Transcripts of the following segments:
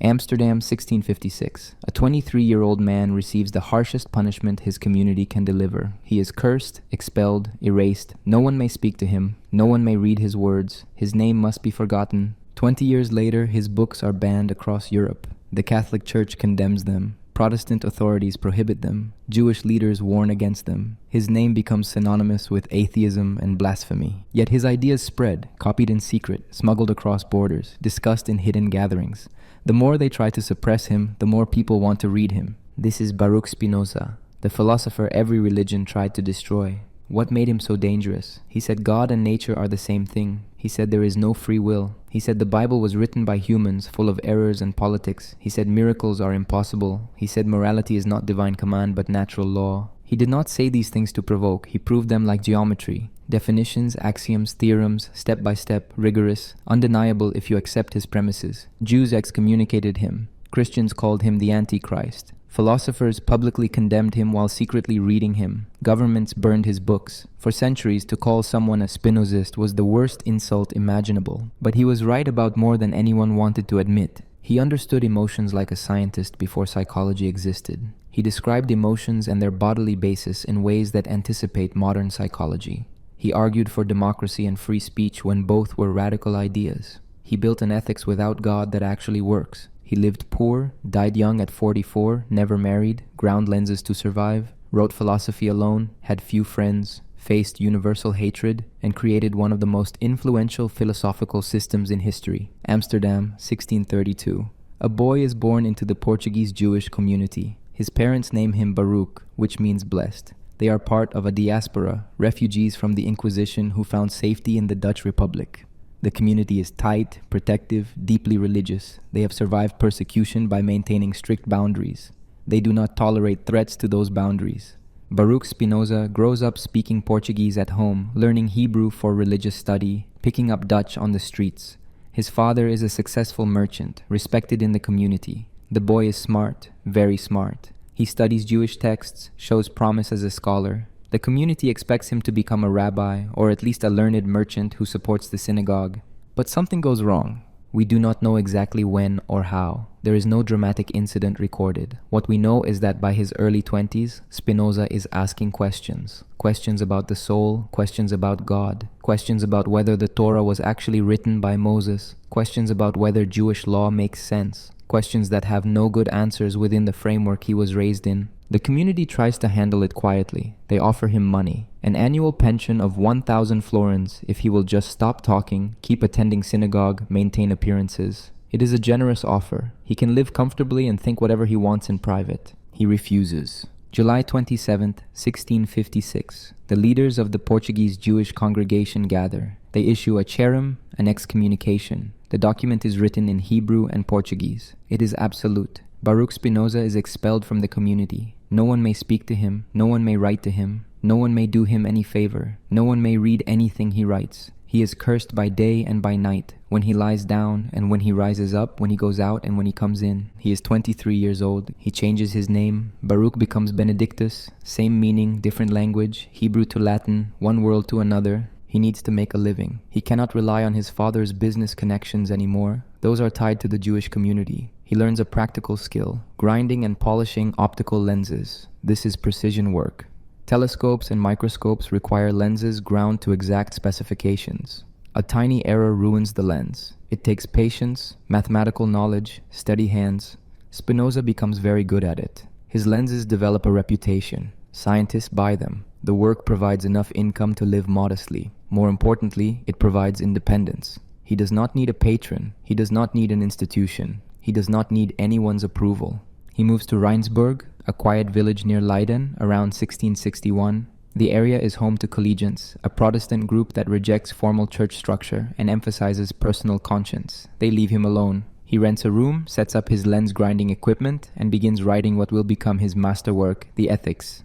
Amsterdam, 1656. A 23-year-old man receives the harshest punishment his community can deliver. He is cursed, expelled, erased. No one may speak to him. No one may read his words. His name must be forgotten. 20 years later, his books are banned across Europe. The Catholic Church condemns them. Protestant authorities prohibit them. Jewish leaders warn against them. His name becomes synonymous with atheism and blasphemy. Yet his ideas spread, copied in secret, smuggled across borders, discussed in hidden gatherings. The more they try to suppress him, the more people want to read him. This is Baruch Spinoza, the philosopher every religion tried to destroy. What made him so dangerous? He said God and nature are the same thing. He said there is no free will. He said the Bible was written by humans, full of errors and politics. He said miracles are impossible. He said morality is not divine command but natural law. He did not say these things to provoke. He proved them like geometry. Definitions, axioms, theorems, step by step, rigorous, undeniable if you accept his premises. Jews excommunicated him. Christians called him the Antichrist. Philosophers publicly condemned him while secretly reading him. Governments burned his books. For centuries, to call someone a Spinozist was the worst insult imaginable. But he was right about more than anyone wanted to admit. He understood emotions like a scientist before psychology existed. He described emotions and their bodily basis in ways that anticipate modern psychology. He argued for democracy and free speech when both were radical ideas. He built an ethics without God that actually works. He lived poor, died young at 44, never married, ground lenses to survive, wrote philosophy alone, had few friends, faced universal hatred, and created one of the most influential philosophical systems in history. Amsterdam, 1632. A boy is born into the Portuguese Jewish community. His parents name him Baruch, which means blessed. They are part of a diaspora, refugees from the Inquisition who found safety in the Dutch Republic. The community is tight, protective, deeply religious. They have survived persecution by maintaining strict boundaries. They do not tolerate threats to those boundaries. Baruch Spinoza grows up speaking Portuguese at home, learning Hebrew for religious study, picking up Dutch on the streets. His father is a successful merchant, respected in the community. The boy is smart, very smart. He studies Jewish texts, shows promise as a scholar. The community expects him to become a rabbi, or at least a learned merchant who supports the synagogue. But something goes wrong. We do not know exactly when or how. There is no dramatic incident recorded. What we know is that by his early 20s, Spinoza is asking questions. Questions about the soul, questions about God, questions about whether the Torah was actually written by Moses, questions about whether Jewish law makes sense, questions that have no good answers within the framework he was raised in. The community tries to handle it quietly. They offer him money, an annual pension of 1,000 florins if he will just stop talking, keep attending synagogue, maintain appearances. It is a generous offer. He can live comfortably and think whatever he wants in private. He refuses. July 27th, 1656. The leaders of the Portuguese Jewish congregation gather. They issue a cherem, an excommunication. The document is written in Hebrew and Portuguese. It is absolute. Baruch Spinoza is expelled from the community. No one may speak to him. No one may write to him. No one may do him any favor. No one may read anything he writes. He is cursed by day and by night, when he lies down and when he rises up, when he goes out and when he comes in. He is 23 years old. He changes his name. Baruch becomes Benedictus. Same meaning, different language, Hebrew to Latin, one world to another. He needs to make a living. He cannot rely on his father's business connections anymore. Those are tied to the Jewish community. He learns a practical skill, grinding and polishing optical lenses. This is precision work. Telescopes and microscopes require lenses ground to exact specifications. A tiny error ruins the lens. It takes patience, mathematical knowledge, steady hands. Spinoza becomes very good at it. His lenses develop a reputation. Scientists buy them. The work provides enough income to live modestly. More importantly, it provides independence. He does not need a patron. He does not need an institution. He does not need anyone's approval. He moves to Rijnsburg, a quiet village near Leiden, around 1661. The area is home to collegiants, a Protestant group that rejects formal church structure and emphasizes personal conscience. They leave him alone. He rents a room, sets up his lens grinding equipment, and begins writing what will become his masterwork, the Ethics.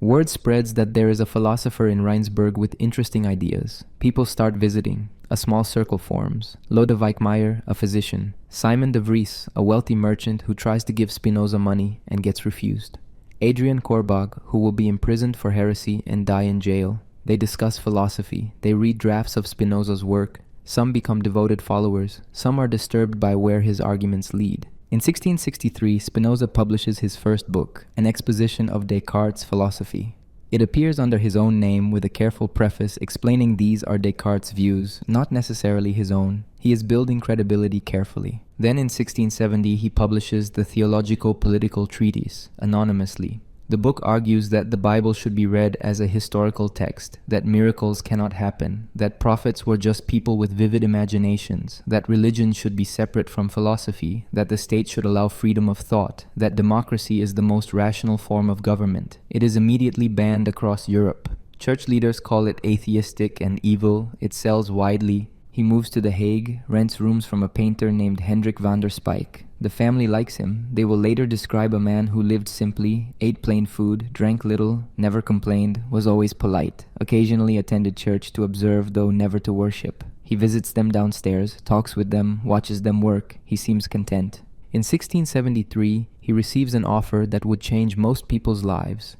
Word spreads that there is a philosopher in Rijnsburg with interesting ideas. People start visiting. A small circle forms. Lodewijk Meyer, a physician. Simon de Vries, a wealthy merchant who tries to give Spinoza money and gets refused. Adrian Korbag, who will be imprisoned for heresy and die in jail. They discuss philosophy. They read drafts of Spinoza's work. Some become devoted followers. Some are disturbed by where his arguments lead. In 1663, Spinoza publishes his first book, an exposition of Descartes' philosophy. It appears under his own name with a careful preface explaining these are Descartes' views, not necessarily his own. He is building credibility carefully. Then in 1670 he publishes the Theological Political Treatise, anonymously. The book argues that the Bible should be read as a historical text, that miracles cannot happen, that prophets were just people with vivid imaginations, that religion should be separate from philosophy, that the state should allow freedom of thought, that democracy is the most rational form of government. It is immediately banned across Europe. Church leaders call it atheistic and evil. It sells widely. He moves to The Hague, rents rooms from a painter named Hendrik van der Speyk. The family likes him. They will later describe a man who lived simply, ate plain food, drank little, never complained, was always polite, occasionally attended church to observe though never to worship. He visits them downstairs, talks with them, watches them work. He seems content. In 1673, he receives an offer that would change most people's lives.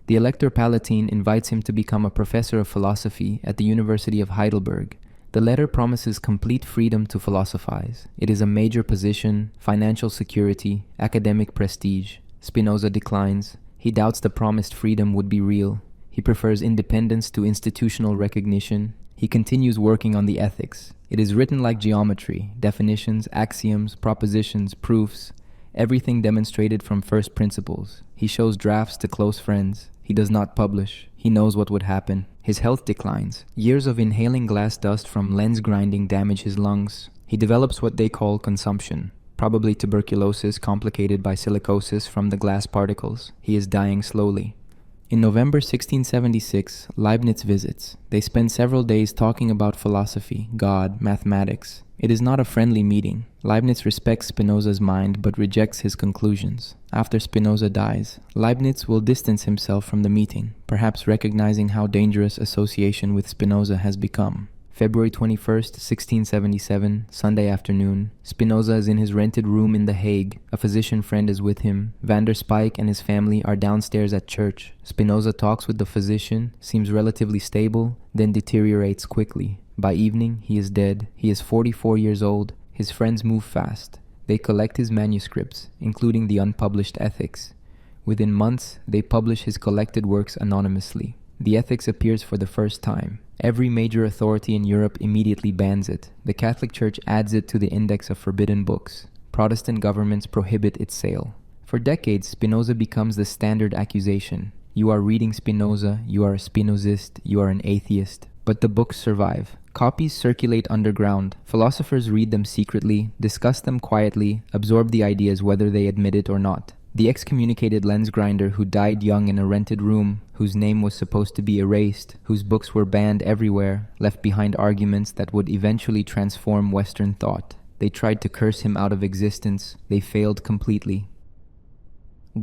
The Elector Palatine invites him to become a professor of philosophy at the University of Heidelberg. The letter promises complete freedom to philosophize. It is a major position, financial security, academic prestige. Spinoza declines. He doubts the promised freedom would be real. He prefers independence to institutional recognition. He continues working on the ethics. It is written like geometry, definitions, axioms, propositions, proofs, everything demonstrated from first principles. He shows drafts to close friends. He does not publish. He knows what would happen. His health declines. Years of inhaling glass dust from lens grinding damage his lungs. He develops what they call consumption, probably tuberculosis complicated by silicosis from the glass particles. He is dying slowly. In November 1676, Leibniz visits. They spend several days talking about philosophy, God, mathematics. It is not a friendly meeting. Leibniz respects Spinoza's mind but rejects his conclusions. After Spinoza dies, Leibniz will distance himself from the meeting, perhaps recognizing how dangerous association with Spinoza has become. February 21st, 1677, Sunday afternoon. Spinoza is in his rented room in The Hague. A physician friend is with him. Van der Speyk and his family are downstairs at church. Spinoza talks with the physician, seems relatively stable, then deteriorates quickly. By evening, he is dead. He is 44 years old. His friends move fast. They collect his manuscripts, including the unpublished Ethics. Within months, they publish his collected works anonymously. The Ethics appears for the first time. Every major authority in Europe immediately bans it. The Catholic Church adds it to the index of forbidden books. Protestant governments prohibit its sale. For decades, Spinoza becomes the standard accusation. You are reading Spinoza, you are a Spinozist, you are an atheist. But the books survive. Copies circulate underground. Philosophers read them secretly, discuss them quietly, absorb the ideas whether they admit it or not. The excommunicated lens grinder who died young in a rented room, whose name was supposed to be erased, whose books were banned everywhere, left behind arguments that would eventually transform Western thought. They tried to curse him out of existence. They failed completely.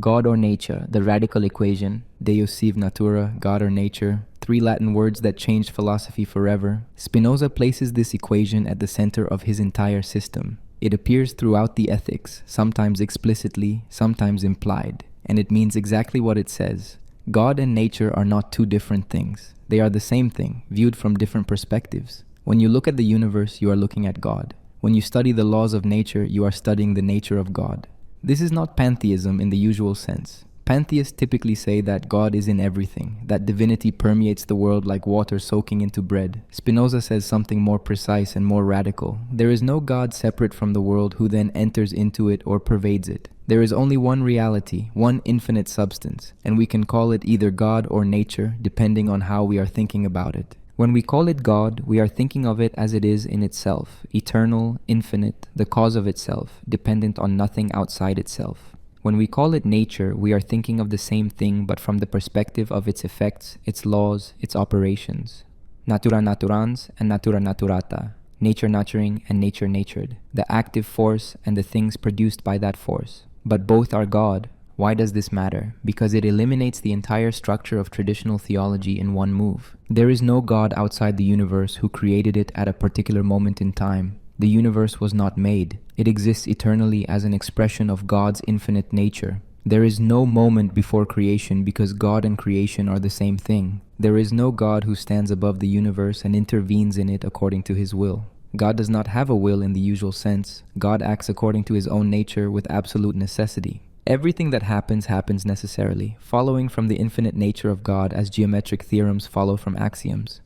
God or nature, the radical equation, Deus sive natura, God or nature, 3 Latin words that changed philosophy forever. Spinoza places this equation at the center of his entire system. It appears throughout the Ethics, sometimes explicitly, sometimes implied, and it means exactly what it says. God and nature are not two different things. They are the same thing, viewed from different perspectives. When you look at the universe, you are looking at God. When you study the laws of nature, you are studying the nature of God. This is not pantheism in the usual sense. Pantheists typically say that God is in everything, that divinity permeates the world like water soaking into bread. Spinoza says something more precise and more radical. There is no God separate from the world who then enters into it or pervades it. There is only one reality, one infinite substance, and we can call it either God or nature, depending on how we are thinking about it. When we call it God, we are thinking of it as it is in itself, eternal, infinite, the cause of itself, dependent on nothing outside itself. When we call it nature, we are thinking of the same thing but from the perspective of its effects, its laws, its operations. Natura naturans and natura naturata, nature nurturing and nature natured, the active force and the things produced by that force. But both are God. Why does this matter? Because it eliminates the entire structure of traditional theology in one move. There is no God outside the universe who created it at a particular moment in time. The universe was not made. It exists eternally as an expression of God's infinite nature. There is no moment before creation because God and creation are the same thing. There is no God who stands above the universe and intervenes in it according to his will. God does not have a will in the usual sense. God acts according to his own nature with absolute necessity. Everything that happens necessarily, following from the infinite nature of God as geometric theorems follow from axioms.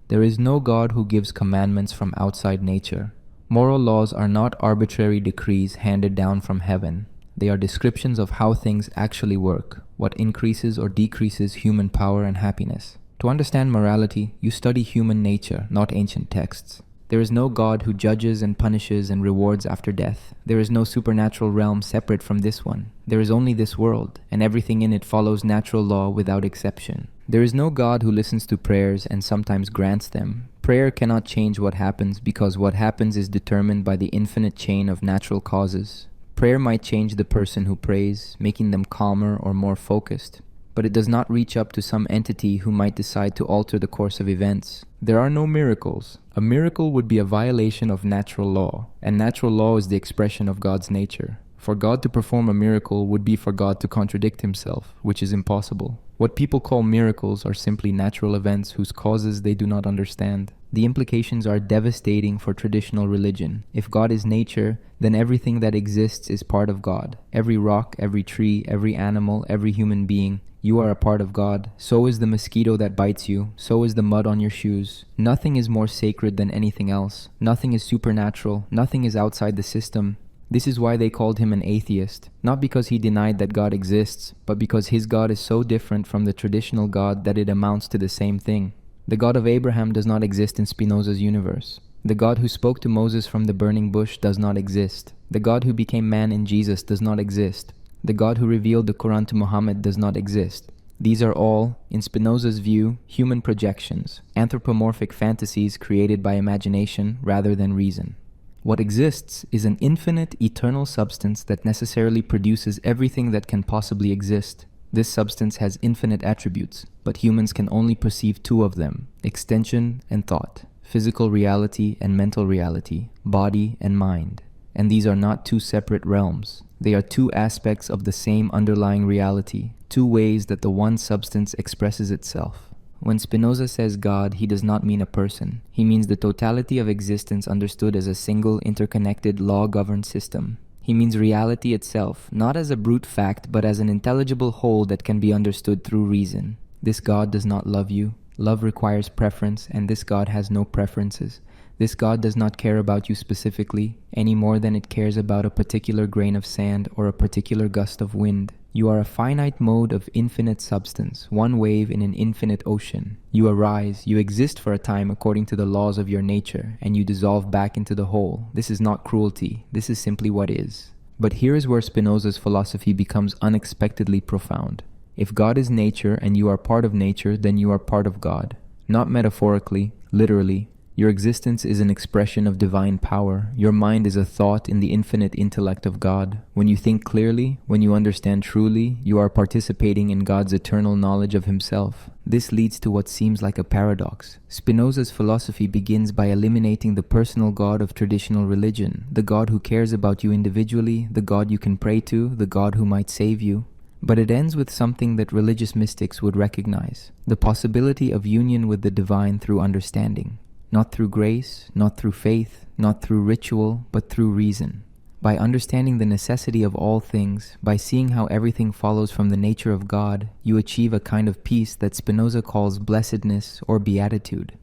There is no God who gives commandments from outside nature. Moral laws are not arbitrary decrees handed down from heaven. They are descriptions of how things actually work, what increases or decreases human power and happiness. To understand morality, you study human nature, not ancient texts. There is no God who judges and punishes and rewards after death. There is no supernatural realm separate from this one. There is only this world, and everything in it follows natural law without exception. There is no God who listens to prayers and sometimes grants them. Prayer cannot change what happens because what happens is determined by the infinite chain of natural causes. Prayer might change the person who prays, making them calmer or more focused, but it does not reach up to some entity who might decide to alter the course of events. There are no miracles. A miracle would be a violation of natural law, and natural law is the expression of God's nature. For God to perform a miracle would be for God to contradict himself, which is impossible. What people call miracles are simply natural events whose causes they do not understand. The implications are devastating for traditional religion. If God is nature, then everything that exists is part of God. Every rock, every tree, every animal, every human being. You are a part of God. So is the mosquito that bites you. So is the mud on your shoes. Nothing is more sacred than anything else. Nothing is supernatural. Nothing is outside the system. This is why they called him an atheist. Not because he denied that God exists, but because his God is so different from the traditional God that it amounts to the same thing. The God of Abraham does not exist in Spinoza's universe. The God who spoke to Moses from the burning bush does not exist. The God who became man in Jesus does not exist. The God who revealed the Quran to Muhammad does not exist. These are all, in Spinoza's view, human projections, anthropomorphic fantasies created by imagination rather than reason. What exists is an infinite, eternal substance that necessarily produces everything that can possibly exist. This substance has infinite attributes, but humans can only perceive two of them: extension and thought, physical reality and mental reality, body and mind. And these are not two separate realms. They are two aspects of the same underlying reality, two ways that the one substance expresses itself. When Spinoza says God, he does not mean a person. He means the totality of existence understood as a single, interconnected, law-governed system. He means reality itself, not as a brute fact, but as an intelligible whole that can be understood through reason. This God does not love you. Love requires preference, and this God has no preferences. This God does not care about you specifically, any more than it cares about a particular grain of sand or a particular gust of wind. You are a finite mode of infinite substance, one wave in an infinite ocean. You arise, you exist for a time according to the laws of your nature, and you dissolve back into the whole. This is not cruelty, this is simply what is. But here is where Spinoza's philosophy becomes unexpectedly profound. If God is nature and you are part of nature, then you are part of God. Not metaphorically, literally. Your existence is an expression of divine power. Your mind is a thought in the infinite intellect of God. When you think clearly, when you understand truly, you are participating in God's eternal knowledge of himself. This leads to what seems like a paradox. Spinoza's philosophy begins by eliminating the personal God of traditional religion, the God who cares about you individually, the God you can pray to, the God who might save you. But it ends with something that religious mystics would recognize: the possibility of union with the divine through understanding. Not through grace, not through faith, not through ritual, but through reason. By understanding the necessity of all things, by seeing how everything follows from the nature of God, you achieve a kind of peace that Spinoza calls blessedness or beatitude.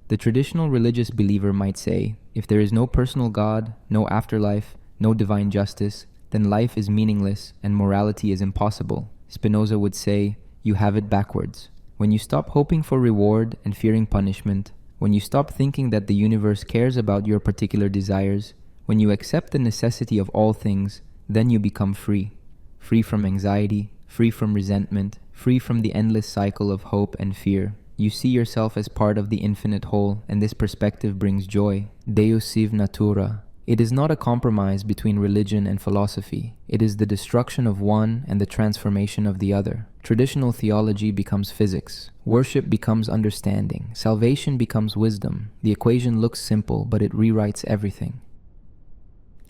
The traditional religious believer might say, if there is no personal God, no afterlife, no divine justice, then life is meaningless and morality is impossible. Spinoza would say, you have it backwards. When you stop hoping for reward and fearing punishment, when you stop thinking that the universe cares about your particular desires, when you accept the necessity of all things, then you become free. Free from anxiety, free from resentment, free from the endless cycle of hope and fear. You see yourself as part of the infinite whole, and this perspective brings joy. Deus sive natura. It is not a compromise between religion and philosophy. It is the destruction of one and the transformation of the other. Traditional theology becomes physics. Worship becomes understanding. Salvation becomes wisdom. The equation looks simple, but it rewrites everything.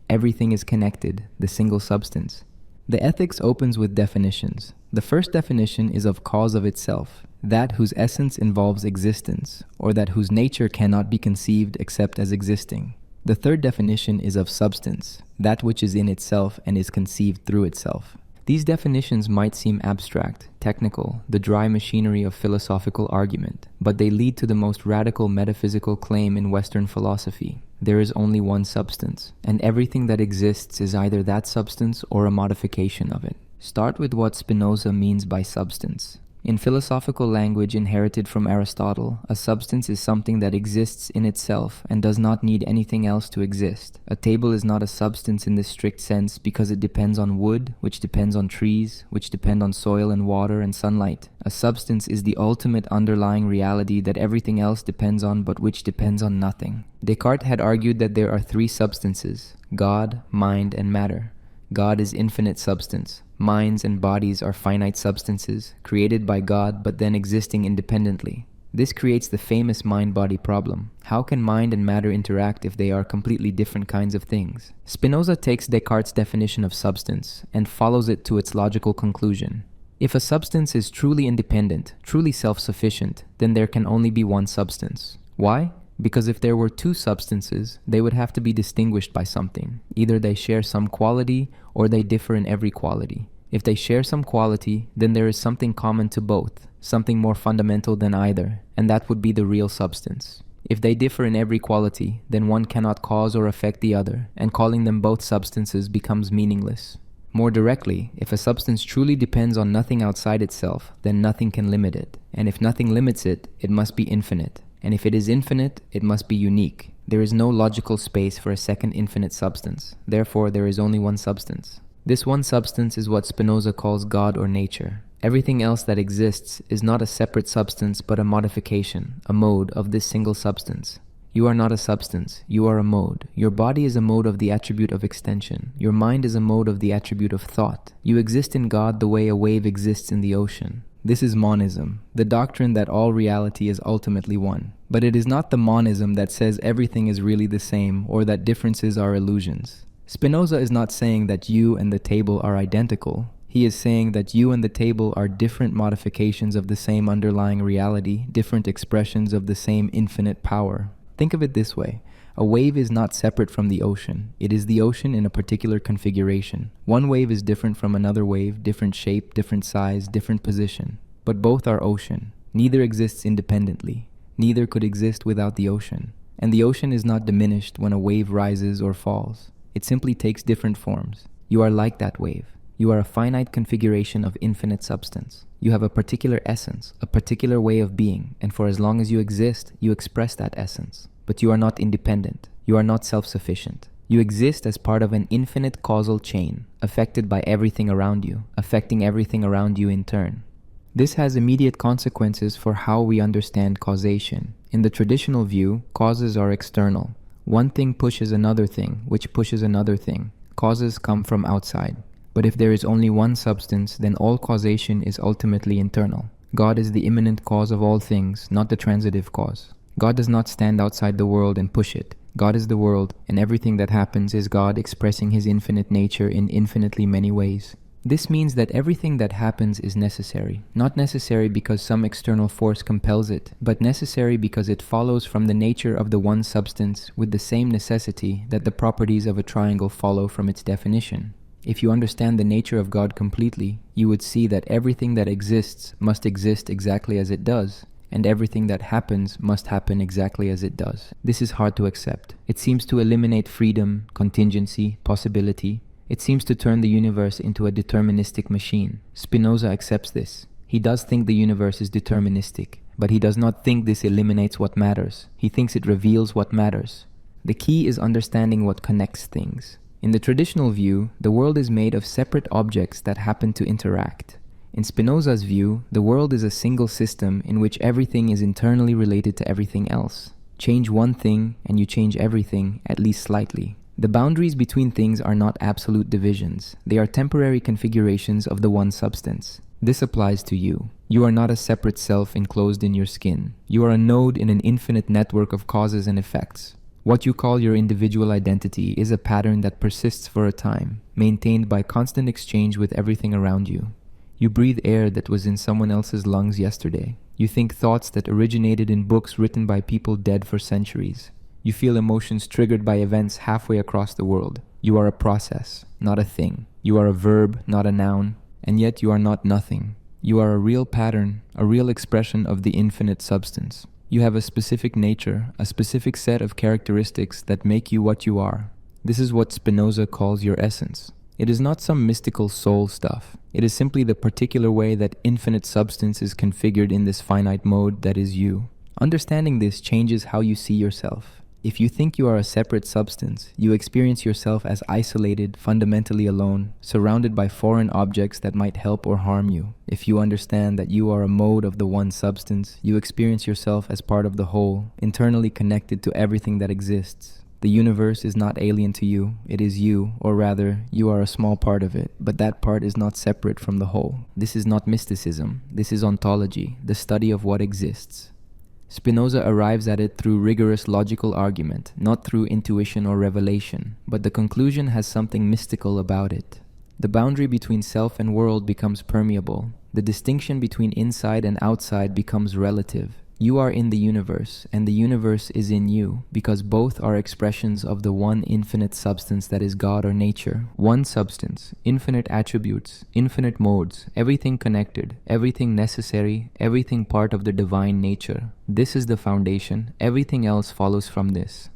Everything is connected, the single substance. The ethics opens with definitions. The first definition is of cause of itself. that whose essence involves existence, or that whose nature cannot be conceived except as existing. The third definition is of substance, that which is in itself and is conceived through itself. These definitions might seem abstract, technical, the dry machinery of philosophical argument, but they lead to the most radical metaphysical claim in Western philosophy. There is only one substance, and everything that exists is either that substance or a modification of it. Start with what Spinoza means by substance. In philosophical language inherited from Aristotle, a substance is something that exists in itself and does not need anything else to exist. A table is not a substance in this strict sense because it depends on wood, which depends on trees, which depend on soil and water and sunlight. A substance is the ultimate underlying reality that everything else depends on but which depends on nothing. Descartes had argued that there are three substances: God, mind, and matter. God is infinite substance. Minds and bodies are finite substances, created by God but then existing independently. This creates the famous mind-body problem. How can mind and matter interact if they are completely different kinds of things? Spinoza takes Descartes' definition of substance and follows it to its logical conclusion. If a substance is truly independent, truly self-sufficient, then there can only be one substance. Why? Because if there were two substances, they would have to be distinguished by something. Either they share some quality or they differ in every quality. If they share some quality, then there is something common to both, something more fundamental than either, and that would be the real substance. If they differ in every quality, then one cannot cause or affect the other, and calling them both substances becomes meaningless. More directly, if a substance truly depends on nothing outside itself, then nothing can limit it. And if nothing limits it, it must be infinite. And if it is infinite, it must be unique. There is no logical space for a second infinite substance. Therefore, there is only one substance. This one substance is what Spinoza calls God or nature. Everything else that exists is not a separate substance but a modification, a mode of this single substance. You are not a substance, you are a mode. Your body is a mode of the attribute of extension. Your mind is a mode of the attribute of thought. You exist in God the way a wave exists in the ocean. This is monism, the doctrine that all reality is ultimately one. But it is not the monism that says everything is really the same or that differences are illusions. Spinoza is not saying that you and the table are identical. He is saying that you and the table are different modifications of the same underlying reality, different expressions of the same infinite power. Think of it this way. A wave is not separate from the ocean. It is the ocean in a particular configuration. One wave is different from another wave, different shape, different size, different position. But both are ocean. Neither exists independently. Neither could exist without the ocean. And the ocean is not diminished when a wave rises or falls. It simply takes different forms. You are like that wave. You are a finite configuration of infinite substance. You have a particular essence, a particular way of being, and for as long as you exist, you express that essence. But you are not independent. You are not self-sufficient. You exist as part of an infinite causal chain, affected by everything around you, affecting everything around you in turn. This has immediate consequences for how we understand causation. In the traditional view, causes are external. One thing pushes another thing, which pushes another thing. Causes come from outside. But if there is only one substance, then all causation is ultimately internal. God is the immanent cause of all things, not the transitive cause. God does not stand outside the world and push it. God is the world, and everything that happens is God expressing His infinite nature in infinitely many ways. This means that everything that happens is necessary. Not necessary because some external force compels it, but necessary because it follows from the nature of the one substance with the same necessity that the properties of a triangle follow from its definition. If you understand the nature of God completely, you would see that everything that exists must exist exactly as it does, and everything that happens must happen exactly as it does. This is hard to accept. It seems to eliminate freedom, contingency, possibility. It seems to turn the universe into a deterministic machine. Spinoza accepts this. He does think the universe is deterministic, but he does not think this eliminates what matters. He thinks it reveals what matters. The key is understanding what connects things. In the traditional view, the world is made of separate objects that happen to interact. In Spinoza's view, the world is a single system in which everything is internally related to everything else. Change one thing and you change everything, at least slightly. The boundaries between things are not absolute divisions. They are temporary configurations of the one substance. This applies to you. You are not a separate self enclosed in your skin. You are a node in an infinite network of causes and effects. What you call your individual identity is a pattern that persists for a time, maintained by constant exchange with everything around you. You breathe air that was in someone else's lungs yesterday. You think thoughts that originated in books written by people dead for centuries. You feel emotions triggered by events halfway across the world. You are a process, not a thing. You are a verb, not a noun. And yet you are not nothing. You are a real pattern, a real expression of the infinite substance. You have a specific nature, a specific set of characteristics that make you what you are. This is what Spinoza calls your essence. It is not some mystical soul stuff. It is simply the particular way that infinite substance is configured in this finite mode that is you. Understanding this changes how you see yourself. If you think you are a separate substance, you experience yourself as isolated, fundamentally alone, surrounded by foreign objects that might help or harm you. If you understand that you are a mode of the one substance, you experience yourself as part of the whole, internally connected to everything that exists. The universe is not alien to you, it is you, or rather, you are a small part of it, but that part is not separate from the whole. This is not mysticism, this is ontology, the study of what exists. Spinoza arrives at it through rigorous logical argument, not through intuition or revelation, but the conclusion has something mystical about it. The boundary between self and world becomes permeable. The distinction between inside and outside becomes relative. You are in the universe, and the universe is in you, because both are expressions of the one infinite substance that is God or nature. One substance, infinite attributes, infinite modes, everything connected, everything necessary, everything part of the divine nature. This is the foundation. Everything else follows from this.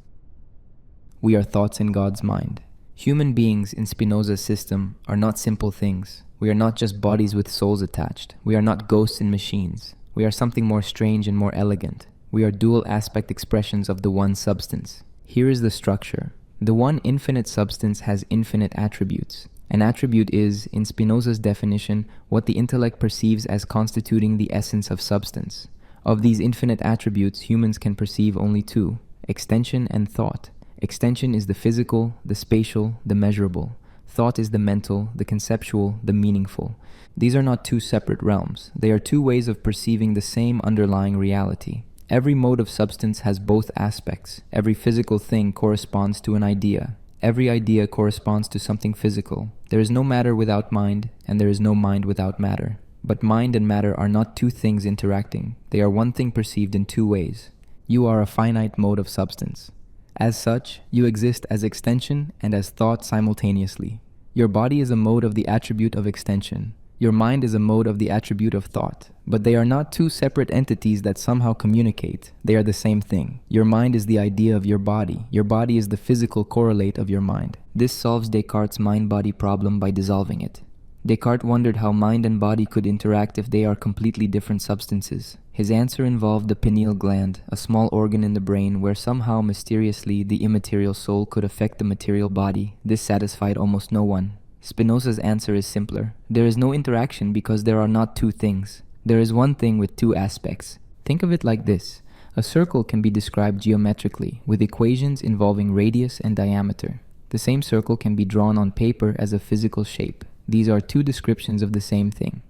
We are thoughts in God's mind. Human beings in Spinoza's system are not simple things. We are not just bodies with souls attached. We are not ghosts in machines. We are something more strange and more elegant. We are dual aspect expressions of the one substance. Here is the structure. The one infinite substance has infinite attributes. An attribute is, in Spinoza's definition, what the intellect perceives as constituting the essence of substance. Of these infinite attributes, humans can perceive only two: extension and thought. Extension is the physical, the spatial, the measurable. Thought is the mental, the conceptual, the meaningful. These are not two separate realms. They are two ways of perceiving the same underlying reality. Every mode of substance has both aspects. Every physical thing corresponds to an idea. Every idea corresponds to something physical. There is no matter without mind, and there is no mind without matter. But mind and matter are not two things interacting. They are one thing perceived in two ways. You are a finite mode of substance. As such, you exist as extension and as thought simultaneously. Your body is a mode of the attribute of extension. Your mind is a mode of the attribute of thought. But they are not two separate entities that somehow communicate. They are the same thing. Your mind is the idea of your body. Your body is the physical correlate of your mind. This solves Descartes' mind-body problem by dissolving it. Descartes wondered how mind and body could interact if they are completely different substances. His answer involved the pineal gland, a small organ in the brain where somehow mysteriously the immaterial soul could affect the material body. This satisfied almost no one. Spinoza's answer is simpler. There is no interaction because there are not two things. There is one thing with two aspects. Think of it like this. A circle can be described geometrically, with equations involving radius and diameter. The same circle can be drawn on paper as a physical shape. These are two descriptions of the same thing.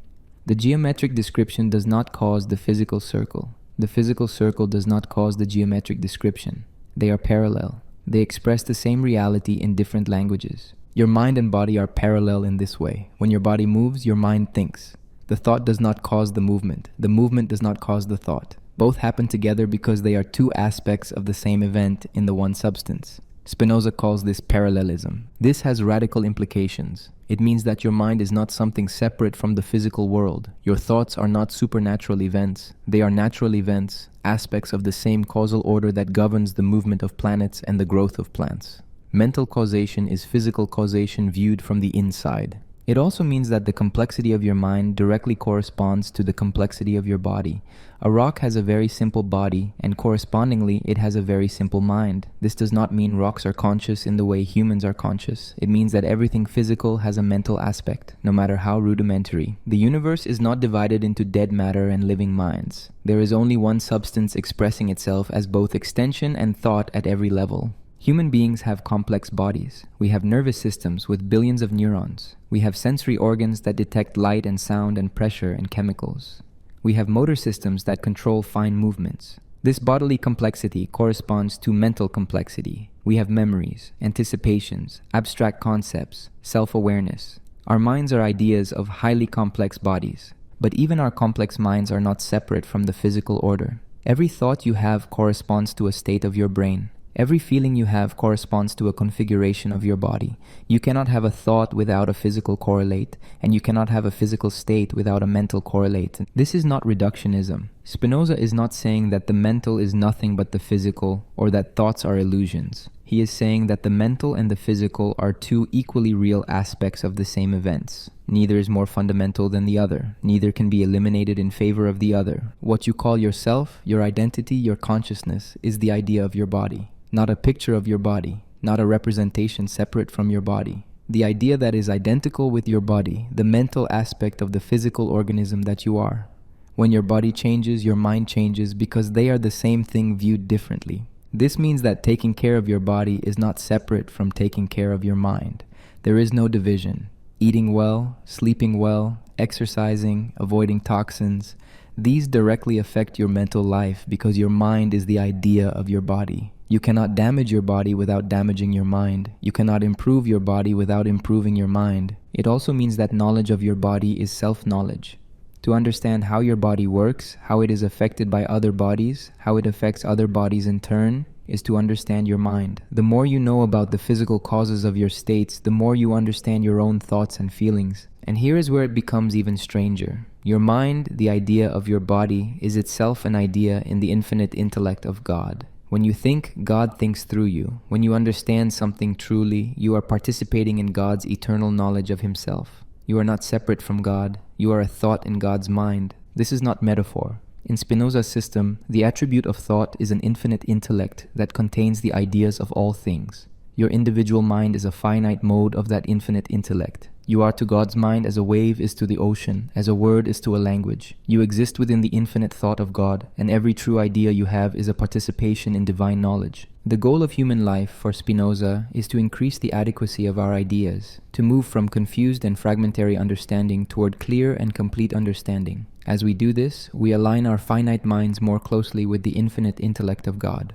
The geometric description does not cause the physical circle. The physical circle does not cause the geometric description. They are parallel. They express the same reality in different languages. Your mind and body are parallel in this way. When your body moves, your mind thinks. The thought does not cause the movement. The movement does not cause the thought. Both happen together because they are two aspects of the same event in the one substance. Spinoza calls this parallelism. This has radical implications. It means that your mind is not something separate from the physical world. Your thoughts are not supernatural events. They are natural events, aspects of the same causal order that governs the movement of planets and the growth of plants. Mental causation is physical causation viewed from the inside. It also means that the complexity of your mind directly corresponds to the complexity of your body. A rock has a very simple body, and correspondingly, it has a very simple mind. This does not mean rocks are conscious in the way humans are conscious. It means that everything physical has a mental aspect, no matter how rudimentary. The universe is not divided into dead matter and living minds. There is only one substance expressing itself as both extension and thought at every level. Human beings have complex bodies. We have nervous systems with billions of neurons. We have sensory organs that detect light and sound and pressure and chemicals. We have motor systems that control fine movements. This bodily complexity corresponds to mental complexity. We have memories, anticipations, abstract concepts, self-awareness. Our minds are ideas of highly complex bodies. But even our complex minds are not separate from the physical order. Every thought you have corresponds to a state of your brain. Every feeling you have corresponds to a configuration of your body. You cannot have a thought without a physical correlate, and you cannot have a physical state without a mental correlate. This is not reductionism. Spinoza is not saying that the mental is nothing but the physical, or that thoughts are illusions. He is saying that the mental and the physical are two equally real aspects of the same events. Neither is more fundamental than the other. Neither can be eliminated in favor of the other. What you call yourself, your identity, your consciousness, is the idea of your body. Not a picture of your body, not a representation separate from your body. The idea that is identical with your body, the mental aspect of the physical organism that you are. When your body changes, your mind changes because they are the same thing viewed differently. This means that taking care of your body is not separate from taking care of your mind. There is no division. Eating well, sleeping well, exercising, avoiding toxins, these directly affect your mental life because your mind is the idea of your body. You cannot damage your body without damaging your mind. You cannot improve your body without improving your mind. It also means that knowledge of your body is self-knowledge. To understand how your body works, how it is affected by other bodies, how it affects other bodies in turn, is to understand your mind. The more you know about the physical causes of your states, the more you understand your own thoughts and feelings. And here is where it becomes even stranger. Your mind, the idea of your body, is itself an idea in the infinite intellect of God. When you think, God thinks through you. When you understand something truly, you are participating in God's eternal knowledge of Himself. You are not separate from God. You are a thought in God's mind. This is not metaphor. In Spinoza's system, the attribute of thought is an infinite intellect that contains the ideas of all things. Your individual mind is a finite mode of that infinite intellect. You are to God's mind as a wave is to the ocean, as a word is to a language. You exist within the infinite thought of God, and every true idea you have is a participation in divine knowledge. The goal of human life, for Spinoza, is to increase the adequacy of our ideas, to move from confused and fragmentary understanding toward clear and complete understanding. As we do this, we align our finite minds more closely with the infinite intellect of God.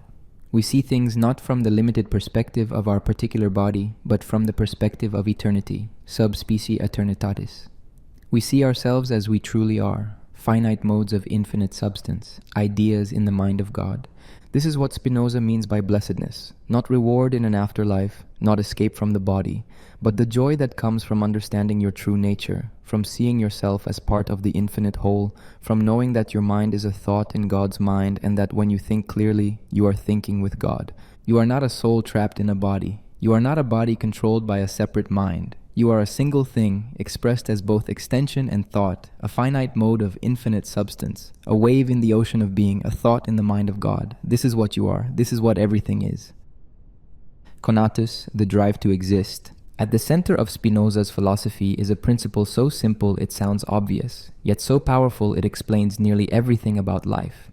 We see things not from the limited perspective of our particular body, but from the perspective of eternity, sub specie aeternitatis. We see ourselves as we truly are, finite modes of infinite substance, ideas in the mind of God. This is what Spinoza means by blessedness, not reward in an afterlife, not escape from the body, but the joy that comes from understanding your true nature, from seeing yourself as part of the infinite whole, from knowing that your mind is a thought in God's mind and that when you think clearly, you are thinking with God. You are not a soul trapped in a body. You are not a body controlled by a separate mind. You are a single thing, expressed as both extension and thought, a finite mode of infinite substance, a wave in the ocean of being, a thought in the mind of God. This is what you are. This is what everything is. Conatus, the drive to exist. At the center of Spinoza's philosophy is a principle so simple it sounds obvious, yet so powerful it explains nearly everything about life.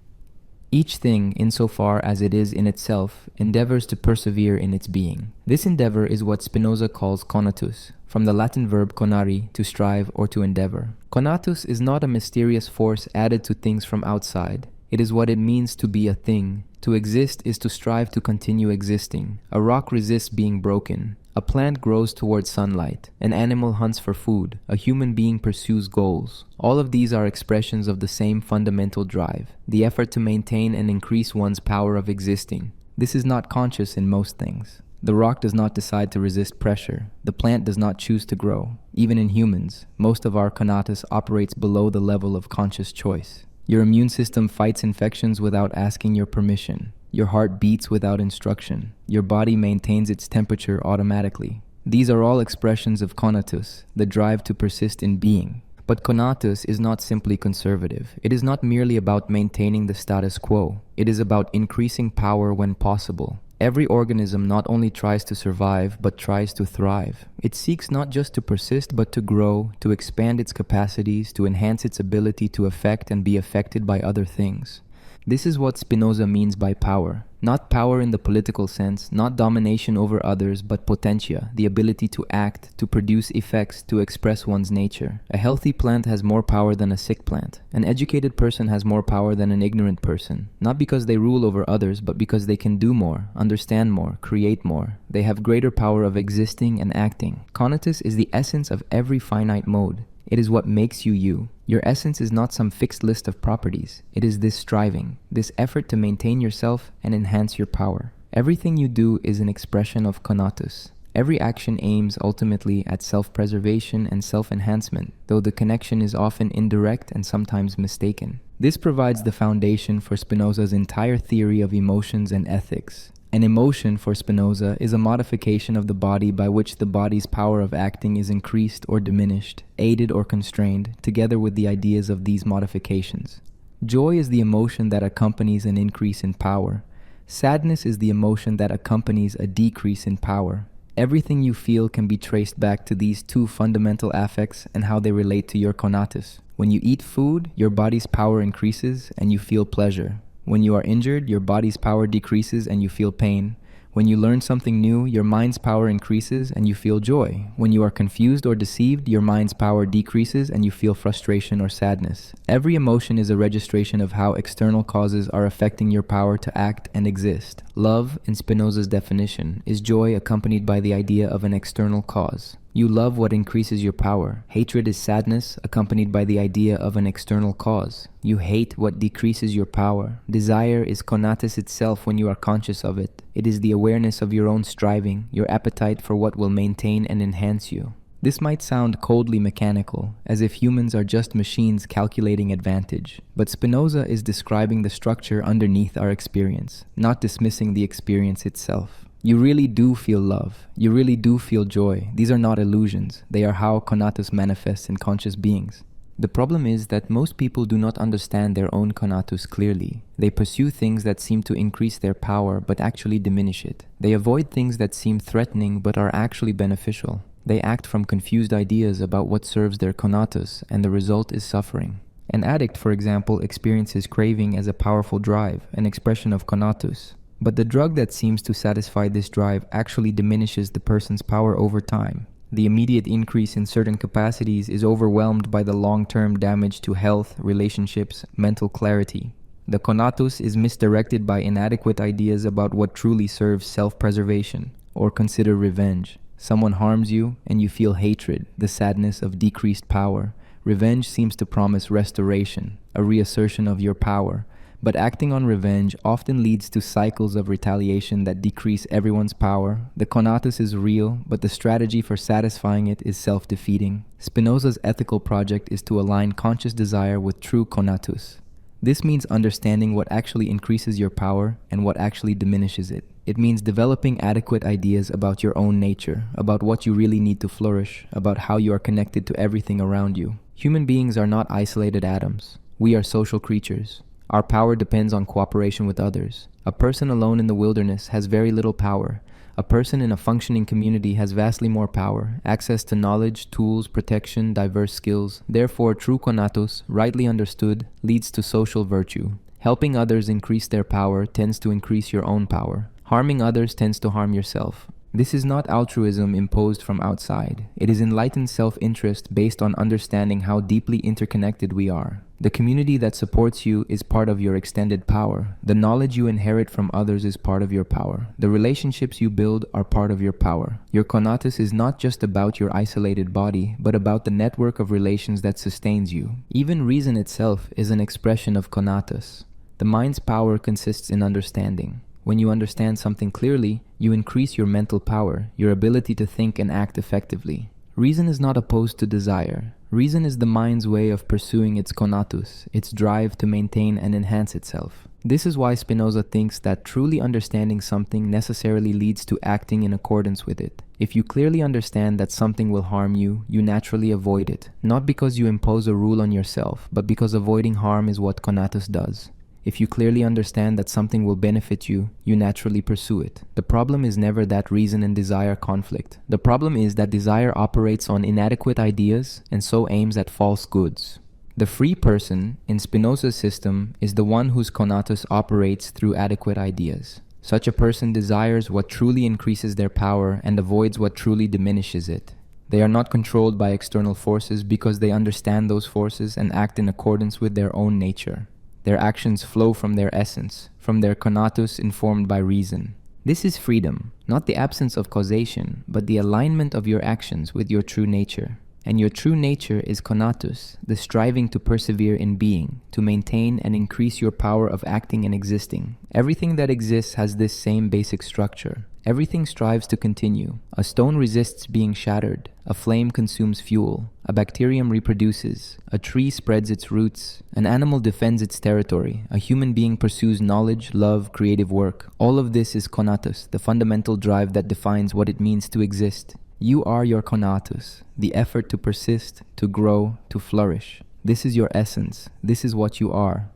Each thing, insofar as it is in itself, endeavors to persevere in its being. This endeavor is what Spinoza calls conatus, from the Latin verb conari, to strive or to endeavor. Conatus is not a mysterious force added to things from outside. It is what it means to be a thing. To exist is to strive to continue existing. A rock resists being broken. A plant grows towards sunlight. An animal hunts for food. A human being pursues goals. All of these are expressions of the same fundamental drive, the effort to maintain and increase one's power of existing. This is not conscious in most things. The rock does not decide to resist pressure. The plant does not choose to grow. Even in humans, most of our conatus operates below the level of conscious choice. Your immune system fights infections without asking your permission. Your heart beats without instruction. Your body maintains its temperature automatically. These are all expressions of conatus, the drive to persist in being. But conatus is not simply conservative. It is not merely about maintaining the status quo. It is about increasing power when possible. Every organism not only tries to survive, but tries to thrive. It seeks not just to persist, but to grow, to expand its capacities, to enhance its ability to affect and be affected by other things. This is what Spinoza means by power. Not power in the political sense, not domination over others, but potentia, the ability to act, to produce effects, to express one's nature. A healthy plant has more power than a sick plant. An educated person has more power than an ignorant person. Not because they rule over others, but because they can do more, understand more, create more. They have greater power of existing and acting. Conatus is the essence of every finite mode. It is what makes you you. Your essence is not some fixed list of properties. It is this striving, this effort to maintain yourself and enhance your power. Everything you do is an expression of Conatus. Every action aims ultimately at self-preservation and self-enhancement, though the connection is often indirect and sometimes mistaken. This provides the foundation for Spinoza's entire theory of emotions and ethics. An emotion, for Spinoza, is a modification of the body by which the body's power of acting is increased or diminished, aided or constrained, together with the ideas of these modifications. Joy is the emotion that accompanies an increase in power. Sadness is the emotion that accompanies a decrease in power. Everything you feel can be traced back to these two fundamental affects and how they relate to your conatus. When you eat food, your body's power increases and you feel pleasure. When you are injured, your body's power decreases and you feel pain. When you learn something new, your mind's power increases and you feel joy. When you are confused or deceived, your mind's power decreases and you feel frustration or sadness. Every emotion is a registration of how external causes are affecting your power to act and exist. Love, in Spinoza's definition, is joy accompanied by the idea of an external cause. You love what increases your power. Hatred is sadness accompanied by the idea of an external cause. You hate what decreases your power. Desire is conatus itself when you are conscious of it. It is the awareness of your own striving, your appetite for what will maintain and enhance you. This might sound coldly mechanical, as if humans are just machines calculating advantage. But Spinoza is describing the structure underneath our experience, not dismissing the experience itself. You really do feel love. You really do feel joy. These are not illusions. They are how conatus manifests in conscious beings. The problem is that most people do not understand their own conatus clearly. They pursue things that seem to increase their power but actually diminish it. They avoid things that seem threatening but are actually beneficial. They act from confused ideas about what serves their conatus, and the result is suffering. An addict, for example, experiences craving as a powerful drive, an expression of conatus. But the drug that seems to satisfy this drive actually diminishes the person's power over time. The immediate increase in certain capacities is overwhelmed by the long-term damage to health, relationships, mental clarity. The conatus is misdirected by inadequate ideas about what truly serves self-preservation. Or consider revenge. Someone harms you and you feel hatred, the sadness of decreased power. Revenge seems to promise restoration, a reassertion of your power. But acting on revenge often leads to cycles of retaliation that decrease everyone's power. The conatus is real, but the strategy for satisfying it is self-defeating. Spinoza's ethical project is to align conscious desire with true conatus. This means understanding what actually increases your power and what actually diminishes it. It means developing adequate ideas about your own nature, about what you really need to flourish, about how you are connected to everything around you. Human beings are not isolated atoms. We are social creatures. Our power depends on cooperation with others. A person alone in the wilderness has very little power. A person in a functioning community has vastly more power, access to knowledge, tools, protection, diverse skills. Therefore, true conatus, rightly understood, leads to social virtue. Helping others increase their power tends to increase your own power. Harming others tends to harm yourself. This is not altruism imposed from outside. It is enlightened self-interest based on understanding how deeply interconnected we are. The community that supports you is part of your extended power. The knowledge you inherit from others is part of your power. The relationships you build are part of your power. Your conatus is not just about your isolated body, but about the network of relations that sustains you. Even reason itself is an expression of conatus. The mind's power consists in understanding. When you understand something clearly, you increase your mental power, your ability to think and act effectively. Reason is not opposed to desire. Reason is the mind's way of pursuing its conatus, its drive to maintain and enhance itself. This is why Spinoza thinks that truly understanding something necessarily leads to acting in accordance with it. If you clearly understand that something will harm you, you naturally avoid it, not because you impose a rule on yourself, but because avoiding harm is what conatus does. If you clearly understand that something will benefit you, you naturally pursue it. The problem is never that reason and desire conflict. The problem is that desire operates on inadequate ideas and so aims at false goods. The free person, in Spinoza's system, is the one whose Conatus operates through adequate ideas. Such a person desires what truly increases their power and avoids what truly diminishes it. They are not controlled by external forces because they understand those forces and act in accordance with their own nature. Their actions flow from their essence, from their Conatus informed by reason. This is freedom, not the absence of causation, but the alignment of your actions with your true nature. And your true nature is Conatus, the striving to persevere in being, to maintain and increase your power of acting and existing. Everything that exists has this same basic structure. Everything strives to continue. A stone resists being shattered. A flame consumes fuel. A bacterium reproduces. A tree spreads its roots. An animal defends its territory. A human being pursues knowledge, love, creative work. All of this is Conatus, the fundamental drive that defines what it means to exist. You are your Conatus, the effort to persist, to grow, to flourish. This is your essence. This is what you are.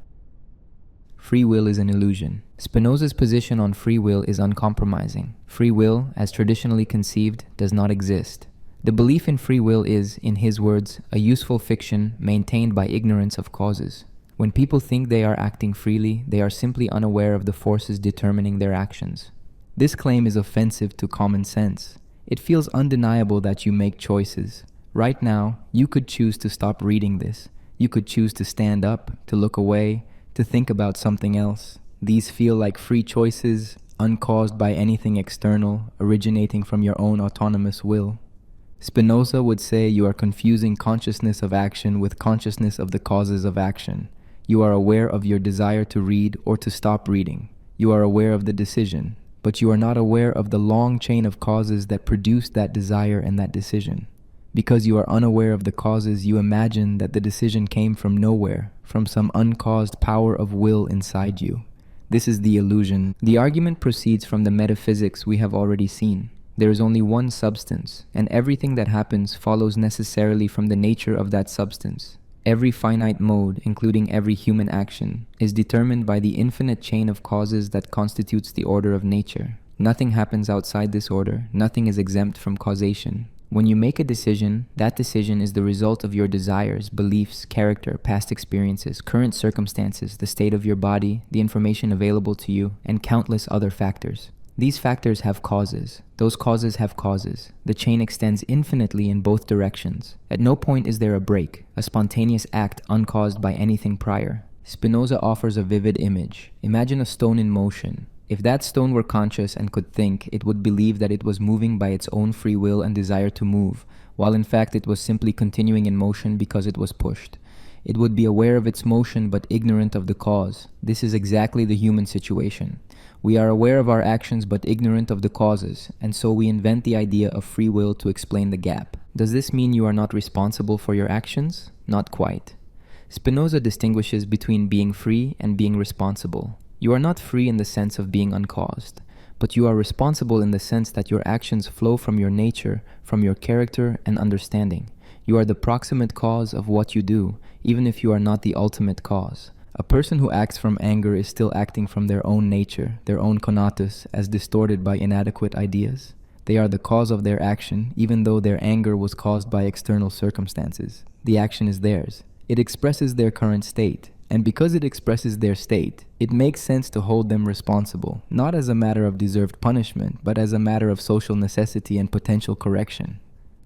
Free will is an illusion. Spinoza's position on free will is uncompromising. Free will, as traditionally conceived, does not exist. The belief in free will is, in his words, a useful fiction maintained by ignorance of causes. When people think they are acting freely, they are simply unaware of the forces determining their actions. This claim is offensive to common sense. It feels undeniable that you make choices. Right now, you could choose to stop reading this. You could choose to stand up, to look away, to think about something else. These feel like free choices, uncaused by anything external, originating from your own autonomous will. Spinoza would say you are confusing consciousness of action with consciousness of the causes of action. You are aware of your desire to read or to stop reading. You are aware of the decision, but you are not aware of the long chain of causes that produced that desire and that decision. Because you are unaware of the causes, you imagine that the decision came from nowhere, from some uncaused power of will inside you. This is the illusion. The argument proceeds from the metaphysics we have already seen. There is only one substance, and everything that happens follows necessarily from the nature of that substance. Every finite mode, including every human action, is determined by the infinite chain of causes that constitutes the order of nature. Nothing happens outside this order. Nothing is exempt from causation. When you make a decision, that decision is the result of your desires, beliefs, character, past experiences, current circumstances, the state of your body, the information available to you, and countless other factors. These factors have causes. Those causes have causes. The chain extends infinitely in both directions. At no point is there a break, a spontaneous act uncaused by anything prior. Spinoza offers a vivid image. Imagine a stone in motion. If that stone were conscious and could think, it would believe that it was moving by its own free will and desire to move, while in fact it was simply continuing in motion because it was pushed. It would be aware of its motion but ignorant of the cause. This is exactly the human situation. We are aware of our actions but ignorant of the causes, and so we invent the idea of free will to explain the gap. Does this mean you are not responsible for your actions? Not quite. Spinoza distinguishes between being free and being responsible. You are not free in the sense of being uncaused, but you are responsible in the sense that your actions flow from your nature, from your character and understanding. You are the proximate cause of what you do, even if you are not the ultimate cause. A person who acts from anger is still acting from their own nature, their own Conatus, as distorted by inadequate ideas. They are the cause of their action, even though their anger was caused by external circumstances. The action is theirs. It expresses their current state. And because it expresses their state, it makes sense to hold them responsible, not as a matter of deserved punishment, but as a matter of social necessity and potential correction.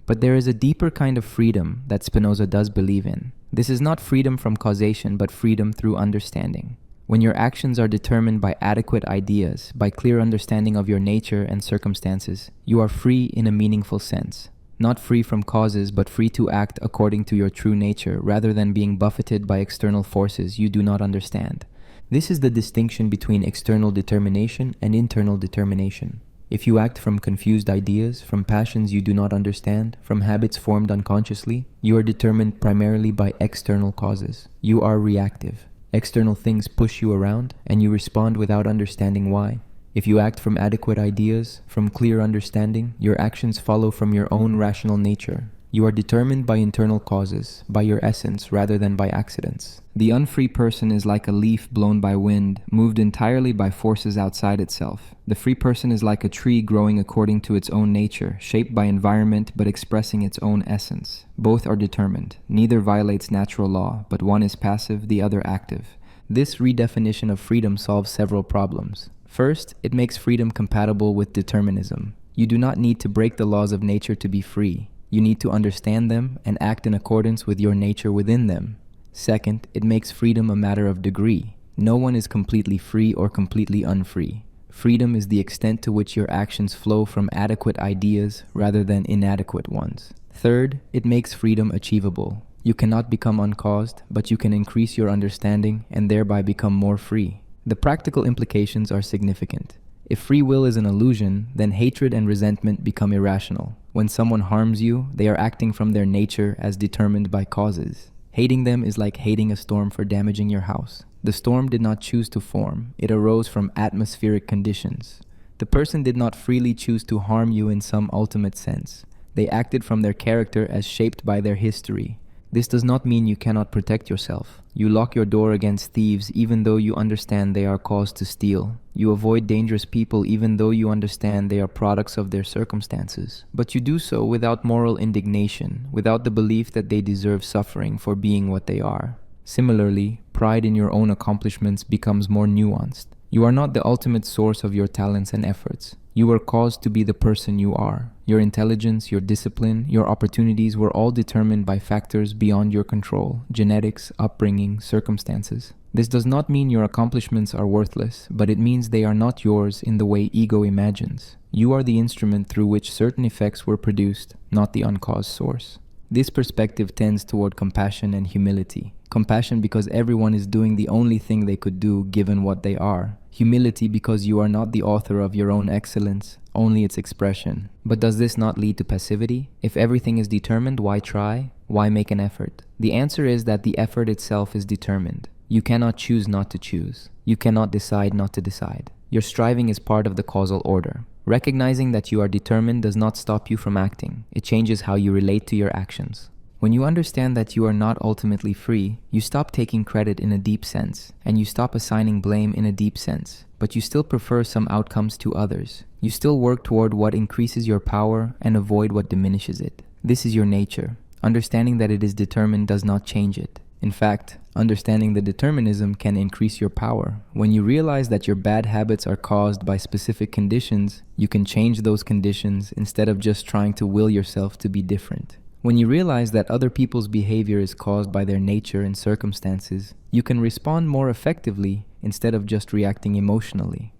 But there is a deeper kind of freedom that Spinoza does believe in. This is not freedom from causation, but freedom through understanding. When your actions are determined by adequate ideas, by clear understanding of your nature and circumstances, you are free in a meaningful sense. Not free from causes, but free to act according to your true nature, rather than being buffeted by external forces you do not understand. This is the distinction between external determination and internal determination. If you act from confused ideas, from passions you do not understand, from habits formed unconsciously, you are determined primarily by external causes. You are reactive. External things push you around, and you respond without understanding why. If you act from adequate ideas, from clear understanding, your actions follow from your own rational nature. You are determined by internal causes, by your essence rather than by accidents. The unfree person is like a leaf blown by wind, moved entirely by forces outside itself. The free person is like a tree growing according to its own nature, shaped by environment but expressing its own essence. Both are determined. Neither violates natural law, but one is passive, the other active. This redefinition of freedom solves several problems. First, it makes freedom compatible with determinism. You do not need to break the laws of nature to be free. You need to understand them and act in accordance with your nature within them. Second, it makes freedom a matter of degree. No one is completely free or completely unfree. Freedom is the extent to which your actions flow from adequate ideas rather than inadequate ones. Third, it makes freedom achievable. You cannot become uncaused, but you can increase your understanding and thereby become more free. The practical implications are significant. If free will is an illusion, then hatred and resentment become irrational. When someone harms you, they are acting from their nature as determined by causes. Hating them is like hating a storm for damaging your house. The storm did not choose to form. It arose from atmospheric conditions. The person did not freely choose to harm you in some ultimate sense. They acted from their character as shaped by their history. This does not mean you cannot protect yourself. You lock your door against thieves even though you understand they are caused to steal. You avoid dangerous people even though you understand they are products of their circumstances. But you do so without moral indignation, without the belief that they deserve suffering for being what they are. Similarly, pride in your own accomplishments becomes more nuanced. You are not the ultimate source of your talents and efforts. You were caused to be the person you are. Your intelligence, your discipline, your opportunities were all determined by factors beyond your control: genetics, upbringing, circumstances. This does not mean your accomplishments are worthless, but it means they are not yours in the way ego imagines. You are the instrument through which certain effects were produced, not the uncaused source. This perspective tends toward compassion and humility. Compassion because everyone is doing the only thing they could do given what they are. Humility because you are not the author of your own excellence, only its expression. But does this not lead to passivity? If everything is determined, why try? Why make an effort? The answer is that the effort itself is determined. You cannot choose not to choose. You cannot decide not to decide. Your striving is part of the causal order. Recognizing that you are determined does not stop you from acting. It changes how you relate to your actions. When you understand that you are not ultimately free, you stop taking credit in a deep sense, and you stop assigning blame in a deep sense, but you still prefer some outcomes to others. You still work toward what increases your power and avoid what diminishes it. This is your nature. Understanding that it is determined does not change it. In fact, understanding the determinism can increase your power. When you realize that your bad habits are caused by specific conditions, you can change those conditions instead of just trying to will yourself to be different. When you realize that other people's behavior is caused by their nature and circumstances, you can respond more effectively instead of just reacting emotionally.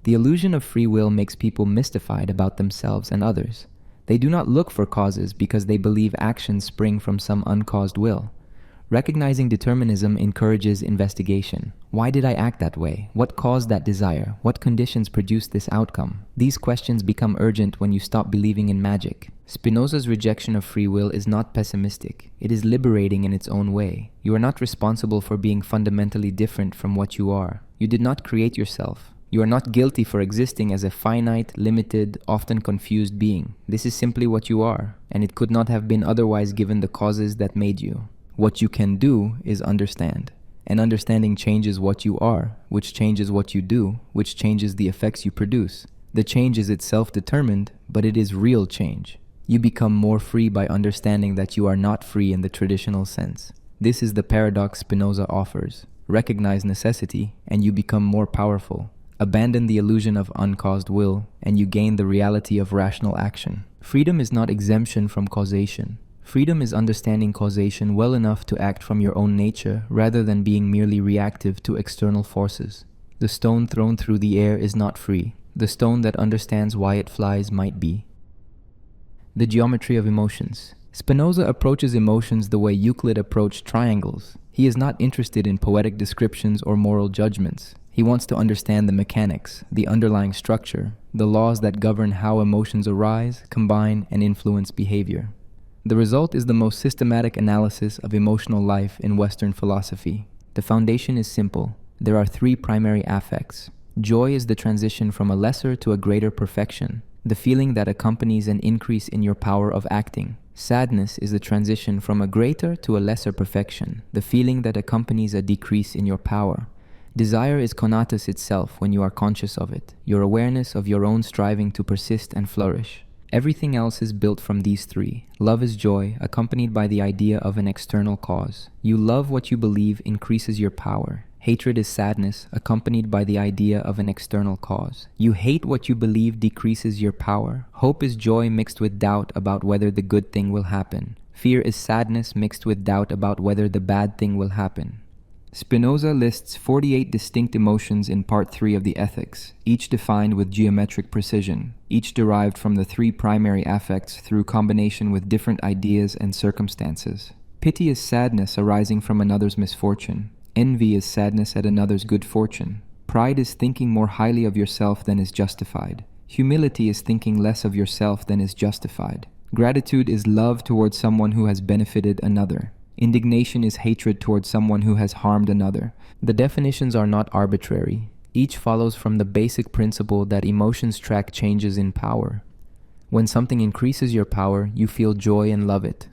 The illusion of free will makes people mystified about themselves and others. They do not look for causes because they believe actions spring from some uncaused will. Recognizing determinism encourages investigation. Why did I act that way? What caused that desire? What conditions produced this outcome? These questions become urgent when you stop believing in magic. Spinoza's rejection of free will is not pessimistic. It is liberating in its own way. You are not responsible for being fundamentally different from what you are. You did not create yourself. You are not guilty for existing as a finite, limited, often confused being. This is simply what you are, and it could not have been otherwise given the causes that made you. What you can do is understand. And understanding changes what you are, which changes what you do, which changes the effects you produce. The change is itself determined, but it is real change. You become more free by understanding that you are not free in the traditional sense. This is the paradox Spinoza offers. Recognize necessity, and you become more powerful. Abandon the illusion of uncaused will, and you gain the reality of rational action. Freedom is not exemption from causation. Freedom is understanding causation well enough to act from your own nature rather than being merely reactive to external forces. The stone thrown through the air is not free. The stone that understands why it flies might be. The geometry of emotions. Spinoza approaches emotions the way Euclid approached triangles. He is not interested in poetic descriptions or moral judgments. He wants to understand the mechanics, the underlying structure, the laws that govern how emotions arise, combine, and influence behavior. The result is the most systematic analysis of emotional life in Western philosophy. The foundation is simple. There are three primary affects. Joy is the transition from a lesser to a greater perfection, the feeling that accompanies an increase in your power of acting. Sadness is the transition from a greater to a lesser perfection, the feeling that accompanies a decrease in your power. Desire is Conatus itself when you are conscious of it, your awareness of your own striving to persist and flourish. Everything else is built from these three. Love is joy, accompanied by the idea of an external cause. You love what you believe increases your power. Hatred is sadness, accompanied by the idea of an external cause. You hate what you believe decreases your power. Hope is joy mixed with doubt about whether the good thing will happen. Fear is sadness mixed with doubt about whether the bad thing will happen. Spinoza lists 48 distinct emotions in Part 3 of the Ethics, each defined with geometric precision, each derived from the three primary affects through combination with different ideas and circumstances. Pity is sadness arising from another's misfortune. Envy is sadness at another's good fortune. Pride is thinking more highly of yourself than is justified. Humility is thinking less of yourself than is justified. Gratitude is love towards someone who has benefited another. Indignation is hatred towards someone who has harmed another. The definitions are not arbitrary. Each follows from the basic principle that emotions track changes in power. When something increases your power, you feel joy and love it.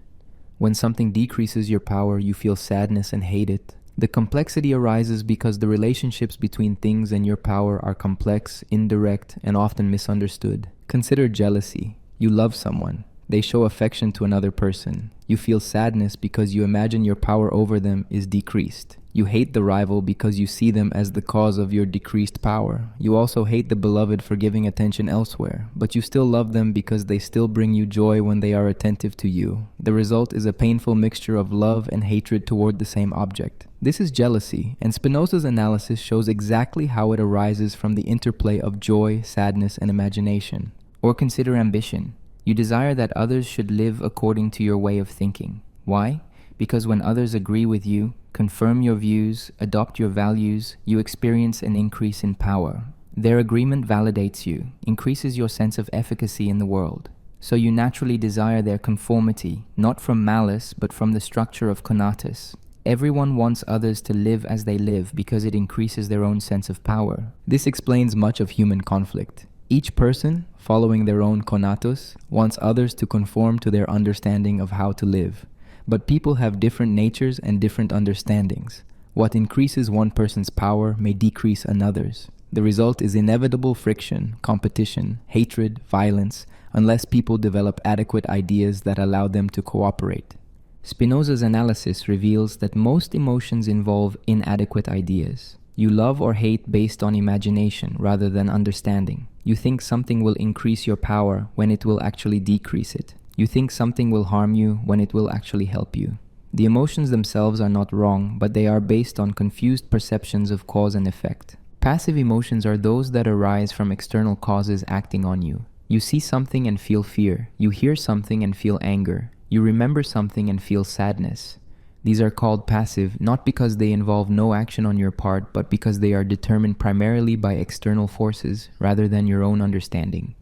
When something decreases your power, you feel sadness and hate it. The complexity arises because the relationships between things and your power are complex, indirect, and often misunderstood. Consider jealousy. You love someone. They show affection to another person. You feel sadness because you imagine your power over them is decreased. You hate the rival because you see them as the cause of your decreased power. You also hate the beloved for giving attention elsewhere, but you still love them because they still bring you joy when they are attentive to you. The result is a painful mixture of love and hatred toward the same object. This is jealousy, and Spinoza's analysis shows exactly how it arises from the interplay of joy, sadness, and imagination. Or consider ambition. You desire that others should live according to your way of thinking. Why? Because when others agree with you, confirm your views, adopt your values, you experience an increase in power. Their agreement validates you, increases your sense of efficacy in the world. So you naturally desire their conformity, not from malice, but from the structure of Conatus. Everyone wants others to live as they live because it increases their own sense of power. This explains much of human conflict. Each person, following their own Conatus, wants others to conform to their understanding of how to live. But people have different natures and different understandings. What increases one person's power may decrease another's. The result is inevitable friction, competition, hatred, violence, unless people develop adequate ideas that allow them to cooperate. Spinoza's analysis reveals that most emotions involve inadequate ideas. You love or hate based on imagination rather than understanding. You think something will increase your power when it will actually decrease it. You think something will harm you when it will actually help you. The emotions themselves are not wrong, but they are based on confused perceptions of cause and effect. Passive emotions are those that arise from external causes acting on you. You see something and feel fear. You hear something and feel anger. You remember something and feel sadness. These are called passive, not because they involve no action on your part, but because they are determined primarily by external forces rather than your own understanding.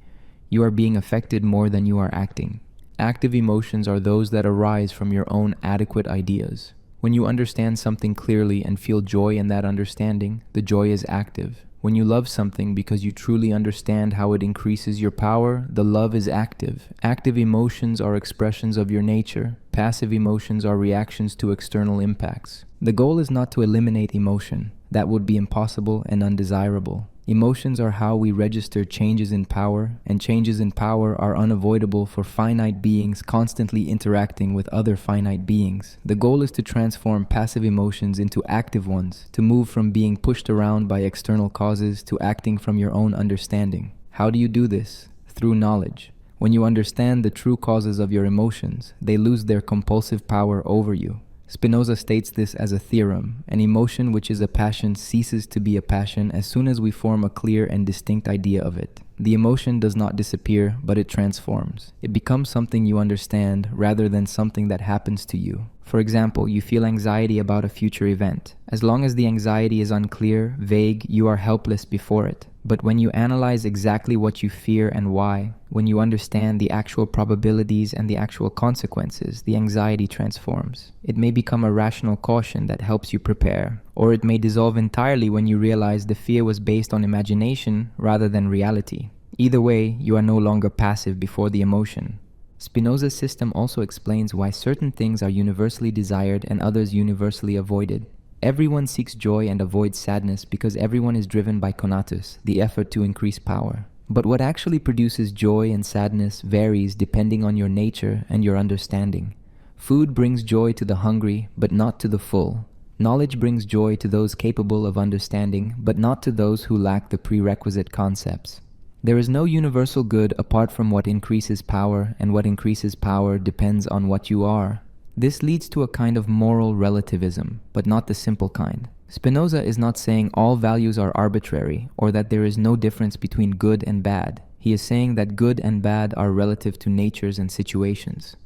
You are being affected more than you are acting. Active emotions are those that arise from your own adequate ideas. When you understand something clearly and feel joy in that understanding, the joy is active. When you love something because you truly understand how it increases your power, the love is active. Active emotions are expressions of your nature. Passive emotions are reactions to external impacts. The goal is not to eliminate emotion. That would be impossible and undesirable. Emotions are how we register changes in power, and changes in power are unavoidable for finite beings constantly interacting with other finite beings. The goal is to transform passive emotions into active ones, to move from being pushed around by external causes to acting from your own understanding. How do you do this? Through knowledge. When you understand the true causes of your emotions, they lose their compulsive power over you. Spinoza states this as a theorem. An emotion which is a passion ceases to be a passion as soon as we form a clear and distinct idea of it. The emotion does not disappear, but it transforms. It becomes something you understand rather than something that happens to you. For example, you feel anxiety about a future event. As long as the anxiety is unclear, vague, you are helpless before it. But when you analyze exactly what you fear and why, when you understand the actual probabilities and the actual consequences, the anxiety transforms. It may become a rational caution that helps you prepare, or it may dissolve entirely when you realize the fear was based on imagination rather than reality. Either way, you are no longer passive before the emotion. Spinoza's system also explains why certain things are universally desired and others universally avoided. Everyone seeks joy and avoids sadness because everyone is driven by Conatus, the effort to increase power. But what actually produces joy and sadness varies depending on your nature and your understanding. Food brings joy to the hungry, but not to the full. Knowledge brings joy to those capable of understanding, but not to those who lack the prerequisite concepts. There is no universal good apart from what increases power, and what increases power depends on what you are. This leads to a kind of moral relativism, but not the simple kind. Spinoza is not saying all values are arbitrary, or that there is no difference between good and bad. He is saying that good and bad are relative to natures and situations.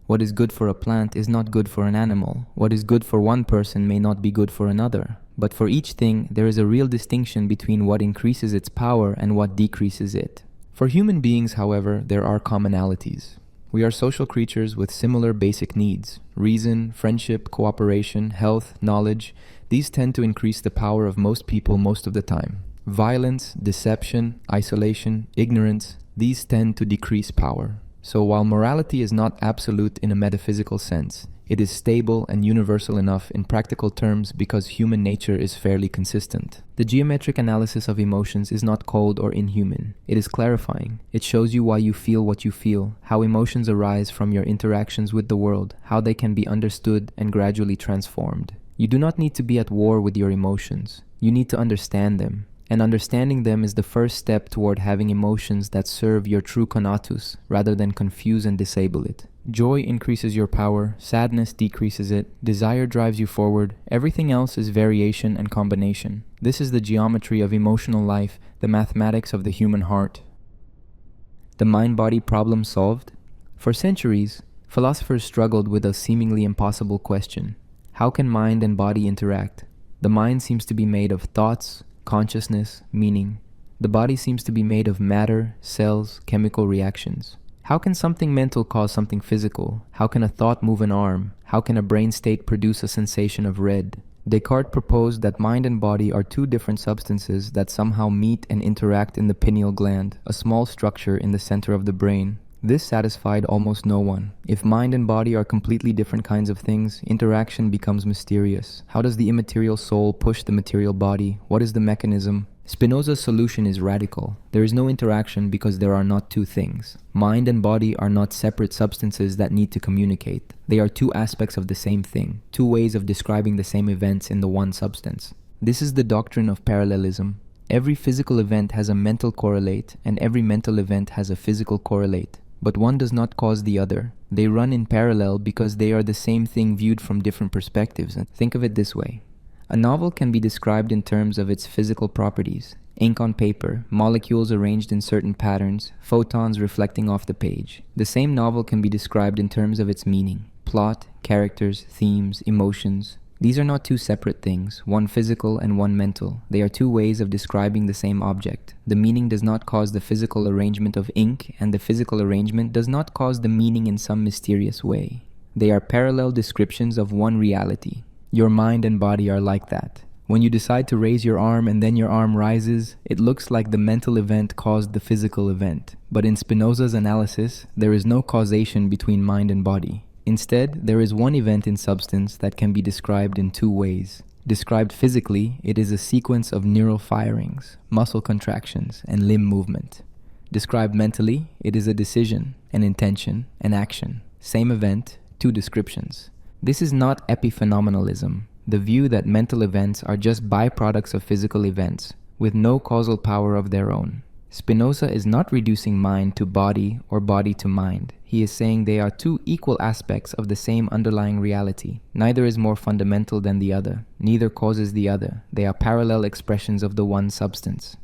What is good for a plant is not good for an animal. What is good for one person may not be good for another. But for each thing, there is a real distinction between what increases its power and what decreases it. For human beings, however, there are commonalities. We are social creatures with similar basic needs. Reason, friendship, cooperation, health, knowledge. These tend to increase the power of most people most of the time. Violence, deception, isolation, ignorance, these tend to decrease power. So while morality is not absolute in a metaphysical sense, it is stable and universal enough in practical terms because human nature is fairly consistent. The geometric analysis of emotions is not cold or inhuman. It is clarifying. It shows you why you feel what you feel, how emotions arise from your interactions with the world, how they can be understood and gradually transformed. You do not need to be at war with your emotions. You need to understand them. And understanding them is the first step toward having emotions that serve your true conatus, rather than confuse and disable it. Joy increases your power, sadness decreases it, desire drives you forward, everything else is variation and combination. This is the geometry of emotional life, the mathematics of the human heart. The mind-body problem solved? For centuries, philosophers struggled with a seemingly impossible question. How can mind and body interact? The mind seems to be made of thoughts, consciousness, meaning. The body seems to be made of matter, cells, chemical reactions. How can something mental cause something physical? How can a thought move an arm? How can a brain state produce a sensation of red? Descartes proposed that mind and body are two different substances that somehow meet and interact in the pineal gland, a small structure in the center of the brain. This satisfied almost no one. If mind and body are completely different kinds of things, interaction becomes mysterious. How does the immaterial soul push the material body? What is the mechanism? Spinoza's solution is radical. There is no interaction because there are not two things. Mind and body are not separate substances that need to communicate. They are two aspects of the same thing, two ways of describing the same events in the one substance. This is the doctrine of parallelism. Every physical event has a mental correlate, and every mental event has a physical correlate. But one does not cause the other. They run in parallel because they are the same thing viewed from different perspectives. And think of it this way. A novel can be described in terms of its physical properties. Ink on paper, molecules arranged in certain patterns, photons reflecting off the page. The same novel can be described in terms of its meaning. Plot, characters, themes, emotions. These are not two separate things, one physical and one mental. They are two ways of describing the same object. The meaning does not cause the physical arrangement of ink, and the physical arrangement does not cause the meaning in some mysterious way. They are parallel descriptions of one reality. Your mind and body are like that. When you decide to raise your arm and then your arm rises, it looks like the mental event caused the physical event. But in Spinoza's analysis, there is no causation between mind and body. Instead, there is one event in substance that can be described in two ways. Described physically, it is a sequence of neural firings, muscle contractions, and limb movement. Described mentally, it is a decision, an intention, an action. Same event, two descriptions. This is not epiphenomenalism, the view that mental events are just byproducts of physical events, with no causal power of their own. Spinoza is not reducing mind to body or body to mind. He is saying they are two equal aspects of the same underlying reality. Neither is more fundamental than the other. Neither causes the other. They are parallel expressions of the one substance.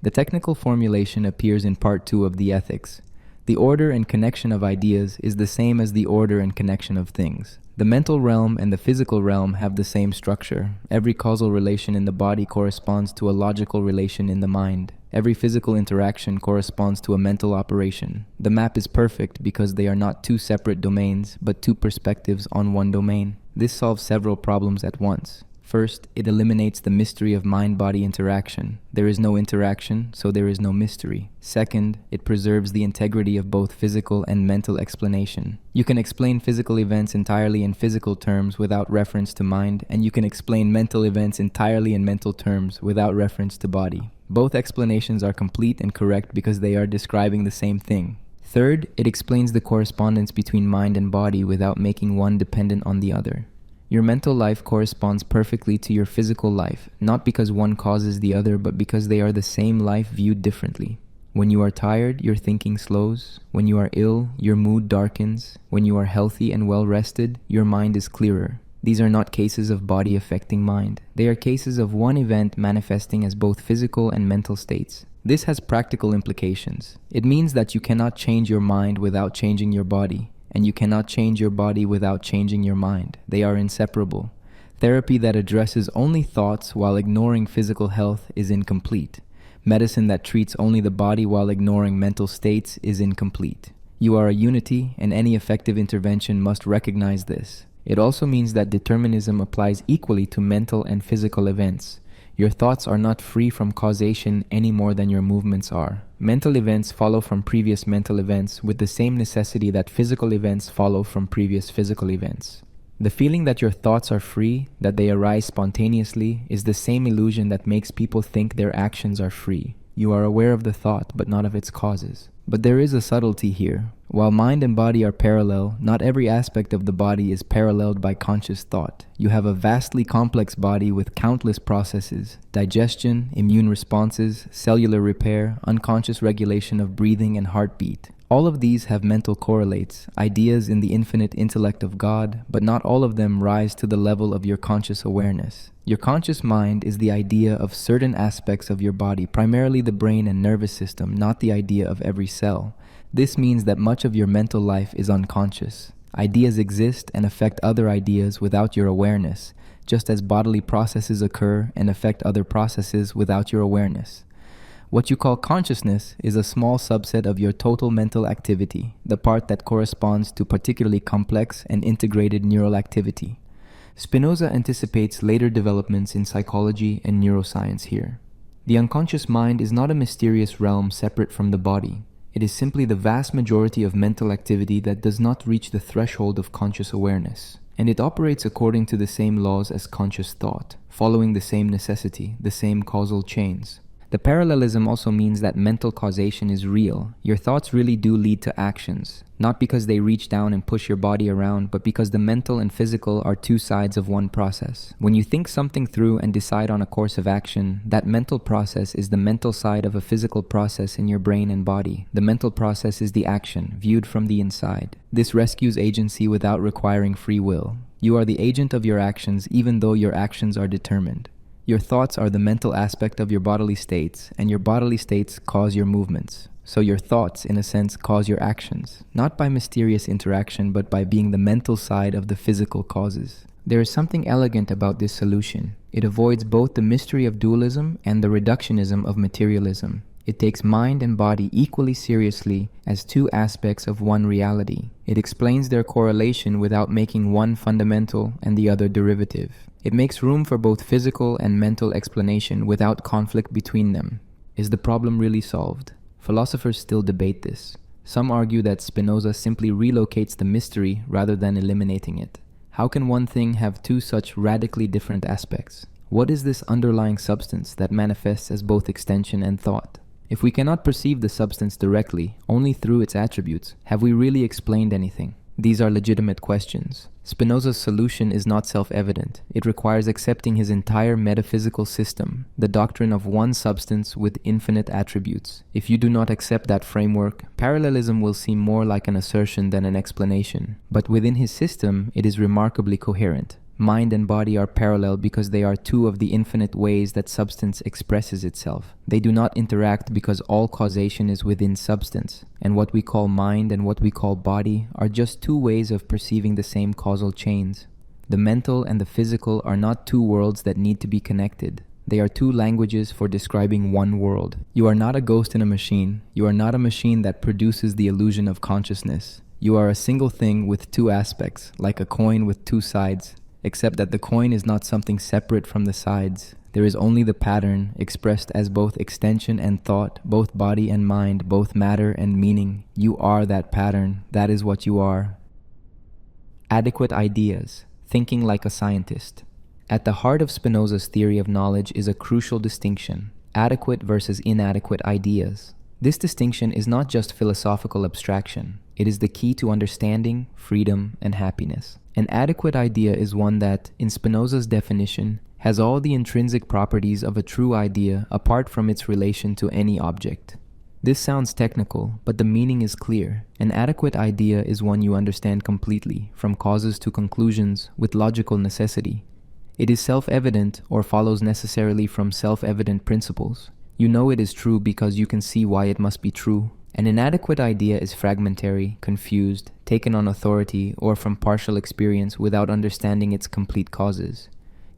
The technical formulation appears in Part 2 of the Ethics. The order and connection of ideas is the same as the order and connection of things. The mental realm and the physical realm have the same structure. Every causal relation in the body corresponds to a logical relation in the mind. Every physical interaction corresponds to a mental operation. The map is perfect because they are not two separate domains, but two perspectives on one domain. This solves several problems at once. First, it eliminates the mystery of mind-body interaction. There is no interaction, so there is no mystery. Second, it preserves the integrity of both physical and mental explanation. You can explain physical events entirely in physical terms without reference to mind, and you can explain mental events entirely in mental terms without reference to body. Both explanations are complete and correct because they are describing the same thing. Third, it explains the correspondence between mind and body without making one dependent on the other. Your mental life corresponds perfectly to your physical life, not because one causes the other, but because they are the same life viewed differently. When you are tired, your thinking slows. When you are ill, your mood darkens. When you are healthy and well rested, your mind is clearer. These are not cases of body affecting mind. They are cases of one event manifesting as both physical and mental states. This has practical implications. It means that you cannot change your mind without changing your body. And you cannot change your body without changing your mind. They are inseparable. Therapy that addresses only thoughts while ignoring physical health is incomplete. Medicine that treats only the body while ignoring mental states is incomplete. You are a unity, and any effective intervention must recognize this. It also means that determinism applies equally to mental and physical events. Your thoughts are not free from causation any more than your movements are. Mental events follow from previous mental events with the same necessity that physical events follow from previous physical events. The feeling that your thoughts are free, that they arise spontaneously, is the same illusion that makes people think their actions are free. You are aware of the thought, but not of its causes. But there is a subtlety here. While mind and body are parallel, not every aspect of the body is paralleled by conscious thought. You have a vastly complex body with countless processes: digestion, immune responses, cellular repair, unconscious regulation of breathing and heartbeat. All of these have mental correlates, ideas in the infinite intellect of God, but not all of them rise to the level of your conscious awareness. Your conscious mind is the idea of certain aspects of your body, primarily the brain and nervous system, not the idea of every cell. This means that much of your mental life is unconscious. Ideas exist and affect other ideas without your awareness, just as bodily processes occur and affect other processes without your awareness. What you call consciousness is a small subset of your total mental activity, the part that corresponds to particularly complex and integrated neural activity. Spinoza anticipates later developments in psychology and neuroscience here. The unconscious mind is not a mysterious realm separate from the body. It is simply the vast majority of mental activity that does not reach the threshold of conscious awareness. And it operates according to the same laws as conscious thought, following the same necessity, the same causal chains. The parallelism also means that mental causation is real. Your thoughts really do lead to actions, not because they reach down and push your body around, but because the mental and physical are two sides of one process. When you think something through and decide on a course of action, that mental process is the mental side of a physical process in your brain and body. The mental process is the action, viewed from the inside. This rescues agency without requiring free will. You are the agent of your actions even though your actions are determined. Your thoughts are the mental aspect of your bodily states, and your bodily states cause your movements. So your thoughts, in a sense, cause your actions, not by mysterious interaction, but by being the mental side of the physical causes. There is something elegant about this solution. It avoids both the mystery of dualism and the reductionism of materialism. It takes mind and body equally seriously as two aspects of one reality. It explains their correlation without making one fundamental and the other derivative. It makes room for both physical and mental explanation without conflict between them. Is the problem really solved? Philosophers still debate this. Some argue that Spinoza simply relocates the mystery rather than eliminating it. How can one thing have two such radically different aspects? What is this underlying substance that manifests as both extension and thought? If we cannot perceive the substance directly, only through its attributes, have we really explained anything? These are legitimate questions. Spinoza's solution is not self-evident. It requires accepting his entire metaphysical system, the doctrine of one substance with infinite attributes. If you do not accept that framework, parallelism will seem more like an assertion than an explanation. But within his system, it is remarkably coherent. Mind and body are parallel because they are two of the infinite ways that substance expresses itself. They do not interact because all causation is within substance, and what we call mind and what we call body are just two ways of perceiving the same causal chains. The mental and the physical are not two worlds that need to be connected. They are two languages for describing one world. You are not a ghost in a machine. You are not a machine that produces the illusion of consciousness. You are a single thing with two aspects, like a coin with two sides. except that the coin is not something separate from the sides. There is only the pattern, expressed as both extension and thought, both body and mind, both matter and meaning. You are that pattern. That is what you are. Adequate ideas. Thinking like a scientist. At the heart of Spinoza's theory of knowledge is a crucial distinction: adequate versus inadequate ideas. This distinction is not just philosophical abstraction. It is the key to understanding, freedom, and happiness. An adequate idea is one that, in Spinoza's definition, has all the intrinsic properties of a true idea apart from its relation to any object. This sounds technical, but the meaning is clear. An adequate idea is one you understand completely, from causes to conclusions, with logical necessity. It is self-evident or follows necessarily from self-evident principles. You know it is true because you can see why it must be true. An inadequate idea is fragmentary, confused, taken on authority, or from partial experience without understanding its complete causes.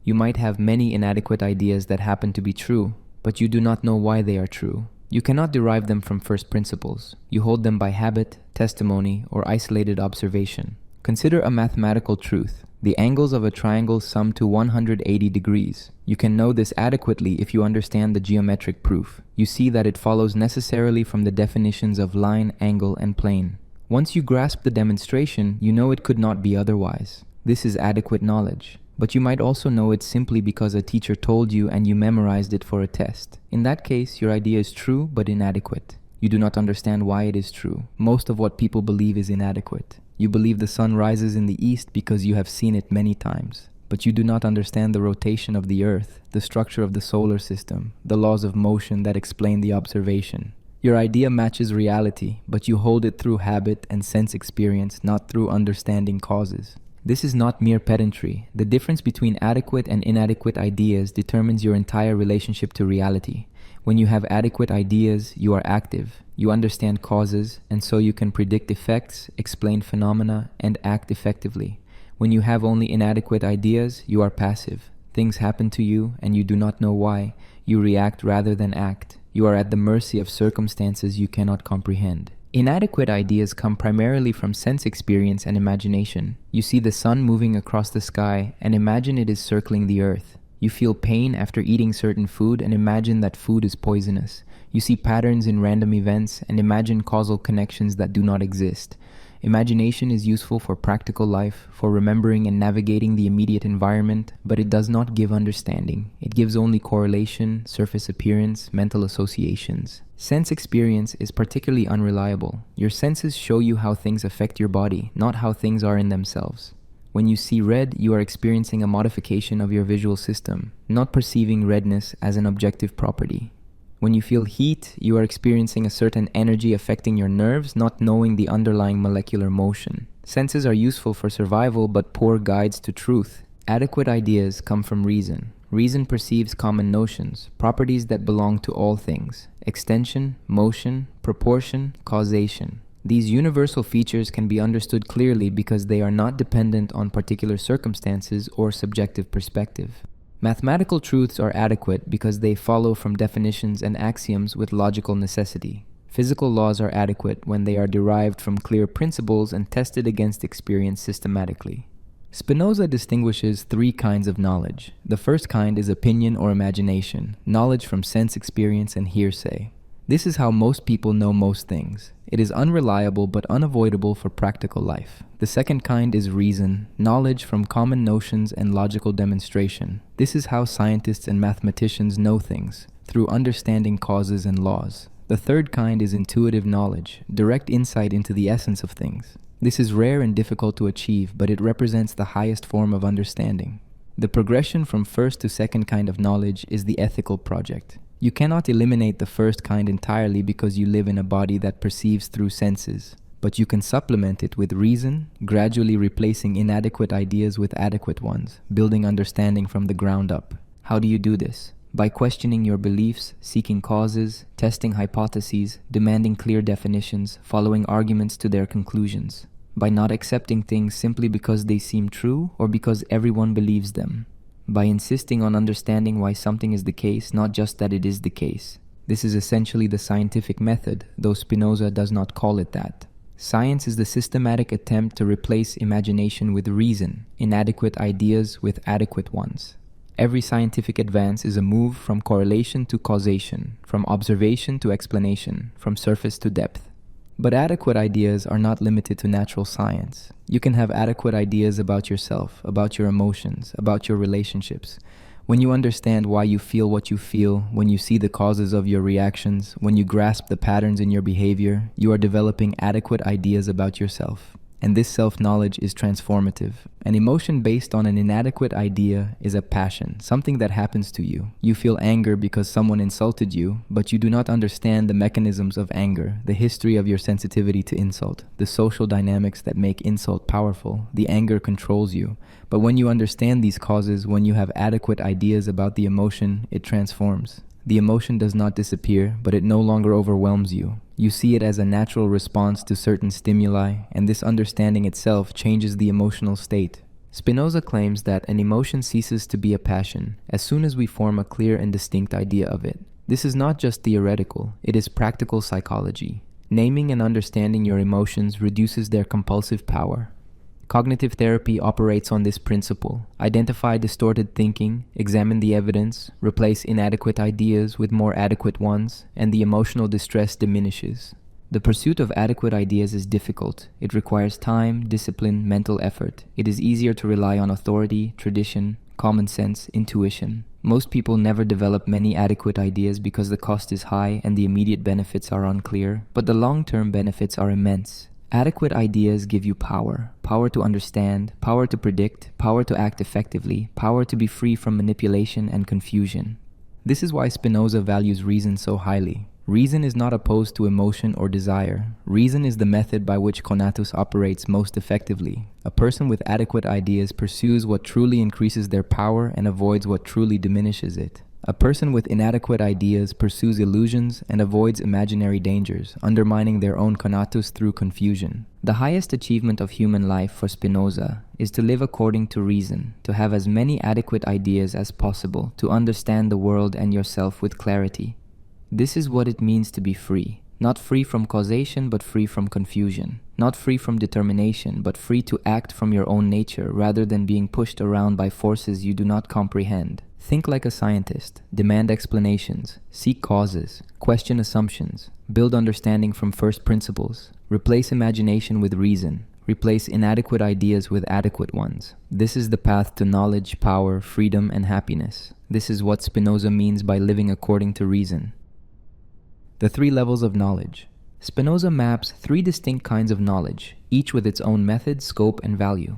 You might have many inadequate ideas that happen to be true, but you do not know why they are true. You cannot derive them from first principles. You hold them by habit, testimony, or isolated observation. Consider a mathematical truth. The angles of a triangle sum to 180 degrees. You can know this adequately if you understand the geometric proof. You see that it follows necessarily from the definitions of line, angle, and plane. Once you grasp the demonstration, you know it could not be otherwise. This is adequate knowledge. But you might also know it simply because a teacher told you and you memorized it for a test. In that case, your idea is true but inadequate. You do not understand why it is true. Most of what people believe is inadequate. You believe the sun rises in the east because you have seen it many times. But you do not understand the rotation of the earth, the structure of the solar system, the laws of motion that explain the observation. Your idea matches reality, but you hold it through habit and sense experience, not through understanding causes. This is not mere pedantry. The difference between adequate and inadequate ideas determines your entire relationship to reality. When you have adequate ideas, you are active. You understand causes, and so you can predict effects, explain phenomena, and act effectively. When you have only inadequate ideas, you are passive. Things happen to you, and you do not know why. You react rather than act. You are at the mercy of circumstances you cannot comprehend. Inadequate ideas come primarily from sense experience and imagination. You see the sun moving across the sky and imagine it is circling the earth. You feel pain after eating certain food and imagine that food is poisonous. You see patterns in random events and imagine causal connections that do not exist. Imagination is useful for practical life, for remembering and navigating the immediate environment, but it does not give understanding. It gives only correlation, surface appearance, mental associations. Sense experience is particularly unreliable. Your senses show you how things affect your body, not how things are in themselves. When you see red, you are experiencing a modification of your visual system, not perceiving redness as an objective property. When you feel heat, you are experiencing a certain energy affecting your nerves, not knowing the underlying molecular motion. Senses are useful for survival, but poor guides to truth. Adequate ideas come from reason. Reason perceives common notions, properties that belong to all things: extension, motion, proportion, causation. These universal features can be understood clearly because they are not dependent on particular circumstances or subjective perspective. Mathematical truths are adequate because they follow from definitions and axioms with logical necessity. Physical laws are adequate when they are derived from clear principles and tested against experience systematically. Spinoza distinguishes three kinds of knowledge. The first kind is opinion or imagination, knowledge from sense experience and hearsay. This is how most people know most things. It is unreliable but unavoidable for practical life. The second kind is reason, knowledge from common notions and logical demonstration. This is how scientists and mathematicians know things, through understanding causes and laws. The third kind is intuitive knowledge, direct insight into the essence of things. This is rare and difficult to achieve, but it represents the highest form of understanding. The progression from first to second kind of knowledge is the ethical project. You cannot eliminate the first kind entirely because you live in a body that perceives through senses, but you can supplement it with reason, gradually replacing inadequate ideas with adequate ones, building understanding from the ground up. How do you do this? By questioning your beliefs, seeking causes, testing hypotheses, demanding clear definitions, following arguments to their conclusions. By not accepting things simply because they seem true or because everyone believes them. By insisting on understanding why something is the case, not just that it is the case. This is essentially the scientific method, though Spinoza does not call it that. Science is the systematic attempt to replace imagination with reason, inadequate ideas with adequate ones. Every scientific advance is a move from correlation to causation, from observation to explanation, from surface to depth. But adequate ideas are not limited to natural science. You can have adequate ideas about yourself, about your emotions, about your relationships. When you understand why you feel what you feel, when you see the causes of your reactions, when you grasp the patterns in your behavior, you are developing adequate ideas about yourself. And this self-knowledge is transformative. An emotion based on an inadequate idea is a passion, something that happens to you. You feel anger because someone insulted you, but you do not understand the mechanisms of anger, the history of your sensitivity to insult, the social dynamics that make insult powerful. The anger controls you. But when you understand these causes, when you have adequate ideas about the emotion, it transforms. The emotion does not disappear, but it no longer overwhelms you. You see it as a natural response to certain stimuli, and this understanding itself changes the emotional state. Spinoza claims that an emotion ceases to be a passion as soon as we form a clear and distinct idea of it. This is not just theoretical, it is practical psychology. Naming and understanding your emotions reduces their compulsive power. Cognitive therapy operates on this principle. Identify distorted thinking, examine the evidence, replace inadequate ideas with more adequate ones, and the emotional distress diminishes. The pursuit of adequate ideas is difficult. It requires time, discipline, mental effort. It is easier to rely on authority, tradition, common sense, intuition. Most people never develop many adequate ideas because the cost is high and the immediate benefits are unclear, but the long-term benefits are immense. Adequate ideas give you power. Power to understand, power to predict, power to act effectively, power to be free from manipulation and confusion. This is why Spinoza values reason so highly. Reason is not opposed to emotion or desire. Reason is the method by which Conatus operates most effectively. A person with adequate ideas pursues what truly increases their power and avoids what truly diminishes it. A person with inadequate ideas pursues illusions and avoids imaginary dangers, undermining their own Conatus through confusion. The highest achievement of human life for Spinoza is to live according to reason, to have as many adequate ideas as possible, to understand the world and yourself with clarity. This is what it means to be free. Not free from causation, but free from confusion. Not free from determination, but free to act from your own nature rather than being pushed around by forces you do not comprehend. Think like a scientist, demand explanations, seek causes, question assumptions, build understanding from first principles, replace imagination with reason, replace inadequate ideas with adequate ones. This is the path to knowledge, power, freedom, and happiness. This is what Spinoza means by living according to reason. The 3 levels of knowledge. Spinoza maps 3 distinct kinds of knowledge, each with its own method, scope, and value.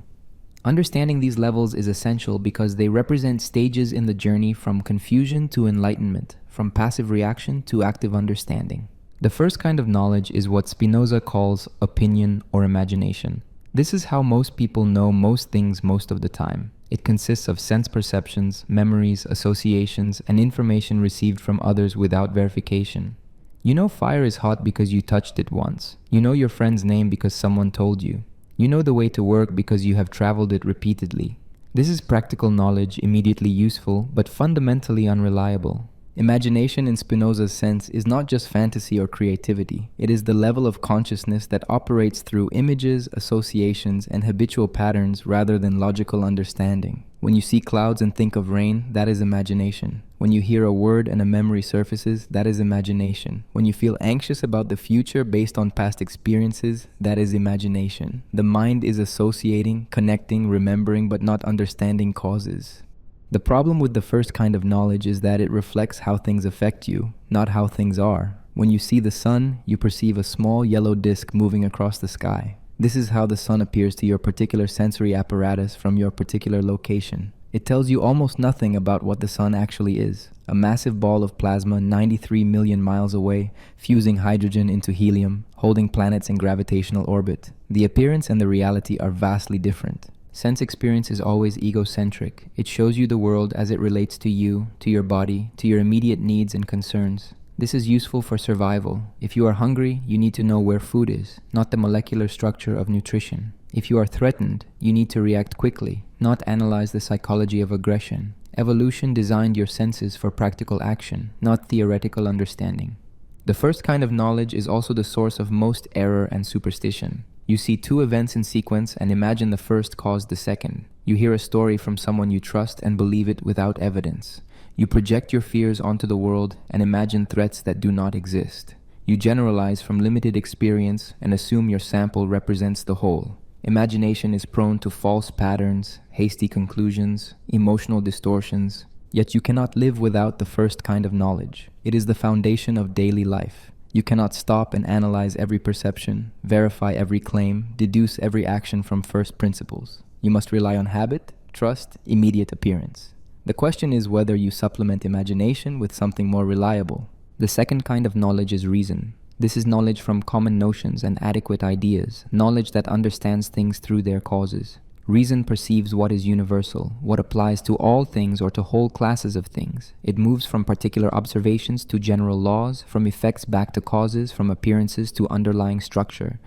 Understanding these levels is essential because they represent stages in the journey from confusion to enlightenment, from passive reaction to active understanding. The first kind of knowledge is what Spinoza calls opinion or imagination. This is how most people know most things most of the time. It consists of sense perceptions, memories, associations, and information received from others without verification. You know fire is hot because you touched it once. You know your friend's name because someone told you. You know the way to work because you have traveled it repeatedly. This is practical knowledge, immediately useful, but fundamentally unreliable. Imagination in Spinoza's sense is not just fantasy or creativity. It is the level of consciousness that operates through images, associations, and habitual patterns rather than logical understanding. When you see clouds and think of rain, that is imagination. When you hear a word and a memory surfaces, that is imagination. When you feel anxious about the future based on past experiences, that is imagination. The mind is associating, connecting, remembering, but not understanding causes. The problem with the first kind of knowledge is that it reflects how things affect you, not how things are. When you see the sun, you perceive a small yellow disk moving across the sky. This is how the sun appears to your particular sensory apparatus from your particular location. It tells you almost nothing about what the sun actually is. A massive ball of plasma 93 million miles away, fusing hydrogen into helium, holding planets in gravitational orbit. The appearance and the reality are vastly different. Sense experience is always egocentric. It shows you the world as it relates to you, to your body, to your immediate needs and concerns. This is useful for survival. If you are hungry, you need to know where food is, not the molecular structure of nutrition. If you are threatened, you need to react quickly, not analyze the psychology of aggression. Evolution designed your senses for practical action, not theoretical understanding. The first kind of knowledge is also the source of most error and superstition. You see two events in sequence and imagine the first caused the second. You hear a story from someone you trust and believe it without evidence. You project your fears onto the world and imagine threats that do not exist. You generalize from limited experience and assume your sample represents the whole. Imagination is prone to false patterns, hasty conclusions, emotional distortions. Yet you cannot live without the first kind of knowledge. It is the foundation of daily life. You cannot stop and analyze every perception, verify every claim, deduce every action from first principles. You must rely on habit, trust, immediate appearance. The question is whether you supplement imagination with something more reliable. The second kind of knowledge is reason. This is knowledge from common notions and adequate ideas, knowledge that understands things through their causes. Reason perceives what is universal, what applies to all things or to whole classes of things. It moves from particular observations to general laws, from effects back to causes, from appearances to underlying structure.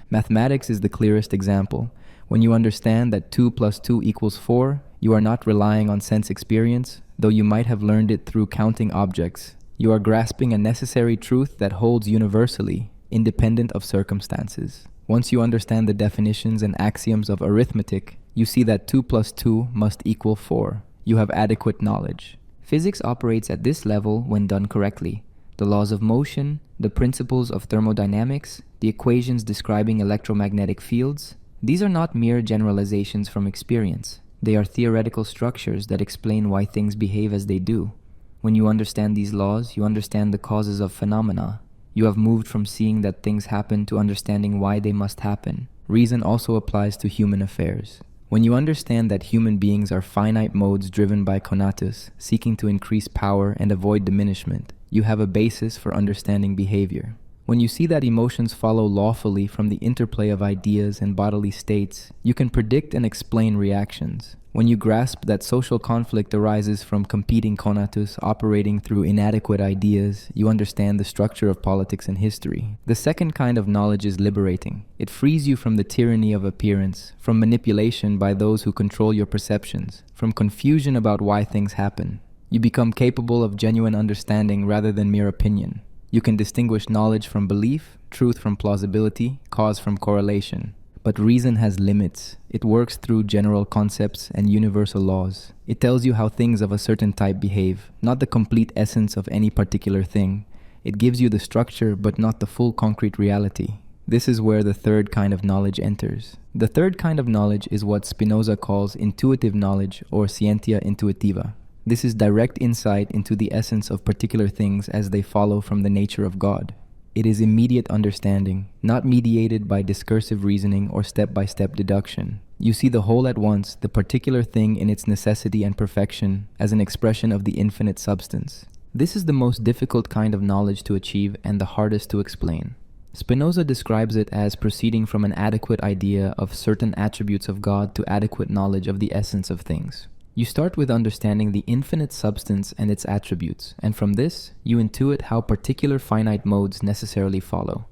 Mathematics is the clearest example. When you understand that 2 plus 2 equals 4, you are not relying on sense experience, though you might have learned it through counting objects. You are grasping a necessary truth that holds universally, independent of circumstances. Once you understand the definitions and axioms of arithmetic, you see that 2 plus 2 must equal 4. You have adequate knowledge. Physics operates at this level when done correctly. The laws of motion, the principles of thermodynamics, the equations describing electromagnetic fields, these are not mere generalizations from experience. They are theoretical structures that explain why things behave as they do. When you understand these laws, you understand the causes of phenomena. You have moved from seeing that things happen to understanding why they must happen. Reason also applies to human affairs. When you understand that human beings are finite modes driven by Conatus, seeking to increase power and avoid diminishment, you have a basis for understanding behavior. When you see that emotions follow lawfully from the interplay of ideas and bodily states, you can predict and explain reactions. When you grasp that social conflict arises from competing conatus operating through inadequate ideas, you understand the structure of politics and history. The second kind of knowledge is liberating. It frees you from the tyranny of appearance, from manipulation by those who control your perceptions, from confusion about why things happen. You become capable of genuine understanding rather than mere opinion. You can distinguish knowledge from belief, truth from plausibility, cause from correlation. But reason has limits. It works through general concepts and universal laws. It tells you how things of a certain type behave, not the complete essence of any particular thing. It gives you the structure, but not the full concrete reality. This is where the third kind of knowledge enters. The third kind of knowledge is what Spinoza calls intuitive knowledge or scientia intuitiva. This is direct insight into the essence of particular things as they follow from the nature of God. It is immediate understanding, not mediated by discursive reasoning or step-by-step deduction. You see the whole at once, the particular thing in its necessity and perfection, as an expression of the infinite substance. This is the most difficult kind of knowledge to achieve and the hardest to explain. Spinoza describes it as proceeding from an adequate idea of certain attributes of God to adequate knowledge of the essence of things. You start with understanding the infinite substance and its attributes, and from this, you intuit how particular finite modes necessarily follow.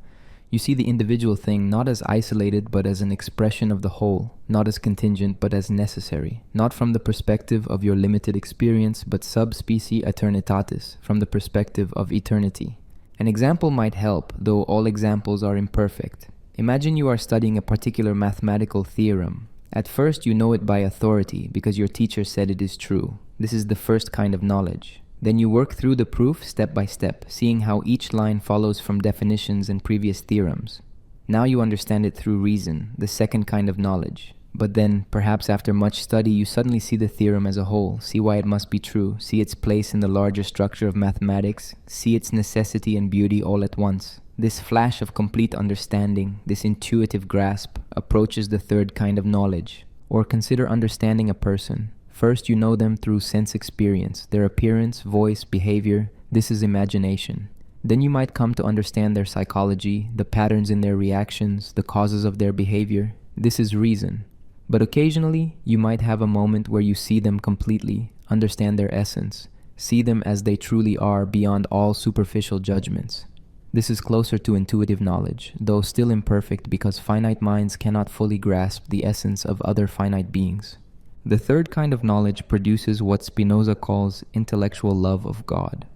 You see the individual thing not as isolated but as an expression of the whole, not as contingent but as necessary, not from the perspective of your limited experience but sub specie aeternitatis, from the perspective of eternity. An example might help, though all examples are imperfect. Imagine you are studying a particular mathematical theorem. At first, you know it by authority because your teacher said it is true. This is the first kind of knowledge. Then you work through the proof step by step, seeing how each line follows from definitions and previous theorems. Now you understand it through reason, the second kind of knowledge. But then, perhaps after much study, you suddenly see the theorem as a whole, see why it must be true, see its place in the larger structure of mathematics, see its necessity and beauty all at once. This flash of complete understanding, this intuitive grasp, approaches the third kind of knowledge. Or consider understanding a person. First, you know them through sense experience, their appearance, voice, behavior. This is imagination. Then you might come to understand their psychology, the patterns in their reactions, the causes of their behavior. This is reason. But occasionally, you might have a moment where you see them completely, understand their essence, see them as they truly are beyond all superficial judgments. This is closer to intuitive knowledge, though still imperfect because finite minds cannot fully grasp the essence of other finite beings. The third kind of knowledge produces what Spinoza calls intellectual love of God.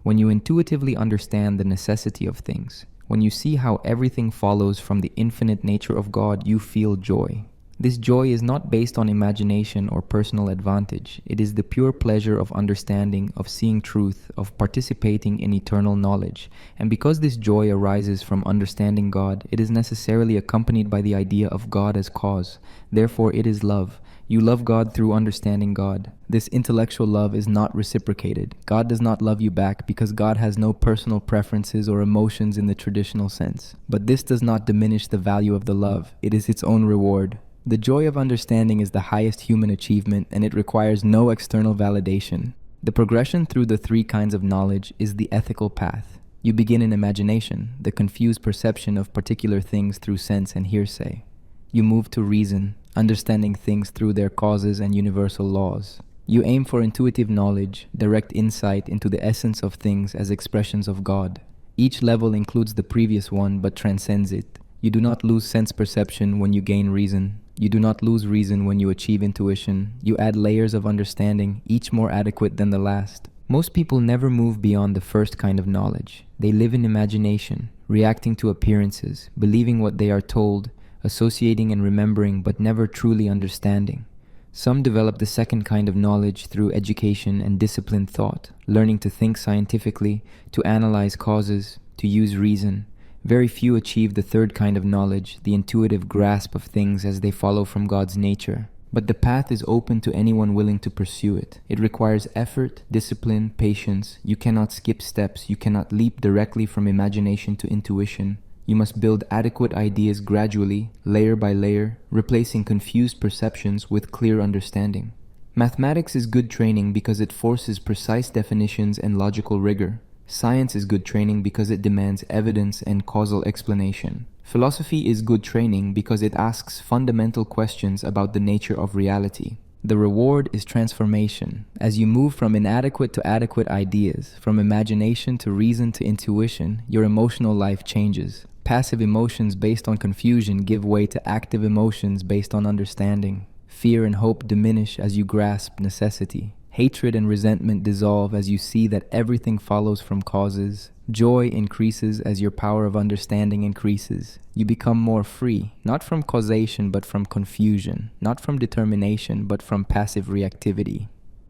When you intuitively understand the necessity of things, when you see how everything follows from the infinite nature of God, you feel joy. This joy is not based on imagination or personal advantage. It is the pure pleasure of understanding, of seeing truth, of participating in eternal knowledge. And because this joy arises from understanding God, it is necessarily accompanied by the idea of God as cause. Therefore, it is love. You love God through understanding God. This intellectual love is not reciprocated. God does not love you back because God has no personal preferences or emotions in the traditional sense. But this does not diminish the value of the love. It is its own reward. The joy of understanding is the highest human achievement, and it requires no external validation. The progression through the three kinds of knowledge is the ethical path. You begin in imagination, the confused perception of particular things through sense and hearsay. You move to reason, understanding things through their causes and universal laws. You aim for intuitive knowledge, direct insight into the essence of things as expressions of God. Each level includes the previous one but transcends it. You do not lose sense perception when you gain reason. You do not lose reason when you achieve intuition. You add layers of understanding, each more adequate than the last. Most people never move beyond the first kind of knowledge. They live in imagination, reacting to appearances, believing what they are told, associating and remembering, but never truly understanding. Some develop the second kind of knowledge through education and disciplined thought, learning to think scientifically, to analyze causes, to use reason. Very few achieve the third kind of knowledge, the intuitive grasp of things as they follow from God's nature. But the path is open to anyone willing to pursue it. It requires effort, discipline, patience. You cannot skip steps. You cannot leap directly from imagination to intuition. You must build adequate ideas gradually, layer by layer, replacing confused perceptions with clear understanding. Mathematics is good training because it forces precise definitions and logical rigor. Science is good training because it demands evidence and causal explanation. Philosophy is good training because it asks fundamental questions about the nature of reality. The reward is transformation. As you move from inadequate to adequate ideas, from imagination to reason to intuition, your emotional life changes. Passive emotions based on confusion give way to active emotions based on understanding. Fear and hope diminish as you grasp necessity. Hatred and resentment dissolve as you see that everything follows from causes. Joy increases as your power of understanding increases. You become more free, not from causation but from confusion, not from determination but from passive reactivity.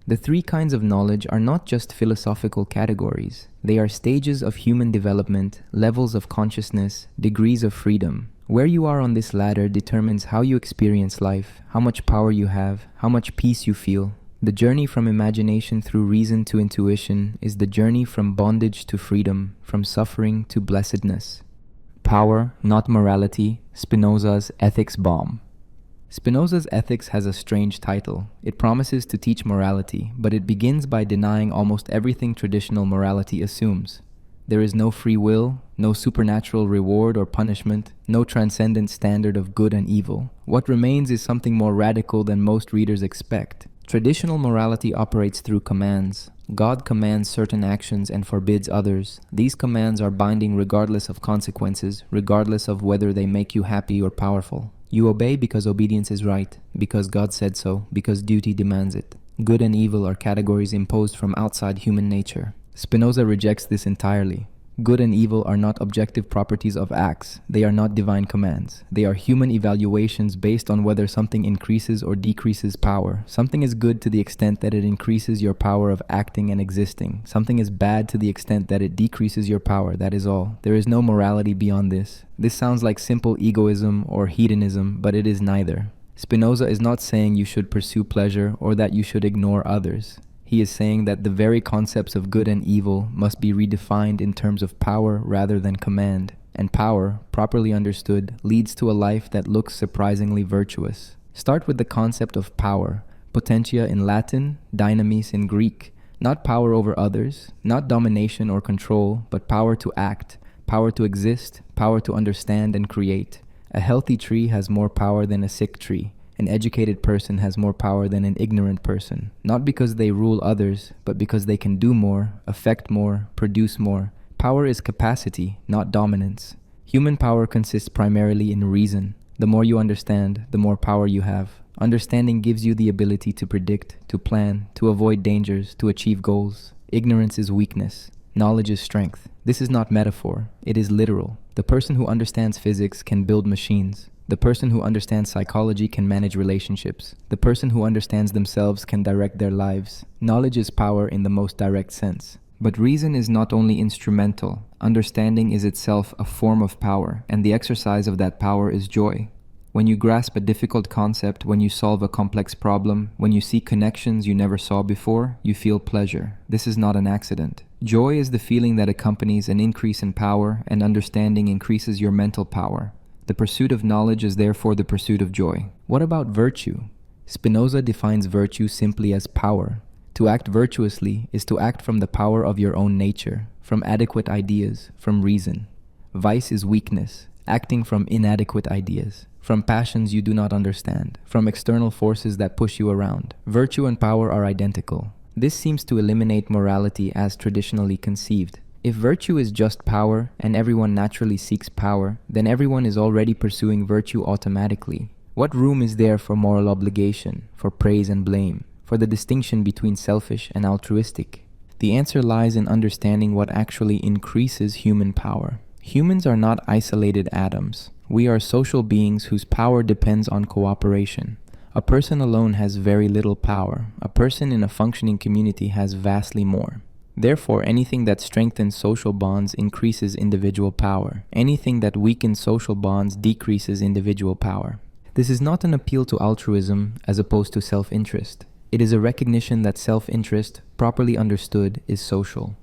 The three kinds of knowledge are not just philosophical categories. They are stages of human development, levels of consciousness, degrees of freedom. Where you are on this ladder determines how you experience life, how much power you have, how much peace you feel. The journey from imagination through reason to intuition is the journey from bondage to freedom, from suffering to blessedness. Power, not morality, Spinoza's ethics bomb. Spinoza's ethics has a strange title. It promises to teach morality, but it begins by denying almost everything traditional morality assumes. There is no free will, no supernatural reward or punishment, no transcendent standard of good and evil. What remains is something more radical than most readers expect. Traditional morality operates through commands. God commands certain actions and forbids others. These commands are binding regardless of consequences, regardless of whether they make you happy or powerful. You obey because obedience is right, because God said so, because duty demands it. Good and evil are categories imposed from outside human nature. Spinoza rejects this entirely. Good and evil are not objective properties of acts. They are not divine commands. They are human evaluations based on whether something increases or decreases power. Something is good to the extent that it increases your power of acting and existing. Something is bad to the extent that it decreases your power. That is all. There is no morality beyond this. This sounds like simple egoism or hedonism, but it is neither. Spinoza is not saying you should pursue pleasure or that you should ignore others. He is saying that the very concepts of good and evil must be redefined in terms of power rather than command. And power, properly understood, leads to a life that looks surprisingly virtuous. Start with the concept of power, potentia in Latin, dynamis in Greek. Not power over others, not domination or control, but power to act, power to exist, power to understand and create. A healthy tree has more power than a sick tree. An educated person has more power than an ignorant person, not because they rule others, but because they can do more, affect more, produce more. Power is capacity, not dominance. Human power consists primarily in reason. The more you understand, the more power you have. Understanding gives you the ability to predict, to plan, to avoid dangers, to achieve goals. Ignorance is weakness. Knowledge is strength. This is not metaphor, it is literal. The person who understands physics can build machines. The person who understands psychology can manage relationships. The person who understands themselves can direct their lives. Knowledge is power in the most direct sense. But reason is not only instrumental. Understanding is itself a form of power, and the exercise of that power is joy. When you grasp a difficult concept, when you solve a complex problem, when you see connections you never saw before, you feel pleasure. This is not an accident. Joy is the feeling that accompanies an increase in power, and understanding increases your mental power. The pursuit of knowledge is therefore the pursuit of joy. What about virtue? Spinoza defines virtue simply as power. To act virtuously is to act from the power of your own nature, from adequate ideas, from reason. Vice is weakness, acting from inadequate ideas, from passions you do not understand, from external forces that push you around. Virtue and power are identical. This seems to eliminate morality as traditionally conceived. If virtue is just power, and everyone naturally seeks power, then everyone is already pursuing virtue automatically. What room is there for moral obligation, for praise and blame, for the distinction between selfish and altruistic? The answer lies in understanding what actually increases human power. Humans are not isolated atoms. We are social beings whose power depends on cooperation. A person alone has very little power. A person in a functioning community has vastly more. Therefore, anything that strengthens social bonds increases individual power. Anything that weakens social bonds decreases individual power. This is not an appeal to altruism as opposed to self-interest. It is a recognition that self-interest, properly understood, is social.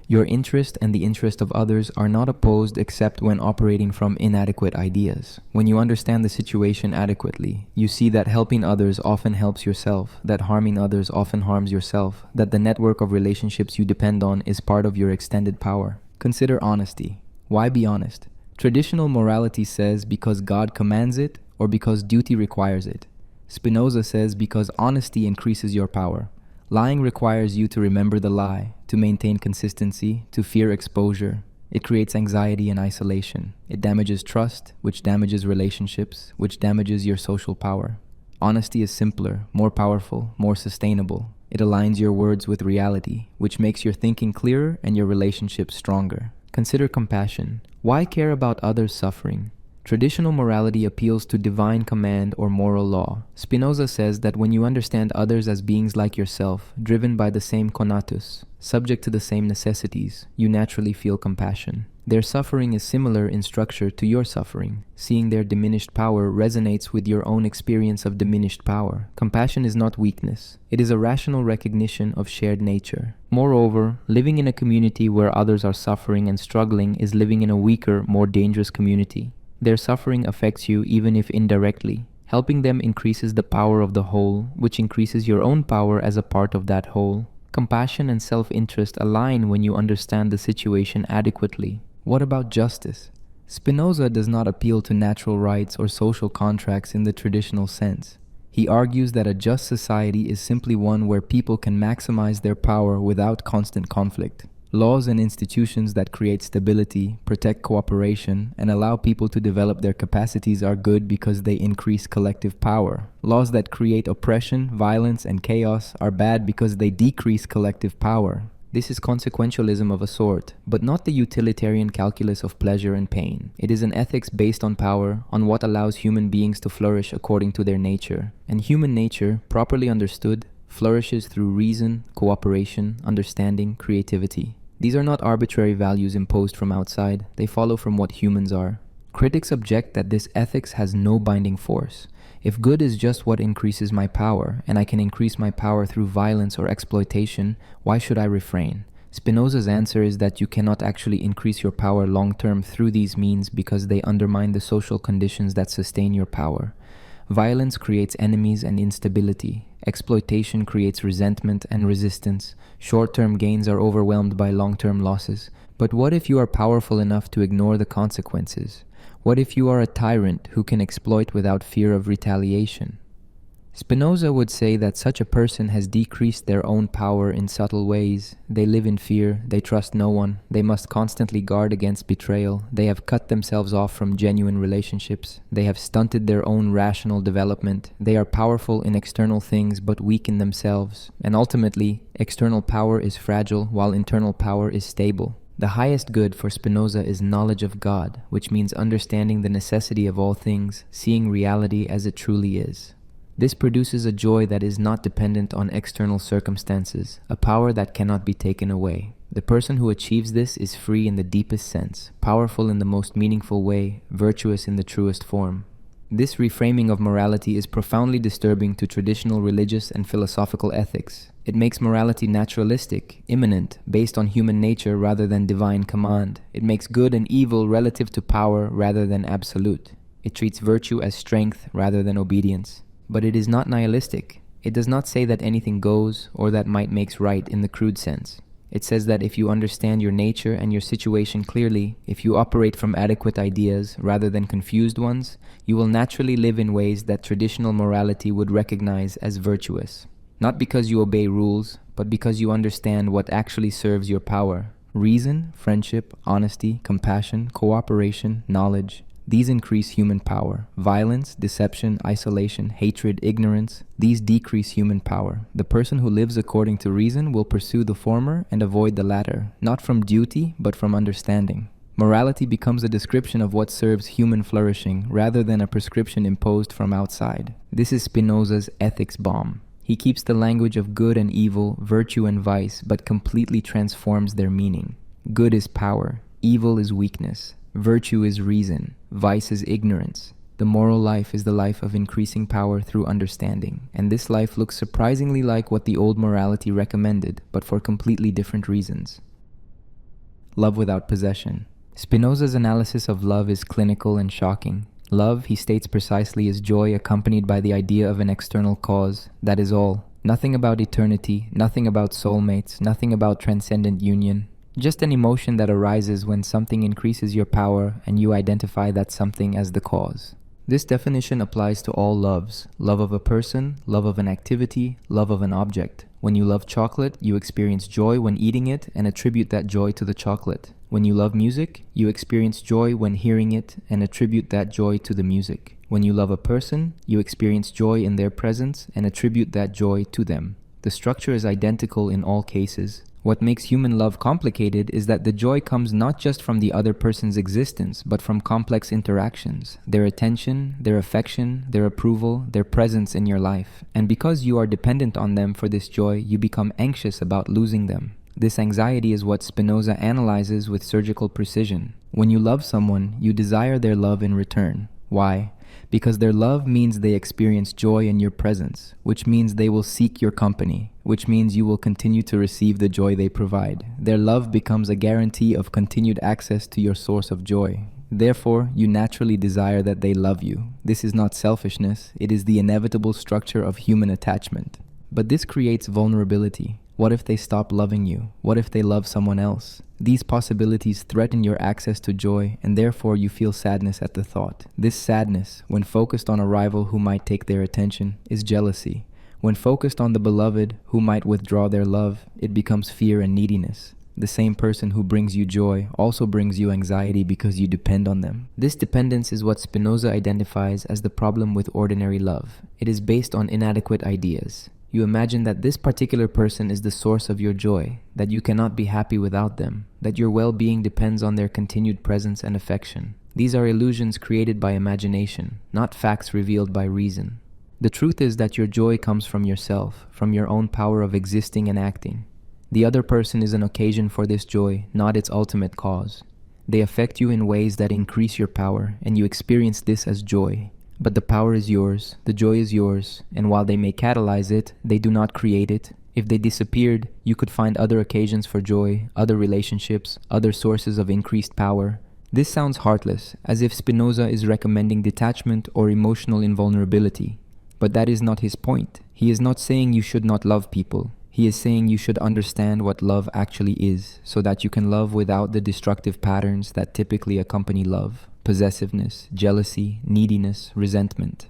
Your interest and the interest of others are not opposed except when operating from inadequate ideas. When you understand the situation adequately, you see that helping others often helps yourself, that harming others often harms yourself, that the network of relationships you depend on is part of your extended power. Consider honesty. Why be honest? Traditional morality says because God commands it or because duty requires it. Spinoza says because honesty increases your power. Lying requires you to remember the lie, to maintain consistency, to fear exposure. It creates anxiety and isolation. It damages trust, which damages relationships, which damages your social power. Honesty is simpler, more powerful, more sustainable. It aligns your words with reality, which makes your thinking clearer and your relationships stronger. Consider compassion. Why care about others' suffering? Traditional morality appeals to divine command or moral law. Spinoza says that when you understand others as beings like yourself, driven by the same Conatus, subject to the same necessities, you naturally feel compassion. Their suffering is similar in structure to your suffering. Seeing their diminished power resonates with your own experience of diminished power. Compassion is not weakness. It is a rational recognition of shared nature. Moreover, living in a community where others are suffering and struggling is living in a weaker, more dangerous community. Their suffering affects you even if indirectly. Helping them increases the power of the whole, which increases your own power as a part of that whole. Compassion and self-interest align when you understand the situation adequately. What about justice? Spinoza does not appeal to natural rights or social contracts in the traditional sense. He argues that a just society is simply one where people can maximize their power without constant conflict. Laws and institutions that create stability, protect cooperation, and allow people to develop their capacities are good because they increase collective power. Laws that create oppression, violence, and chaos are bad because they decrease collective power. This is consequentialism of a sort, but not the utilitarian calculus of pleasure and pain. It is an ethics based on power, on what allows human beings to flourish according to their nature. And human nature, properly understood, flourishes through reason, cooperation, understanding, creativity. These are not arbitrary values imposed from outside, they follow from what humans are. Critics object that this ethics has no binding force. If good is just what increases my power, and I can increase my power through violence or exploitation, why should I refrain? Spinoza's answer is that you cannot actually increase your power long-term through these means because they undermine the social conditions that sustain your power. Violence creates enemies and instability. Exploitation creates resentment and resistance. Short-term gains are overwhelmed by long-term losses. But what if you are powerful enough to ignore the consequences? What if you are a tyrant who can exploit without fear of retaliation? Spinoza would say that such a person has decreased their own power in subtle ways. They live in fear, they trust no one, they must constantly guard against betrayal, they have cut themselves off from genuine relationships, they have stunted their own rational development, they are powerful in external things but weak in themselves, and ultimately, external power is fragile while internal power is stable. The highest good for Spinoza is knowledge of God, which means understanding the necessity of all things, seeing reality as it truly is. This produces a joy that is not dependent on external circumstances, a power that cannot be taken away. The person who achieves this is free in the deepest sense, powerful in the most meaningful way, virtuous in the truest form. This reframing of morality is profoundly disturbing to traditional religious and philosophical ethics. It makes morality naturalistic, immanent, based on human nature rather than divine command. It makes good and evil relative to power rather than absolute. It treats virtue as strength rather than obedience. But it is not nihilistic. It does not say that anything goes or that might makes right in the crude sense. It says that if you understand your nature and your situation clearly, if you operate from adequate ideas rather than confused ones, you will naturally live in ways that traditional morality would recognize as virtuous. Not because you obey rules, but because you understand what actually serves your power. Reason, friendship, honesty, compassion, cooperation, knowledge. These increase human power. Violence, deception, isolation, hatred, ignorance, these decrease human power. The person who lives according to reason will pursue the former and avoid the latter, not from duty, but from understanding. Morality becomes a description of what serves human flourishing, rather than a prescription imposed from outside. This is Spinoza's ethics bomb. He keeps the language of good and evil, virtue and vice, but completely transforms their meaning. Good is power, evil is weakness. Virtue is reason, vice is ignorance. The moral life is the life of increasing power through understanding, and this life looks surprisingly like what the old morality recommended, but for completely different reasons. Love without possession. Spinoza's analysis of love is clinical and shocking. Love, he states precisely, is joy accompanied by the idea of an external cause. That is all. Nothing about eternity, nothing about soulmates, nothing about transcendent union. Just an emotion that arises when something increases your power and you identify that something as the cause. This definition applies to all loves. Love of a person, love of an activity, love of an object. When you love chocolate, you experience joy when eating it and attribute that joy to the chocolate. When you love music, you experience joy when hearing it and attribute that joy to the music. When you love a person, you experience joy in their presence and attribute that joy to them. The structure is identical in all cases. What makes human love complicated is that the joy comes not just from the other person's existence, but from complex interactions, their attention, their affection, their approval, their presence in your life. And because you are dependent on them for this joy, you become anxious about losing them. This anxiety is what Spinoza analyzes with surgical precision. When you love someone, you desire their love in return. Why? Because their love means they experience joy in your presence, which means they will seek your company, which means you will continue to receive the joy they provide. Their love becomes a guarantee of continued access to your source of joy. Therefore, you naturally desire that they love you. This is not selfishness, it is the inevitable structure of human attachment. But this creates vulnerability. What if they stop loving you? What if they love someone else? These possibilities threaten your access to joy, and therefore you feel sadness at the thought. This sadness, when focused on a rival who might take their attention, is jealousy. When focused on the beloved who might withdraw their love, it becomes fear and neediness. The same person who brings you joy also brings you anxiety because you depend on them. This dependence is what Spinoza identifies as the problem with ordinary love. It is based on inadequate ideas. You imagine that this particular person is the source of your joy, that you cannot be happy without them, that your well-being depends on their continued presence and affection. These are illusions created by imagination, not facts revealed by reason. The truth is that your joy comes from yourself, from your own power of existing and acting. The other person is an occasion for this joy, not its ultimate cause. They affect you in ways that increase your power, and you experience this as joy. But the power is yours, the joy is yours, and while they may catalyze it, they do not create it. If they disappeared, you could find other occasions for joy, other relationships, other sources of increased power. This sounds heartless, as if Spinoza is recommending detachment or emotional invulnerability. But that is not his point. He is not saying you should not love people. He is saying you should understand what love actually is, so that you can love without the destructive patterns that typically accompany love. Possessiveness, jealousy, neediness, resentment.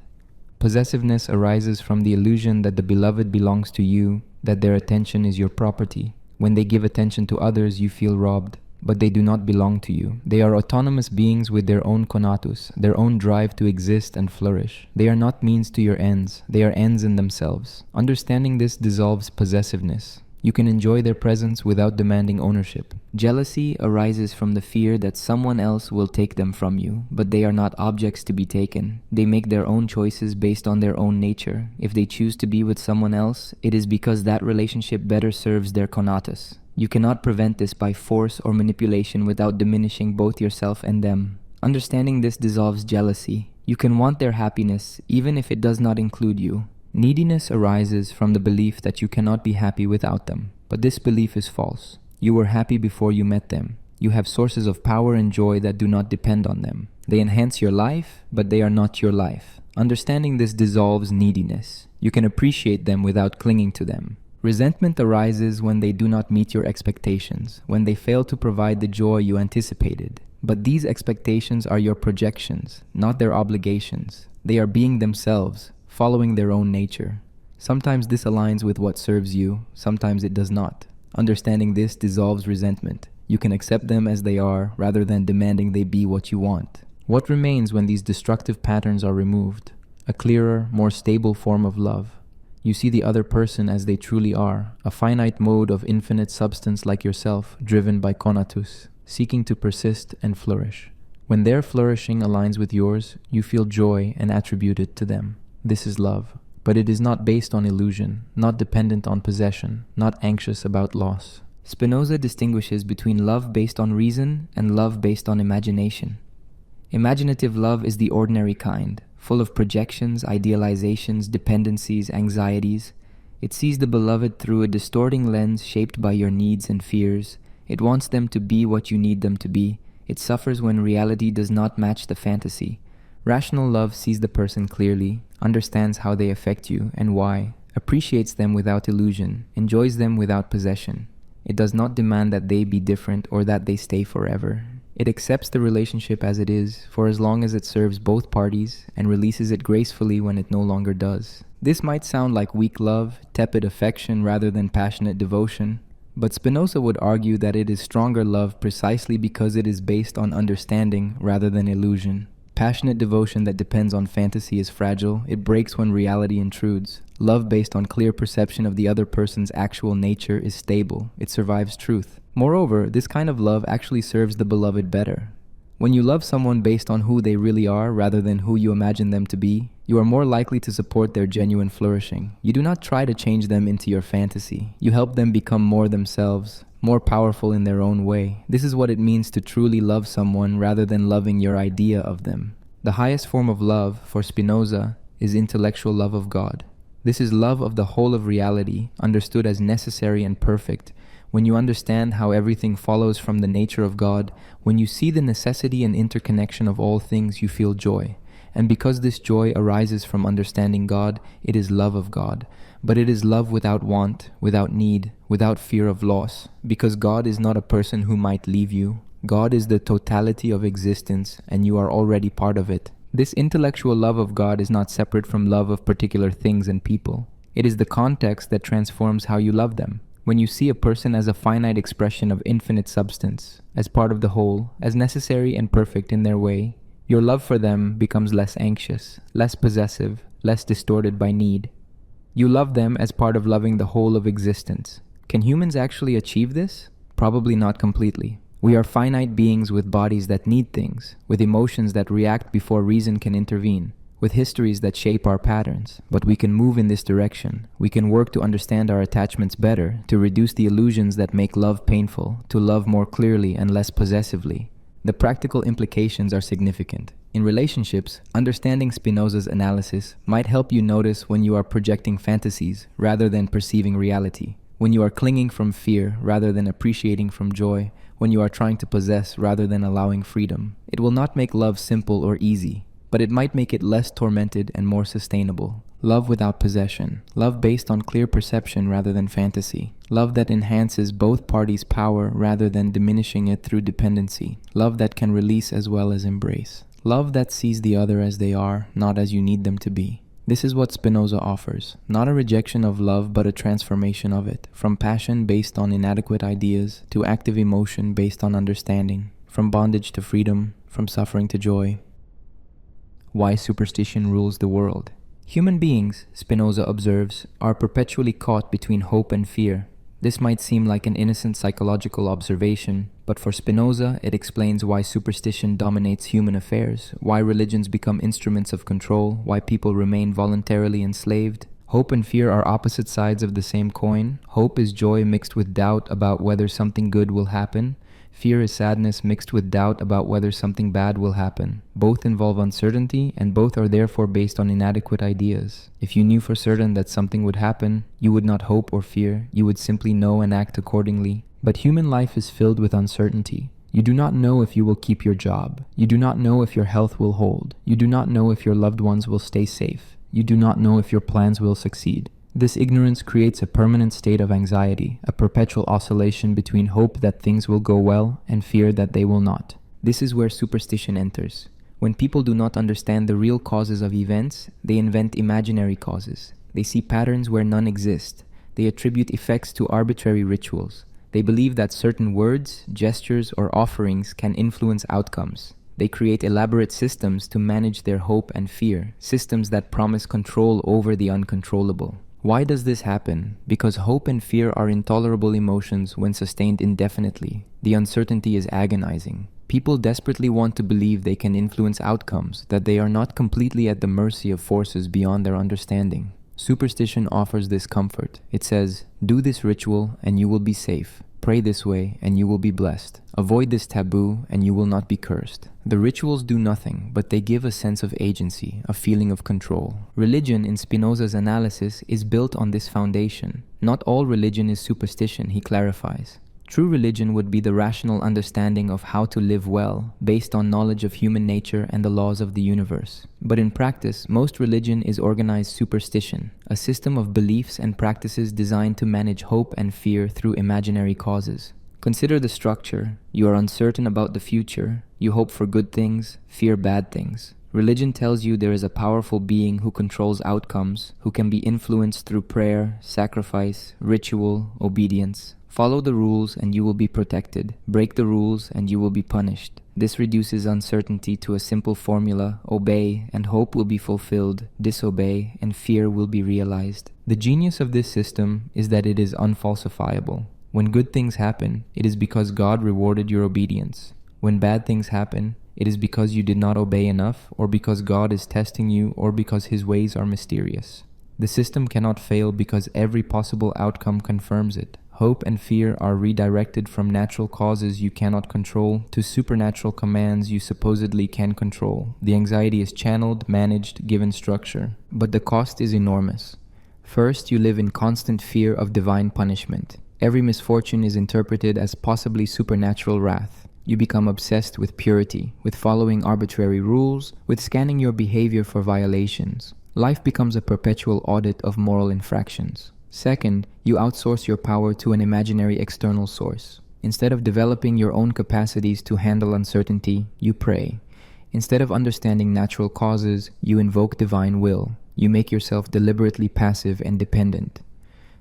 Possessiveness arises from the illusion that the beloved belongs to you, that their attention is your property. When they give attention to others, you feel robbed, but they do not belong to you. They are autonomous beings with their own Conatus, their own drive to exist and flourish. They are not means to your ends, they are ends in themselves. Understanding this dissolves possessiveness. You can enjoy their presence without demanding ownership. Jealousy arises from the fear that someone else will take them from you, but they are not objects to be taken. They make their own choices based on their own nature. If they choose to be with someone else, it is because that relationship better serves their Conatus. You cannot prevent this by force or manipulation without diminishing both yourself and them. Understanding this dissolves jealousy. You can want their happiness, even if it does not include you. Neediness arises from the belief that you cannot be happy without them. But this belief is false. You were happy before you met them. You have sources of power and joy that do not depend on them. They enhance your life, but they are not your life. Understanding this dissolves neediness. You can appreciate them without clinging to them. Resentment arises when they do not meet your expectations, when they fail to provide the joy you anticipated. But these expectations are your projections, not their obligations. They are being themselves, following their own nature. Sometimes this aligns with what serves you, sometimes it does not. Understanding this dissolves resentment. You can accept them as they are, rather than demanding they be what you want. What remains when these destructive patterns are removed? A clearer, more stable form of love. You see the other person as they truly are, a finite mode of infinite substance like yourself, driven by Conatus, seeking to persist and flourish. When their flourishing aligns with yours, you feel joy and attribute it to them. This is love, but it is not based on illusion, not dependent on possession, not anxious about loss. Spinoza distinguishes between love based on reason and love based on imagination. Imaginative love is the ordinary kind, full of projections, idealizations, dependencies, anxieties. It sees the beloved through a distorting lens shaped by your needs and fears. It wants them to be what you need them to be. It suffers when reality does not match the fantasy. Rational love sees the person clearly, understands how they affect you and why, appreciates them without illusion, enjoys them without possession. It does not demand that they be different or that they stay forever. It accepts the relationship as it is, for as long as it serves both parties, and releases it gracefully when it no longer does. This might sound like weak love, tepid affection rather than passionate devotion, but Spinoza would argue that it is stronger love precisely because it is based on understanding rather than illusion. Passionate devotion that depends on fantasy is fragile. It breaks when reality intrudes. Love based on clear perception of the other person's actual nature is stable. It survives truth. Moreover, this kind of love actually serves the beloved better. When you love someone based on who they really are rather than who you imagine them to be, you are more likely to support their genuine flourishing. You do not try to change them into your fantasy. You help them become more themselves, more powerful in their own way. This is what it means to truly love someone rather than loving your idea of them. The highest form of love, for Spinoza, is intellectual love of God. This is love of the whole of reality, understood as necessary and perfect. When you understand how everything follows from the nature of God, when you see the necessity and interconnection of all things, you feel joy. And because this joy arises from understanding God, it is love of God. But it is love without want, without need, without fear of loss. Because God is not a person who might leave you. God is the totality of existence, and you are already part of it. This intellectual love of God is not separate from love of particular things and people. It is the context that transforms how you love them. When you see a person as a finite expression of infinite substance, as part of the whole, as necessary and perfect in their way, your love for them becomes less anxious, less possessive, less distorted by need. You love them as part of loving the whole of existence. Can humans actually achieve this? Probably not completely. We are finite beings with bodies that need things, with emotions that react before reason can intervene, with histories that shape our patterns. But we can move in this direction. We can work to understand our attachments better, to reduce the illusions that make love painful, to love more clearly and less possessively. The practical implications are significant. In relationships, understanding Spinoza's analysis might help you notice when you are projecting fantasies rather than perceiving reality, when you are clinging from fear rather than appreciating from joy, when you are trying to possess rather than allowing freedom. It will not make love simple or easy, but it might make it less tormented and more sustainable. Love without possession. Love based on clear perception rather than fantasy. Love that enhances both parties' power rather than diminishing it through dependency. Love that can release as well as embrace. Love that sees the other as they are, not as you need them to be. This is what Spinoza offers, not a rejection of love but a transformation of it, from passion based on inadequate ideas to active emotion based on understanding, from bondage to freedom, from suffering to joy. Why superstition rules the world. Human beings, Spinoza observes, are perpetually caught between hope and fear. This might seem like an innocent psychological observation, but for Spinoza, it explains why superstition dominates human affairs, why religions become instruments of control, why people remain voluntarily enslaved. Hope and fear are opposite sides of the same coin. Hope is joy mixed with doubt about whether something good will happen. Fear is sadness mixed with doubt about whether something bad will happen. Both involve uncertainty, and both are therefore based on inadequate ideas. If you knew for certain that something would happen, you would not hope or fear, you would simply know and act accordingly. But human life is filled with uncertainty. You do not know if you will keep your job. You do not know if your health will hold. You do not know if your loved ones will stay safe. You do not know if your plans will succeed. This ignorance creates a permanent state of anxiety, a perpetual oscillation between hope that things will go well and fear that they will not. This is where superstition enters. When people do not understand the real causes of events, they invent imaginary causes. They see patterns where none exist. They attribute effects to arbitrary rituals. They believe that certain words, gestures, or offerings can influence outcomes. They create elaborate systems to manage their hope and fear, systems that promise control over the uncontrollable. Why does this happen? Because hope and fear are intolerable emotions when sustained indefinitely. The uncertainty is agonizing. People desperately want to believe they can influence outcomes, that they are not completely at the mercy of forces beyond their understanding. Superstition offers this comfort. It says, do this ritual and you will be safe. Pray this way and you will be blessed. Avoid this taboo and you will not be cursed. The rituals do nothing, but they give a sense of agency, a feeling of control. Religion, in Spinoza's analysis, is built on this foundation. Not all religion is superstition, he clarifies. True religion would be the rational understanding of how to live well, based on knowledge of human nature and the laws of the universe. But in practice, most religion is organized superstition, a system of beliefs and practices designed to manage hope and fear through imaginary causes. Consider the structure. You are uncertain about the future. You hope for good things, fear bad things. Religion tells you there is a powerful being who controls outcomes, who can be influenced through prayer, sacrifice, ritual, obedience. Follow the rules and you will be protected. Break the rules and you will be punished. This reduces uncertainty to a simple formula: obey and hope will be fulfilled, disobey and fear will be realized. The genius of this system is that it is unfalsifiable. When good things happen, it is because God rewarded your obedience. When bad things happen, it is because you did not obey enough, or because God is testing you, or because His ways are mysterious. The system cannot fail because every possible outcome confirms it. Hope and fear are redirected from natural causes you cannot control to supernatural commands you supposedly can control. The anxiety is channeled, managed, given structure. But the cost is enormous. First, you live in constant fear of divine punishment. Every misfortune is interpreted as possibly supernatural wrath. You become obsessed with purity, with following arbitrary rules, with scanning your behavior for violations. Life becomes a perpetual audit of moral infractions. Second, you outsource your power to an imaginary external source. Instead of developing your own capacities to handle uncertainty, you pray. Instead of understanding natural causes, you invoke divine will. You make yourself deliberately passive and dependent.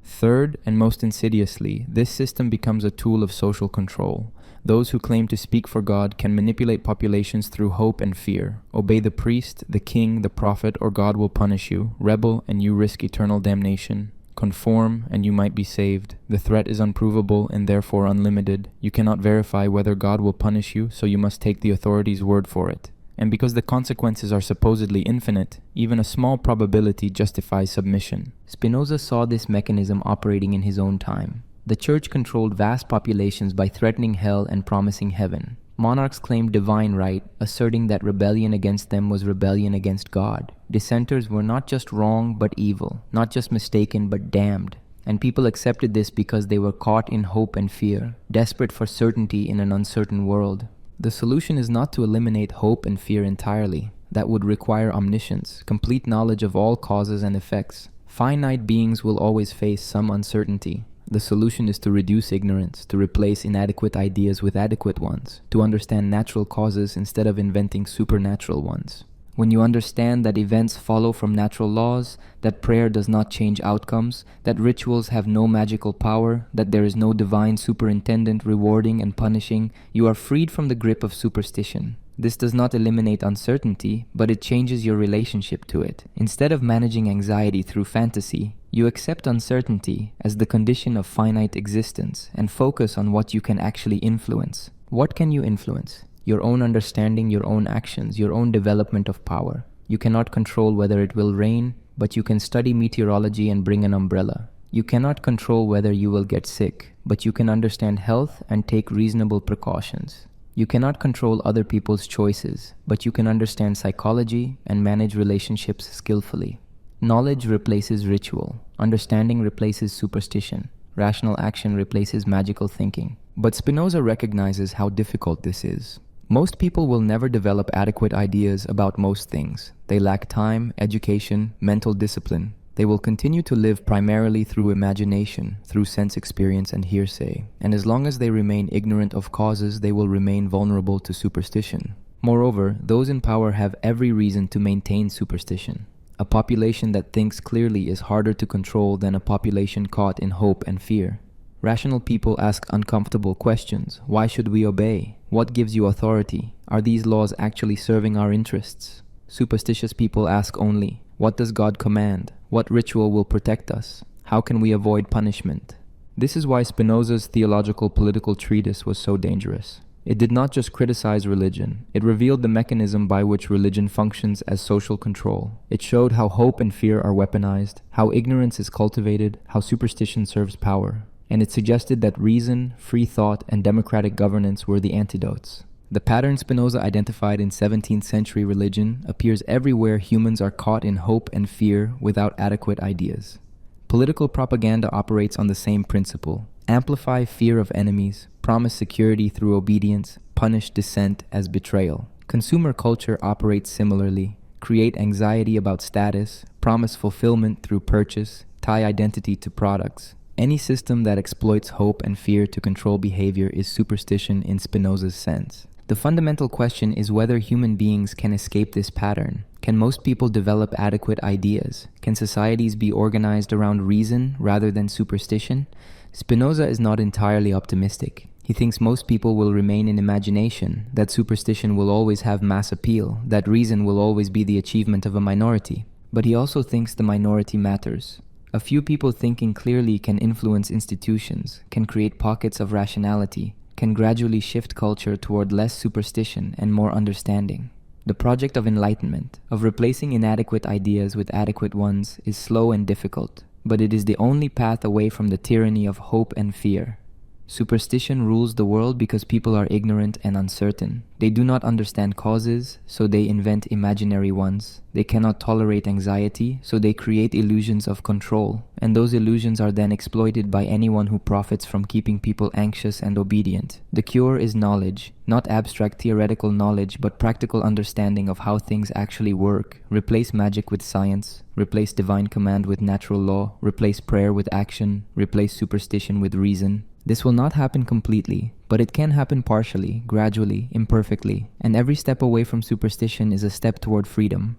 Third, and most insidiously, this system becomes a tool of social control. Those who claim to speak for God can manipulate populations through hope and fear. Obey the priest, the king, the prophet, or God will punish you. Rebel, and you risk eternal damnation. Conform, and you might be saved. The threat is unprovable and therefore unlimited. You cannot verify whether God will punish you, so you must take the authorities' word for it. And because the consequences are supposedly infinite, even a small probability justifies submission. Spinoza saw this mechanism operating in his own time. The church controlled vast populations by threatening hell and promising heaven. Monarchs claimed divine right, asserting that rebellion against them was rebellion against God. Dissenters were not just wrong but evil, not just mistaken but damned. And people accepted this because they were caught in hope and fear, desperate for certainty in an uncertain world. The solution is not to eliminate hope and fear entirely. That would require omniscience, complete knowledge of all causes and effects. Finite beings will always face some uncertainty. The solution is to reduce ignorance, to replace inadequate ideas with adequate ones, to understand natural causes instead of inventing supernatural ones. When you understand that events follow from natural laws, that prayer does not change outcomes, that rituals have no magical power, that there is no divine superintendent rewarding and punishing, you are freed from the grip of superstition. This does not eliminate uncertainty, but it changes your relationship to it. Instead of managing anxiety through fantasy, you accept uncertainty as the condition of finite existence and focus on what you can actually influence. What can you influence? Your own understanding, your own actions, your own development of power. You cannot control whether it will rain, but you can study meteorology and bring an umbrella. You cannot control whether you will get sick, but you can understand health and take reasonable precautions. You cannot control other people's choices, but you can understand psychology and manage relationships skillfully. Knowledge replaces ritual. Understanding replaces superstition. Rational action replaces magical thinking. But Spinoza recognizes how difficult this is. Most people will never develop adequate ideas about most things. They lack time, education, mental discipline. They will continue to live primarily through imagination, through sense experience and hearsay. And as long as they remain ignorant of causes, they will remain vulnerable to superstition. Moreover, those in power have every reason to maintain superstition. A population that thinks clearly is harder to control than a population caught in hope and fear. Rational people ask uncomfortable questions. Why should we obey? What gives you authority? Are these laws actually serving our interests? Superstitious people ask only, what does God command? What ritual will protect us? How can we avoid punishment? This is why Spinoza's theological political treatise was so dangerous. It did not just criticize religion. It revealed the mechanism by which religion functions as social control. It showed how hope and fear are weaponized, how ignorance is cultivated, how superstition serves power. And it suggested that reason, free thought, and democratic governance were the antidotes. The pattern Spinoza identified in 17th century religion appears everywhere humans are caught in hope and fear without adequate ideas. Political propaganda operates on the same principle. Amplify fear of enemies, promise security through obedience, punish dissent as betrayal. Consumer culture operates similarly. Create anxiety about status, promise fulfillment through purchase, tie identity to products. Any system that exploits hope and fear to control behavior is superstition in Spinoza's sense. The fundamental question is whether human beings can escape this pattern. Can most people develop adequate ideas? Can societies be organized around reason rather than superstition? Spinoza is not entirely optimistic. He thinks most people will remain in imagination, that superstition will always have mass appeal, that reason will always be the achievement of a minority. But he also thinks the minority matters. A few people thinking clearly can influence institutions, can create pockets of rationality, can gradually shift culture toward less superstition and more understanding. The project of enlightenment, of replacing inadequate ideas with adequate ones, is slow and difficult, but it is the only path away from the tyranny of hope and fear. Superstition rules the world because people are ignorant and uncertain. They do not understand causes, so they invent imaginary ones. They cannot tolerate anxiety, so they create illusions of control. And those illusions are then exploited by anyone who profits from keeping people anxious and obedient. The cure is knowledge, not abstract theoretical knowledge, but practical understanding of how things actually work. Replace magic with science. Replace divine command with natural law. Replace prayer with action. Replace superstition with reason. This will not happen completely, but it can happen partially, gradually, imperfectly, and every step away from superstition is a step toward freedom.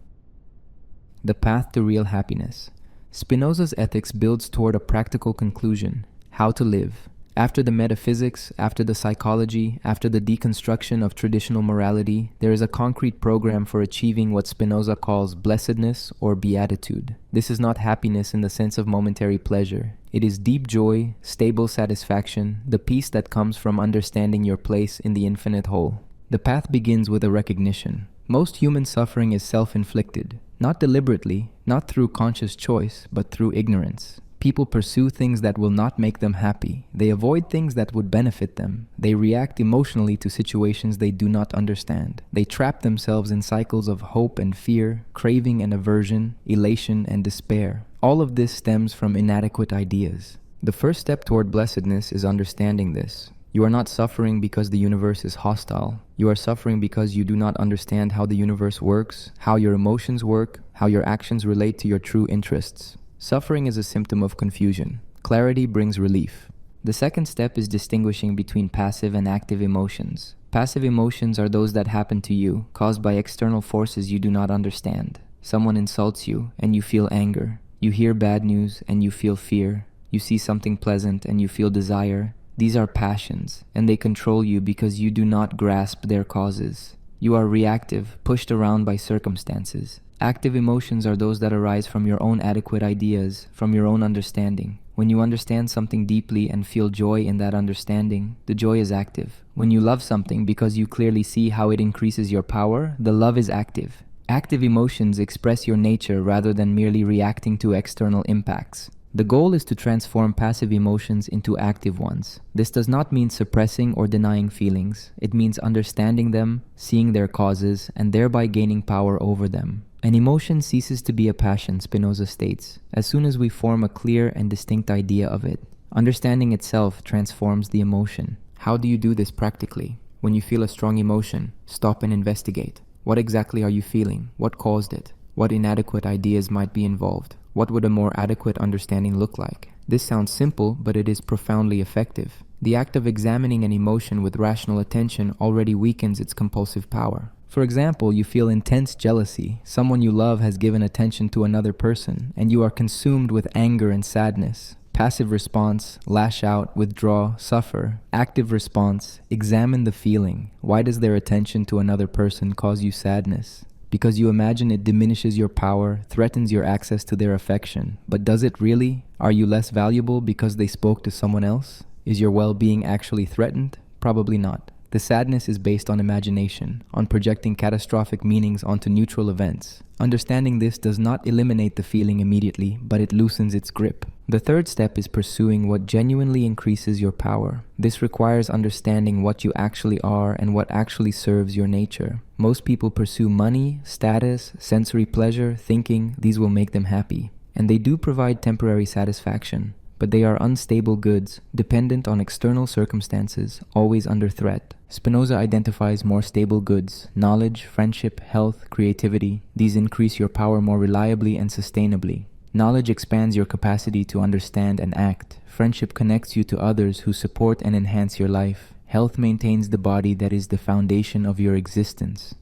The path to real happiness. Spinoza's ethics builds toward a practical conclusion: how to live. After the metaphysics, after the psychology, after the deconstruction of traditional morality, there is a concrete program for achieving what Spinoza calls blessedness or beatitude. This is not happiness in the sense of momentary pleasure. It is deep joy, stable satisfaction, the peace that comes from understanding your place in the infinite whole. The path begins with a recognition. Most human suffering is self-inflicted, not deliberately, not through conscious choice, but through ignorance. People pursue things that will not make them happy. They avoid things that would benefit them. They react emotionally to situations they do not understand. They trap themselves in cycles of hope and fear, craving and aversion, elation and despair. All of this stems from inadequate ideas. The first step toward blessedness is understanding this. You are not suffering because the universe is hostile. You are suffering because you do not understand how the universe works, how your emotions work, how your actions relate to your true interests. Suffering is a symptom of confusion. Clarity brings relief. The second step is distinguishing between passive and active emotions. Passive emotions are those that happen to you, caused by external forces you do not understand. Someone insults you, and you feel anger. You hear bad news, and you feel fear. You see something pleasant, and you feel desire. These are passions, and they control you because you do not grasp their causes. You are reactive, pushed around by circumstances. Active emotions are those that arise from your own adequate ideas, from your own understanding. When you understand something deeply and feel joy in that understanding, the joy is active. When you love something because you clearly see how it increases your power, the love is active. Active emotions express your nature rather than merely reacting to external impacts. The goal is to transform passive emotions into active ones. This does not mean suppressing or denying feelings. It means understanding them, seeing their causes, and thereby gaining power over them. An emotion ceases to be a passion, Spinoza states, as soon as we form a clear and distinct idea of it. Understanding itself transforms the emotion. How do you do this practically? When you feel a strong emotion, stop and investigate. What exactly are you feeling? What caused it? What inadequate ideas might be involved? What would a more adequate understanding look like? This sounds simple, but it is profoundly effective. The act of examining an emotion with rational attention already weakens its compulsive power. For example, you feel intense jealousy. Someone you love has given attention to another person, and you are consumed with anger and sadness. Passive response, lash out, withdraw, suffer. Active response, examine the feeling. Why does their attention to another person cause you sadness? Because you imagine it diminishes your power, threatens your access to their affection. But does it really? Are you less valuable because they spoke to someone else? Is your well-being actually threatened? Probably not. The sadness is based on imagination, on projecting catastrophic meanings onto neutral events. Understanding this does not eliminate the feeling immediately, but it loosens its grip. The third step is pursuing what genuinely increases your power. This requires understanding what you actually are and what actually serves your nature. Most people pursue money, status, sensory pleasure, thinking these will make them happy. And they do provide temporary satisfaction. But they are unstable goods, dependent on external circumstances, always under threat. Spinoza identifies more stable goods: knowledge, friendship, health, creativity. These increase your power more reliably and sustainably. Knowledge expands your capacity to understand and act. Friendship connects you to others who support and enhance your life. Health maintains the body that is the foundation of your existence.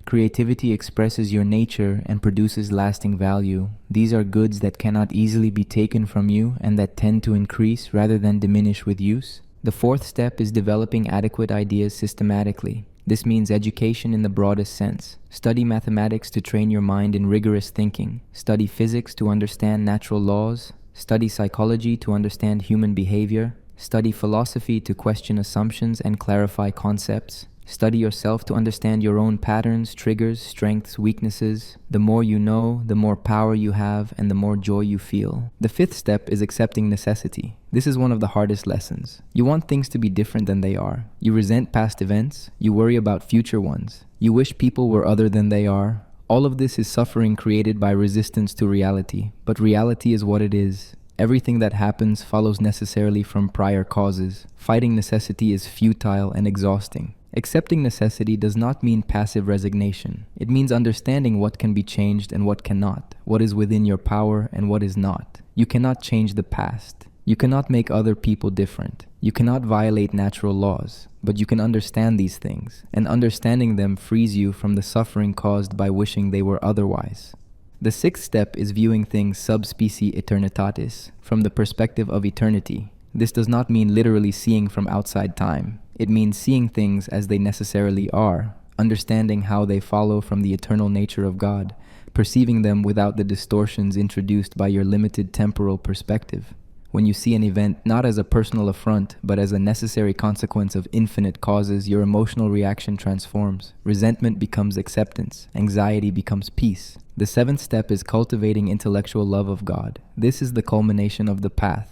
Creativity expresses your nature and produces lasting value. These are goods that cannot easily be taken from you and that tend to increase rather than diminish with use. The fourth step is developing adequate ideas systematically. This means education in the broadest sense. Study mathematics to train your mind in rigorous thinking. Study physics to understand natural laws. Study psychology to understand human behavior. Study philosophy to question assumptions and clarify concepts. Study yourself to understand your own patterns, triggers, strengths, weaknesses. The more you know, the more power you have, and the more joy you feel. The fifth step is accepting necessity. This is one of the hardest lessons. You want things to be different than they are. You resent past events. You worry about future ones. You wish people were other than they are. All of this is suffering created by resistance to reality. But reality is what it is. Everything that happens follows necessarily from prior causes. Fighting necessity is futile and exhausting. Accepting necessity does not mean passive resignation. It means understanding what can be changed and what cannot, what is within your power and what is not. You cannot change the past. You cannot make other people different. You cannot violate natural laws, but you can understand these things, and understanding them frees you from the suffering caused by wishing they were otherwise. The sixth step is viewing things sub specie eternitatis, from the perspective of eternity. This does not mean literally seeing from outside time. It means seeing things as they necessarily are, understanding how they follow from the eternal nature of God, perceiving them without the distortions introduced by your limited temporal perspective. When you see an event not as a personal affront, but as a necessary consequence of infinite causes, your emotional reaction transforms. Resentment becomes acceptance. Anxiety becomes peace. The seventh step is cultivating intellectual love of God. This is the culmination of the path.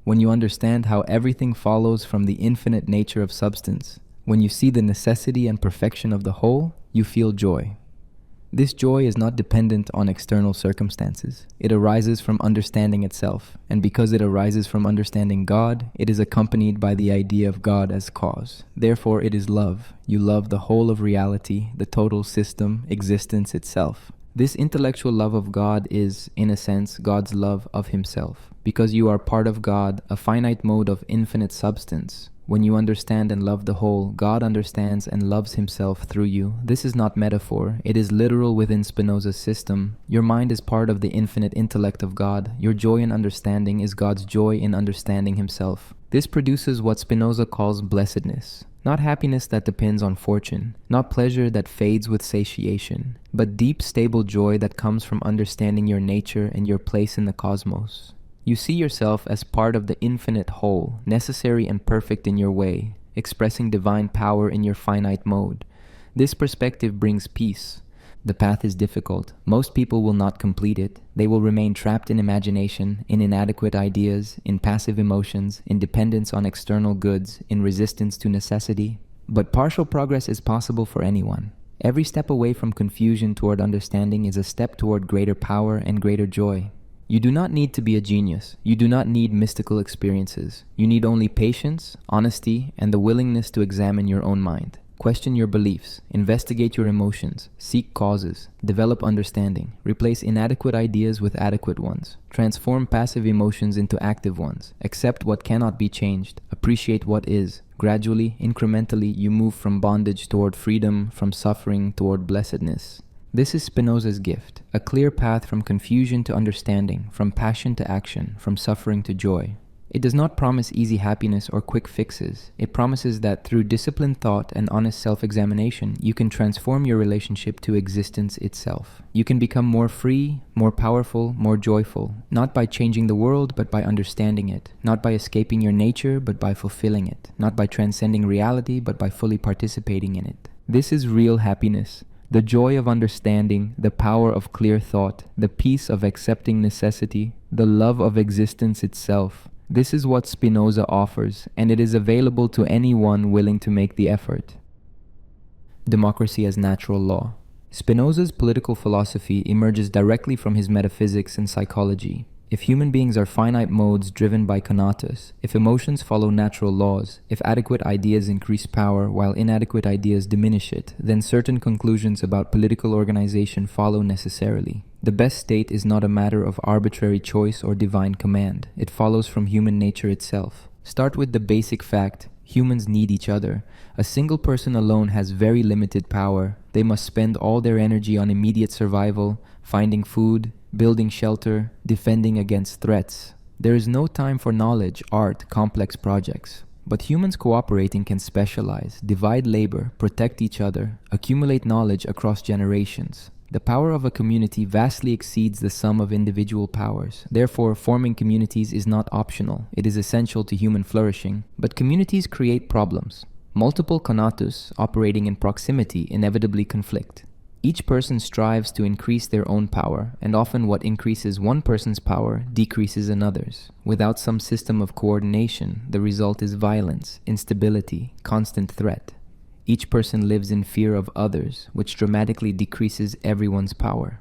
When you understand how everything follows from the infinite nature of substance, when you see the necessity and perfection of the whole, you feel joy. This joy is not dependent on external circumstances. It arises from understanding itself, and because it arises from understanding God, it is accompanied by the idea of God as cause. Therefore, it is love. You love the whole of reality, the total system, existence itself. This intellectual love of God is, in a sense, God's love of himself. Because you are part of God, a finite mode of infinite substance, When you understand and love the whole, God understands and loves himself through you. This is not metaphor, it is literal within Spinoza's system. Your mind is part of the infinite intellect of God. Your joy in understanding is God's joy in understanding himself. This produces what Spinoza calls blessedness. Not happiness that depends on fortune, not pleasure that fades with satiation, but deep, stable joy that comes from understanding your nature and your place in the cosmos. You see yourself as part of the infinite whole, necessary and perfect in your way, expressing divine power in your finite mode. This perspective brings peace. The path is difficult. Most people will not complete it. They will remain trapped in imagination, in inadequate ideas, in passive emotions, in dependence on external goods, in resistance to necessity. But partial progress is possible for anyone. Every step away from confusion toward understanding is a step toward greater power and greater joy. You do not need to be a genius. You do not need mystical experiences. You need only patience, honesty, and the willingness to examine your own mind. Question your beliefs, investigate your emotions, seek causes, develop understanding, replace inadequate ideas with adequate ones, transform passive emotions into active ones, accept what cannot be changed, appreciate what is. Gradually, incrementally, you move from bondage toward freedom, from suffering toward blessedness. This is Spinoza's gift, a clear path from confusion to understanding, from passion to action, from suffering to joy. It does not promise easy happiness or quick fixes. It promises that through disciplined thought and honest self-examination, you can transform your relationship to existence itself. You can become more free, more powerful, more joyful, not by changing the world, but by understanding it, not by escaping your nature, but by fulfilling it, not by transcending reality, but by fully participating in it. This is real happiness. The joy of understanding, the power of clear thought, the peace of accepting necessity, the love of existence itself. This is what Spinoza offers, and it is available to anyone willing to make the effort. Democracy as natural law. Spinoza's political philosophy emerges directly from his metaphysics and psychology. If human beings are finite modes driven by Conatus, if emotions follow natural laws, if adequate ideas increase power while inadequate ideas diminish it, then certain conclusions about political organization follow necessarily. The best state is not a matter of arbitrary choice or divine command. It follows from human nature itself. Start with the basic fact: humans need each other. A single person alone has very limited power. They must spend all their energy on immediate survival, finding food, building shelter, defending against threats. There is no time for knowledge, art, complex projects. But humans cooperating can specialize, divide labor, protect each other, accumulate knowledge across generations. The power of a community vastly exceeds the sum of individual powers. Therefore, forming communities is not optional. It is essential to human flourishing. But communities create problems. Multiple Conatus operating in proximity inevitably conflict. Each person strives to increase their own power, and often what increases one person's power decreases another's. Without some system of coordination, the result is violence, instability, constant threat. Each person lives in fear of others, which dramatically decreases everyone's power.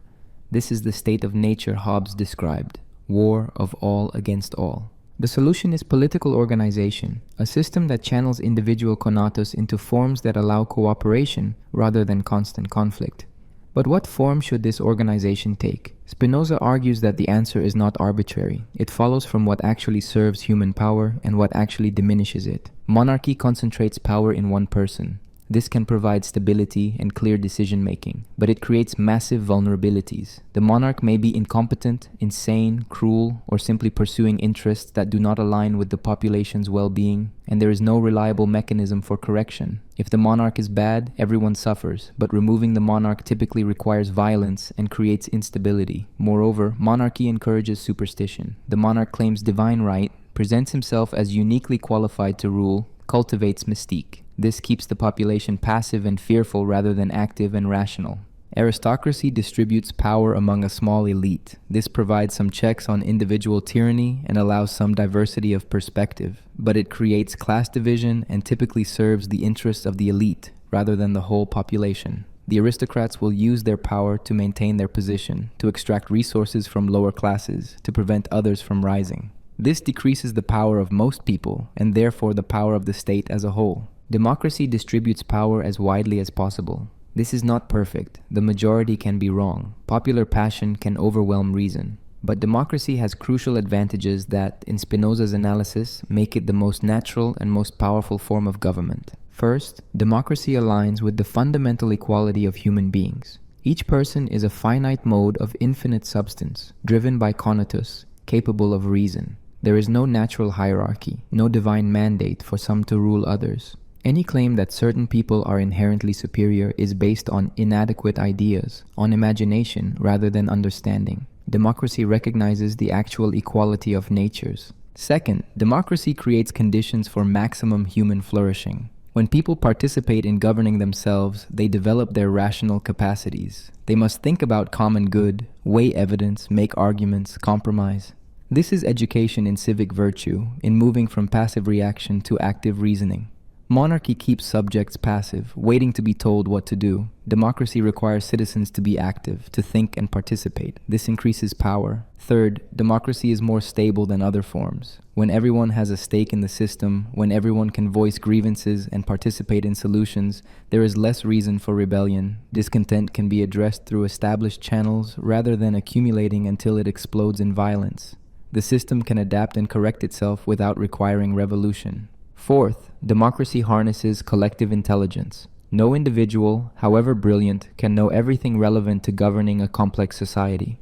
This is the state of nature Hobbes described, war of all against all. The solution is political organization, a system that channels individual Conatus into forms that allow cooperation rather than constant conflict. But what form should this organization take? Spinoza argues that the answer is not arbitrary. It follows from what actually serves human power and what actually diminishes it. Monarchy concentrates power in one person. This can provide stability and clear decision-making, but it creates massive vulnerabilities. The monarch may be incompetent, insane, cruel, or simply pursuing interests that do not align with the population's well-being, and there is no reliable mechanism for correction. If the monarch is bad, everyone suffers, but removing the monarch typically requires violence and creates instability. Moreover, monarchy encourages superstition. The monarch claims divine right, presents himself as uniquely qualified to rule, cultivates mystique. This keeps the population passive and fearful rather than active and rational. Aristocracy distributes power among a small elite. This provides some checks on individual tyranny and allows some diversity of perspective, but it creates class division and typically serves the interests of the elite rather than the whole population. The aristocrats will use their power to maintain their position, to extract resources from lower classes, to prevent others from rising. This decreases the power of most people and therefore the power of the state as a whole. Democracy distributes power as widely as possible. This is not perfect. The majority can be wrong. Popular passion can overwhelm reason. But democracy has crucial advantages that, in Spinoza's analysis, make it the most natural and most powerful form of government. First, democracy aligns with the fundamental equality of human beings. Each person is a finite mode of infinite substance, driven by Conatus, capable of reason. There is no natural hierarchy, no divine mandate for some to rule others. Any claim that certain people are inherently superior is based on inadequate ideas, on imagination rather than understanding. Democracy recognizes the actual equality of natures. Second, democracy creates conditions for maximum human flourishing. When people participate in governing themselves, they develop their rational capacities. They must think about common good, weigh evidence, make arguments, compromise. This is education in civic virtue, in moving from passive reaction to active reasoning. Monarchy keeps subjects passive, waiting to be told what to do. Democracy requires citizens to be active, to think and participate. This increases power. Third, democracy is more stable than other forms. When everyone has a stake in the system, when everyone can voice grievances and participate in solutions, there is less reason for rebellion. Discontent can be addressed through established channels rather than accumulating until it explodes in violence. The system can adapt and correct itself without requiring revolution. Fourth, democracy harnesses collective intelligence. No individual, however brilliant, can know everything relevant to governing a complex society.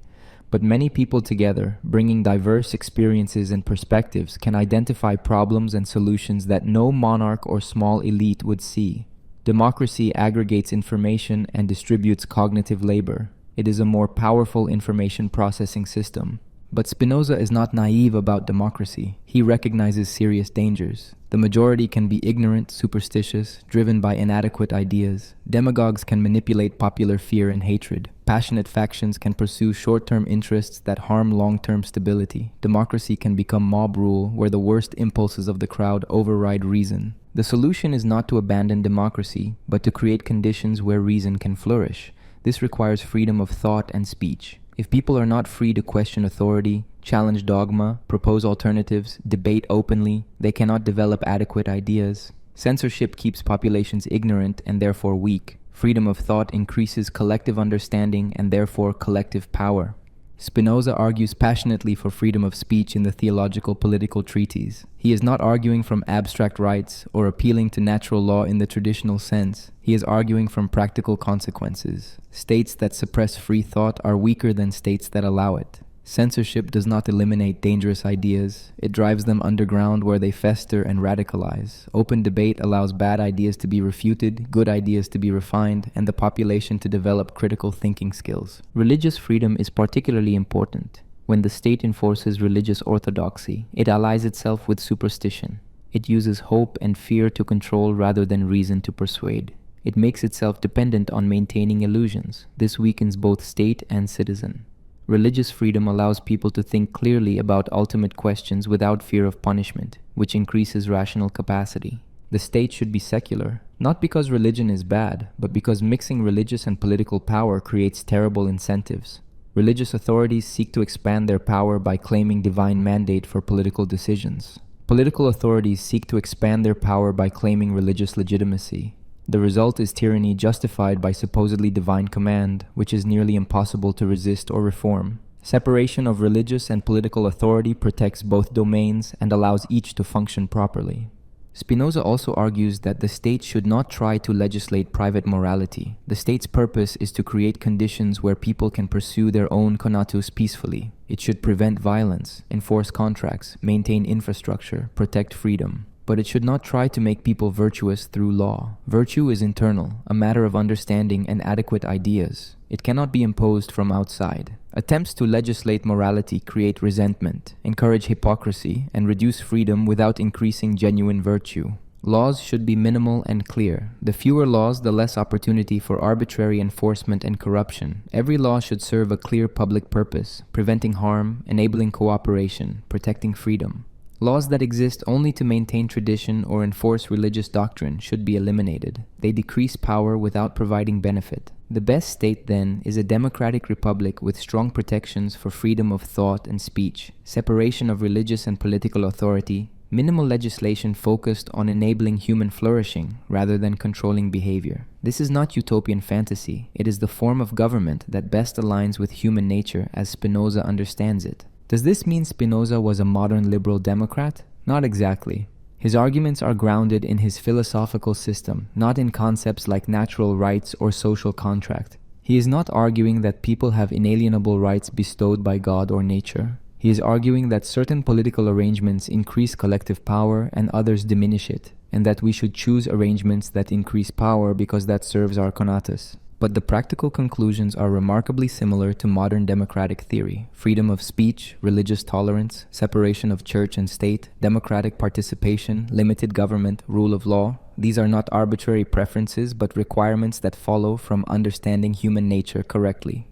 But many people together, bringing diverse experiences and perspectives, can identify problems and solutions that no monarch or small elite would see. Democracy aggregates information and distributes cognitive labor. It is a more powerful information processing system. But Spinoza is not naive about democracy. He recognizes serious dangers. The majority can be ignorant, superstitious, driven by inadequate ideas. Demagogues can manipulate popular fear and hatred. Passionate factions can pursue short-term interests that harm long-term stability. Democracy can become mob rule, where the worst impulses of the crowd override reason. The solution is not to abandon democracy, but to create conditions where reason can flourish. This requires freedom of thought and speech. If people are not free to question authority, challenge dogma, propose alternatives, debate openly, they cannot develop adequate ideas. Censorship keeps populations ignorant and therefore weak. Freedom of thought increases collective understanding and therefore collective power. Spinoza argues passionately for freedom of speech in the Theological Political Treatise. He is not arguing from abstract rights or appealing to natural law in the traditional sense. He is arguing from practical consequences. States that suppress free thought are weaker than states that allow it. Censorship does not eliminate dangerous ideas. It drives them underground where they fester and radicalize. Open debate allows bad ideas to be refuted, good ideas to be refined, and the population to develop critical thinking skills. Religious freedom is particularly important. When the state enforces religious orthodoxy, it allies itself with superstition. It uses hope and fear to control rather than reason to persuade. It makes itself dependent on maintaining illusions. This weakens both state and citizen. Religious freedom allows people to think clearly about ultimate questions without fear of punishment, which increases rational capacity. The state should be secular, not because religion is bad, but because mixing religious and political power creates terrible incentives. Religious authorities seek to expand their power by claiming divine mandate for political decisions. Political authorities seek to expand their power by claiming religious legitimacy. The result is tyranny justified by supposedly divine command, which is nearly impossible to resist or reform. Separation of religious and political authority protects both domains and allows each to function properly. Spinoza also argues that the state should not try to legislate private morality. The state's purpose is to create conditions where people can pursue their own conatus peacefully. It should prevent violence, enforce contracts, maintain infrastructure, protect freedom. But it should not try to make people virtuous through law. Virtue is internal, a matter of understanding and adequate ideas. It cannot be imposed from outside. Attempts to legislate morality create resentment, encourage hypocrisy, and reduce freedom without increasing genuine virtue. Laws should be minimal and clear. The fewer laws, the less opportunity for arbitrary enforcement and corruption. Every law should serve a clear public purpose, preventing harm, enabling cooperation, protecting freedom. Laws that exist only to maintain tradition or enforce religious doctrine should be eliminated. They decrease power without providing benefit. The best state, then, is a democratic republic with strong protections for freedom of thought and speech, separation of religious and political authority, Minimal legislation focused on enabling human flourishing rather than controlling behavior. This is not utopian fantasy. It is the form of government that best aligns with human nature as Spinoza understands it. Does this mean Spinoza was a modern liberal democrat? Not exactly. His arguments are grounded in his philosophical system, not in concepts like natural rights or social contract. He is not arguing that people have inalienable rights bestowed by God or nature. He is arguing that certain political arrangements increase collective power and others diminish it, and that we should choose arrangements that increase power because that serves our Conatus. But the practical conclusions are remarkably similar to modern democratic theory: freedom of speech, religious tolerance, separation of church and state, democratic participation, limited government, rule of law. These are not arbitrary preferences, but requirements that follow from understanding human nature correctly.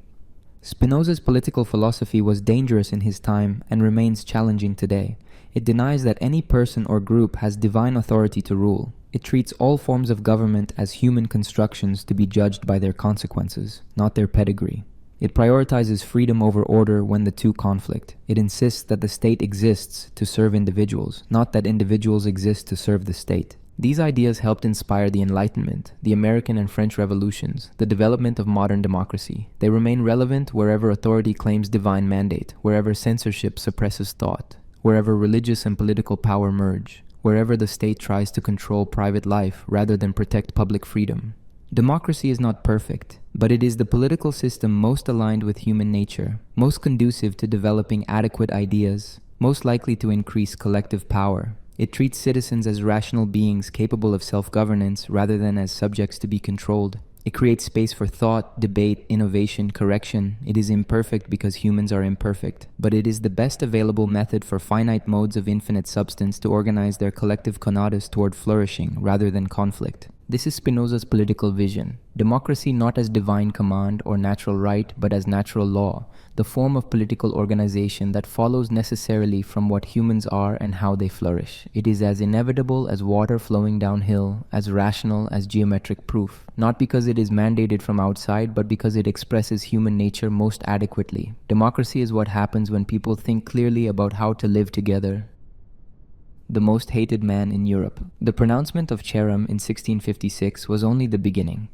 Spinoza's political philosophy was dangerous in his time and remains challenging today. It denies that any person or group has divine authority to rule. It treats all forms of government as human constructions to be judged by their consequences, not their pedigree. It prioritizes freedom over order when the two conflict. It insists that the state exists to serve individuals, not that individuals exist to serve the state. These ideas helped inspire the Enlightenment, the American and French revolutions, the development of modern democracy. They remain relevant wherever authority claims divine mandate, wherever censorship suppresses thought, wherever religious and political power merge, wherever the state tries to control private life rather than protect public freedom. Democracy is not perfect, but it is the political system most aligned with human nature, most conducive to developing adequate ideas, most likely to increase collective power. It treats citizens as rational beings capable of self-governance rather than as subjects to be controlled. It creates space for thought, debate, innovation, correction. It is imperfect because humans are imperfect, but it is the best available method for finite modes of infinite substance to organize their collective conatus toward flourishing rather than conflict. This is Spinoza's political vision. Democracy not as divine command or natural right, but as natural law, the form of political organization that follows necessarily from what humans are and how they flourish. It is as inevitable as water flowing downhill, as rational as geometric proof, not because it is mandated from outside, but because it expresses human nature most adequately. Democracy is what happens when people think clearly about how to live together. The most hated man in Europe. The pronouncement of Cherem in 1656 was only the beginning.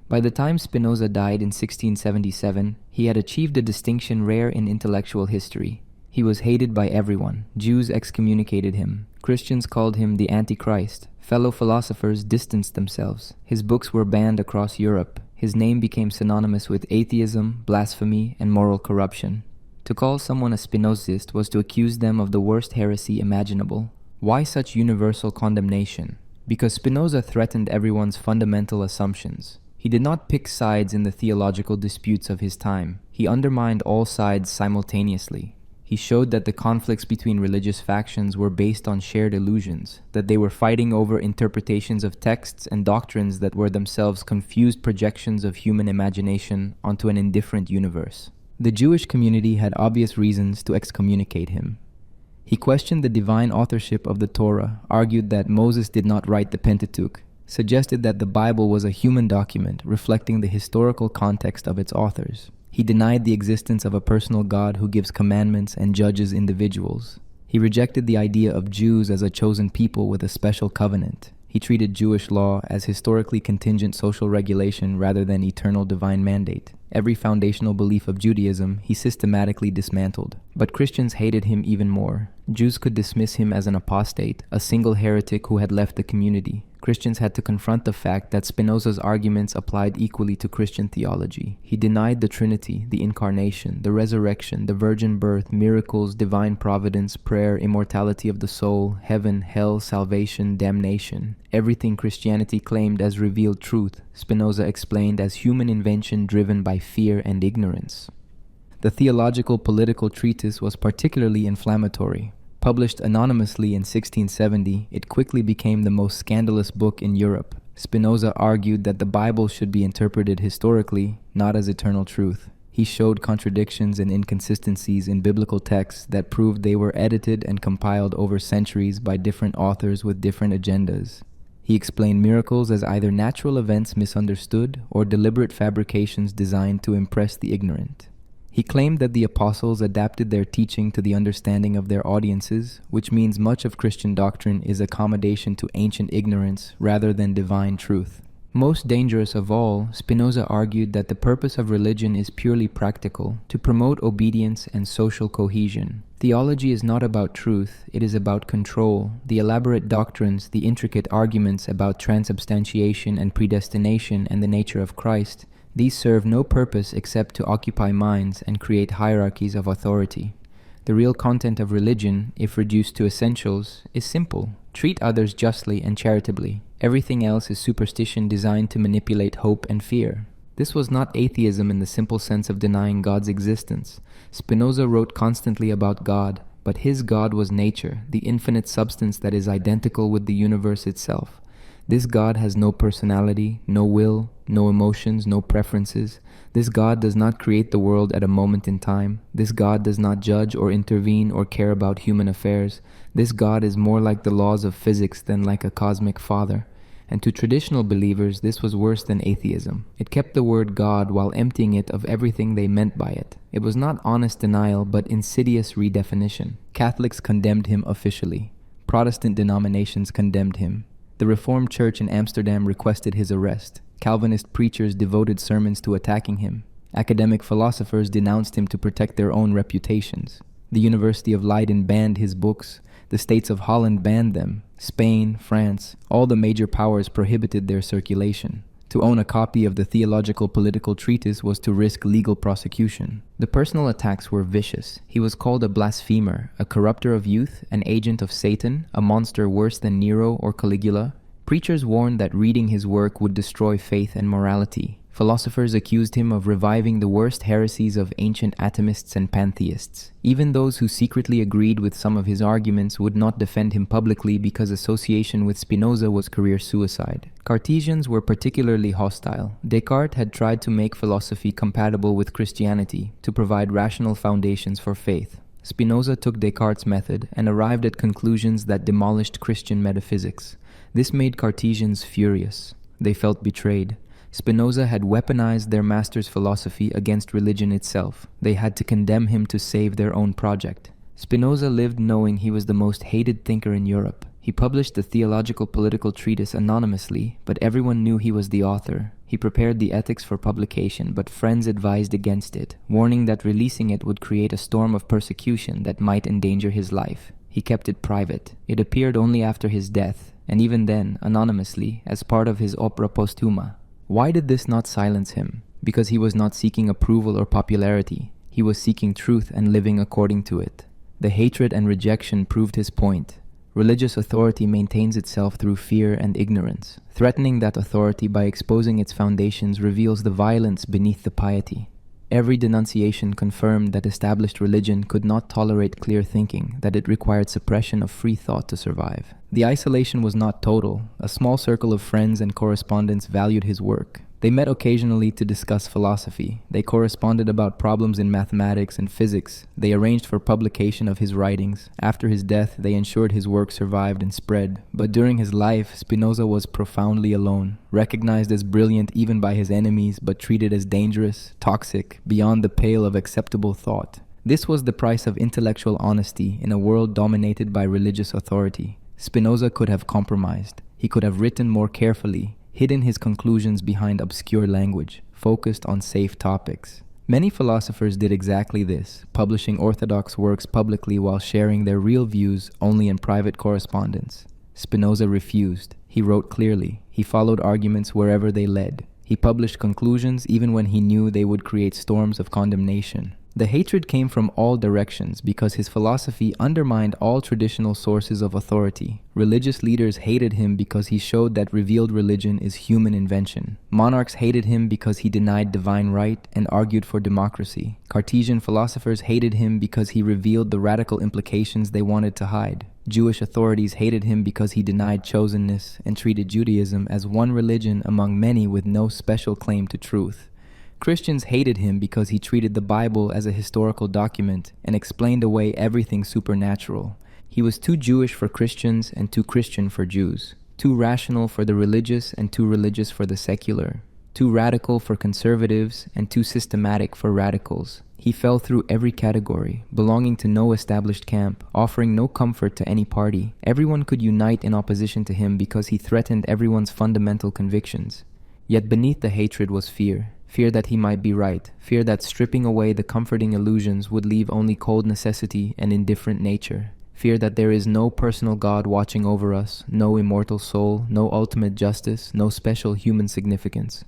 By the time Spinoza died in 1677, he had achieved a distinction rare in intellectual history. He was hated by everyone. Jews excommunicated him. Christians called him the Antichrist. Fellow philosophers distanced themselves. His books were banned across Europe. His name became synonymous with atheism, blasphemy, and moral corruption. To call someone a Spinozist was to accuse them of the worst heresy imaginable. Why such universal condemnation? Because Spinoza threatened everyone's fundamental assumptions. He did not pick sides in the theological disputes of his time. He undermined all sides simultaneously. He showed that the conflicts between religious factions were based on shared illusions, that they were fighting over interpretations of texts and doctrines that were themselves confused projections of human imagination onto an indifferent universe. The Jewish community had obvious reasons to excommunicate him. He questioned the divine authorship of the Torah, argued that Moses did not write the Pentateuch, suggested that the Bible was a human document reflecting the historical context of its authors. He denied the existence of a personal God who gives commandments and judges individuals. He rejected the idea of Jews as a chosen people with a special covenant. He treated Jewish law as historically contingent social regulation rather than eternal divine mandate. Every foundational belief of Judaism he systematically dismantled. But Christians hated him even more. Jews could dismiss him as an apostate, a single heretic who had left the community. Christians had to confront the fact that Spinoza's arguments applied equally to Christian theology. He denied the Trinity, the Incarnation, the resurrection, the virgin birth, miracles, divine providence, prayer, immortality of the soul, heaven, hell, salvation, damnation. Everything Christianity claimed as revealed truth, Spinoza explained as human invention driven by fear and ignorance. The theological political treatise was particularly inflammatory. Published anonymously in 1670, it quickly became the most scandalous book in Europe. Spinoza argued that the Bible should be interpreted historically, not as eternal truth. He showed contradictions and inconsistencies in biblical texts that proved they were edited and compiled over centuries by different authors with different agendas. He explained miracles as either natural events misunderstood or deliberate fabrications designed to impress the ignorant. He claimed that the apostles adapted their teaching to the understanding of their audiences, which means much of Christian doctrine is accommodation to ancient ignorance rather than divine truth. Most dangerous of all, Spinoza argued that the purpose of religion is purely practical, to promote obedience and social cohesion. Theology is not about truth, it is about control. The elaborate doctrines, the intricate arguments about transubstantiation and predestination and the nature of Christ, these serve no purpose except to occupy minds and create hierarchies of authority. The real content of religion, if reduced to essentials, is simple. Treat others justly and charitably. Everything else is superstition designed to manipulate hope and fear. This was not atheism in the simple sense of denying God's existence. Spinoza wrote constantly about God, but his God was nature, the infinite substance that is identical with the universe itself. This God has no personality, no will, no emotions, no preferences. This God does not create the world at a moment in time. This God does not judge or intervene or care about human affairs. This God is more like the laws of physics than like a cosmic father. And to traditional believers, this was worse than atheism. It kept the word God while emptying it of everything they meant by it. It was not honest denial, but insidious redefinition. Catholics condemned him officially. Protestant denominations condemned him. The Reformed Church in Amsterdam requested his arrest. Calvinist preachers devoted sermons to attacking him. Academic philosophers denounced him to protect their own reputations. The University of Leiden banned his books. The states of Holland banned them. Spain, France, all the major powers prohibited their circulation. To own a copy of the theological political treatise was to risk legal prosecution. The personal attacks were vicious. He was called a blasphemer, a corrupter of youth, an agent of Satan, a monster worse than Nero or Caligula. Preachers warned that reading his work would destroy faith and morality. Philosophers accused him of reviving the worst heresies of ancient atomists and pantheists. Even those who secretly agreed with some of his arguments would not defend him publicly because association with Spinoza was career suicide. Cartesians were particularly hostile. Descartes had tried to make philosophy compatible with Christianity, to provide rational foundations for faith. Spinoza took Descartes' method and arrived at conclusions that demolished Christian metaphysics. This made Cartesians furious. They felt betrayed. Spinoza had weaponized their master's philosophy against religion itself. They had to condemn him to save their own project. Spinoza lived knowing he was the most hated thinker in Europe. He published the theological political treatise anonymously, but everyone knew he was the author. He prepared the ethics for publication, but friends advised against it, warning that releasing it would create a storm of persecution that might endanger his life. He kept it private. It appeared only after his death, and even then, anonymously, as part of his opera posthuma. Why did this not silence him? Because he was not seeking approval or popularity. He was seeking truth and living according to it. The hatred and rejection proved his point. Religious authority maintains itself through fear and ignorance. Threatening that authority by exposing its foundations reveals the violence beneath the piety. Every denunciation confirmed that established religion could not tolerate clear thinking, that it required suppression of free thought to survive. The isolation was not total. A small circle of friends and correspondents valued his work. They met occasionally to discuss philosophy. They corresponded about problems in mathematics and physics. They arranged for publication of his writings. After his death, they ensured his work survived and spread. But during his life, Spinoza was profoundly alone, recognized as brilliant even by his enemies, but treated as dangerous, toxic, beyond the pale of acceptable thought. This was the price of intellectual honesty in a world dominated by religious authority. Spinoza could have compromised. He could have written more carefully, hidden his conclusions behind obscure language, focused on safe topics. Many philosophers did exactly this, publishing orthodox works publicly while sharing their real views only in private correspondence. Spinoza refused. He wrote clearly. He followed arguments wherever they led. He published conclusions even when he knew they would create storms of condemnation. The hatred came from all directions because his philosophy undermined all traditional sources of authority. Religious leaders hated him because he showed that revealed religion is human invention. Monarchs hated him because he denied divine right and argued for democracy. Cartesian philosophers hated him because he revealed the radical implications they wanted to hide. Jewish authorities hated him because he denied chosenness and treated Judaism as one religion among many with no special claim to truth. Christians hated him because he treated the Bible as a historical document and explained away everything supernatural. He was too Jewish for Christians and too Christian for Jews, too rational for the religious and too religious for the secular, too radical for conservatives and too systematic for radicals. He fell through every category, belonging to no established camp, offering no comfort to any party. Everyone could unite in opposition to him because he threatened everyone's fundamental convictions. Yet beneath the hatred was fear. Fear that he might be right. Fear that stripping away the comforting illusions would leave only cold necessity and indifferent nature. Fear that there is no personal God watching over us, no immortal soul, no ultimate justice, no special human significance.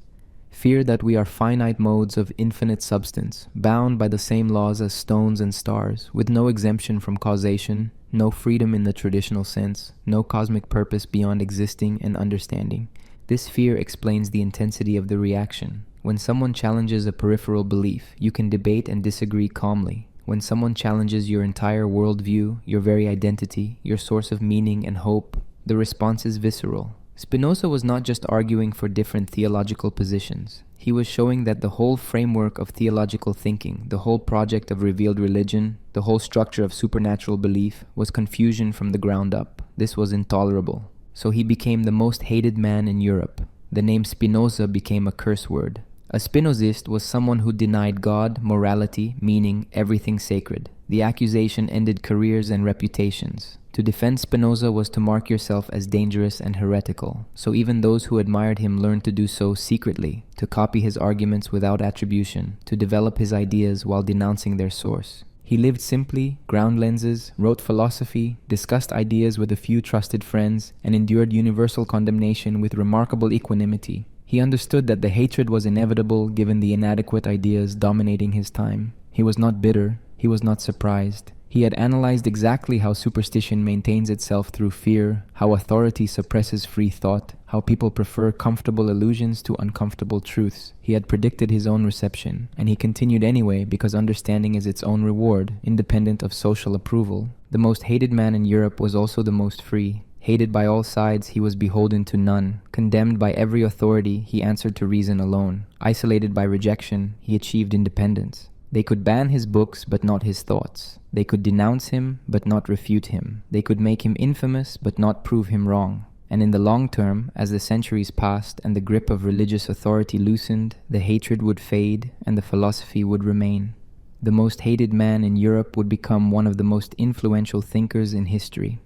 Fear that we are finite modes of infinite substance, bound by the same laws as stones and stars, with no exemption from causation, no freedom in the traditional sense, no cosmic purpose beyond existing and understanding. This fear explains the intensity of the reaction. When someone challenges a peripheral belief, you can debate and disagree calmly. When someone challenges your entire worldview, your very identity, your source of meaning and hope, the response is visceral. Spinoza was not just arguing for different theological positions. He was showing that the whole framework of theological thinking, the whole project of revealed religion, the whole structure of supernatural belief, was confusion from the ground up. This was intolerable. So he became the most hated man in Europe. The name Spinoza became a curse word. A Spinozist was someone who denied God, morality, meaning, everything sacred. The accusation ended careers and reputations. To defend Spinoza was to mark yourself as dangerous and heretical, so even those who admired him learned to do so secretly, to copy his arguments without attribution, to develop his ideas while denouncing their source. He lived simply, ground lenses, wrote philosophy, discussed ideas with a few trusted friends, and endured universal condemnation with remarkable equanimity. He understood that the hatred was inevitable given the inadequate ideas dominating his time. He was not bitter, he was not surprised. He had analyzed exactly how superstition maintains itself through fear, how authority suppresses free thought, how people prefer comfortable illusions to uncomfortable truths. He had predicted his own reception, and he continued anyway because understanding is its own reward, independent of social approval. The most hated man in Europe was also the most free. Hated by all sides, he was beholden to none. Condemned by every authority, he answered to reason alone. Isolated by rejection, he achieved independence. They could ban his books, but not his thoughts. They could denounce him, but not refute him. They could make him infamous, but not prove him wrong. And in the long term, as the centuries passed and the grip of religious authority loosened, the hatred would fade and the philosophy would remain. The most hated man in Europe would become one of the most influential thinkers in history.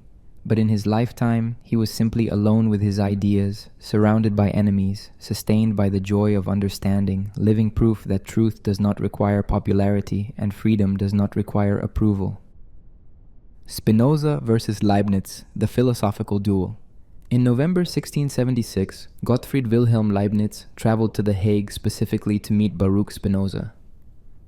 But in his lifetime, he was simply alone with his ideas, surrounded by enemies, sustained by the joy of understanding, living proof that truth does not require popularity and freedom does not require approval. Spinoza versus Leibniz, the philosophical duel. In November 1676, Gottfried Wilhelm Leibniz traveled to The Hague specifically to meet Baruch Spinoza.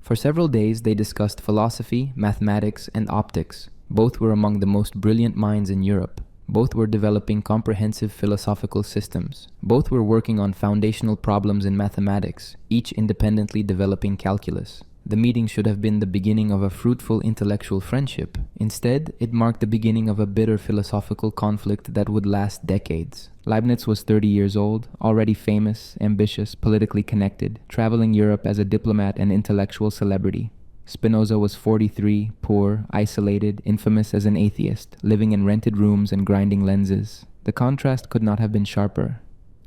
For several days, they discussed philosophy, mathematics, and optics. Both were among the most brilliant minds in Europe. Both were developing comprehensive philosophical systems. Both were working on foundational problems in mathematics, each independently developing calculus. The meeting should have been the beginning of a fruitful intellectual friendship. Instead, it marked the beginning of a bitter philosophical conflict that would last decades. Leibniz was 30 years old, already famous, ambitious, politically connected, traveling Europe as a diplomat and intellectual celebrity. Spinoza was 43, poor, isolated, infamous as an atheist, living in rented rooms and grinding lenses. The contrast could not have been sharper.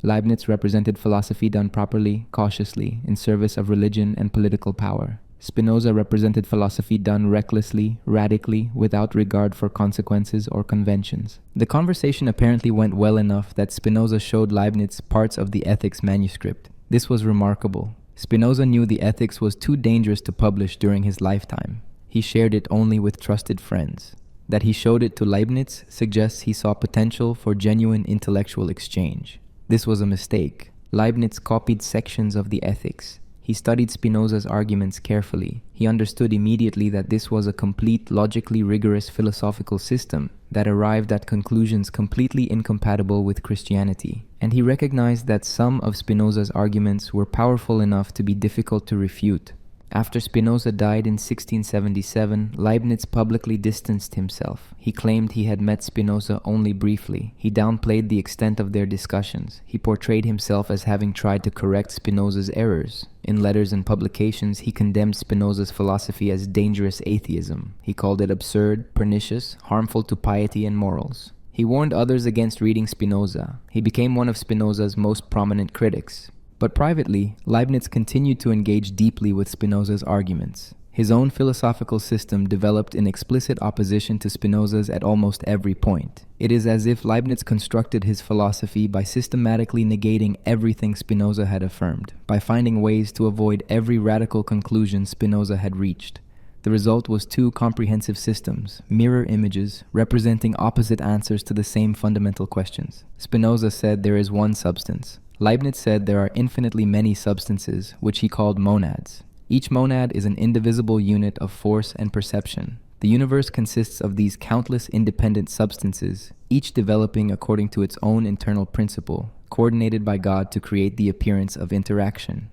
Leibniz represented philosophy done properly, cautiously, in service of religion and political power. Spinoza represented philosophy done recklessly, radically, without regard for consequences or conventions. The conversation apparently went well enough that Spinoza showed Leibniz parts of the Ethics manuscript. This was remarkable. Spinoza knew the Ethics was too dangerous to publish during his lifetime. He shared it only with trusted friends. That he showed it to Leibniz suggests he saw potential for genuine intellectual exchange. This was a mistake. Leibniz copied sections of the Ethics. He studied Spinoza's arguments carefully. He understood immediately that this was a complete, logically rigorous philosophical system that arrived at conclusions completely incompatible with Christianity. And he recognized that some of Spinoza's arguments were powerful enough to be difficult to refute. After Spinoza died in 1677, Leibniz publicly distanced himself. He claimed he had met Spinoza only briefly. He downplayed the extent of their discussions. He portrayed himself as having tried to correct Spinoza's errors. In letters and publications, he condemned Spinoza's philosophy as dangerous atheism. He called it absurd, pernicious, harmful to piety and morals. He warned others against reading Spinoza. He became one of Spinoza's most prominent critics. But privately, Leibniz continued to engage deeply with Spinoza's arguments. His own philosophical system developed in explicit opposition to Spinoza's at almost every point. It is as if Leibniz constructed his philosophy by systematically negating everything Spinoza had affirmed, by finding ways to avoid every radical conclusion Spinoza had reached. The result was two comprehensive systems, mirror images, representing opposite answers to the same fundamental questions. Spinoza said there is one substance. Leibniz said there are infinitely many substances, which he called monads. Each monad is an indivisible unit of force and perception. The universe consists of these countless independent substances, each developing according to its own internal principle, coordinated by God to create the appearance of interaction.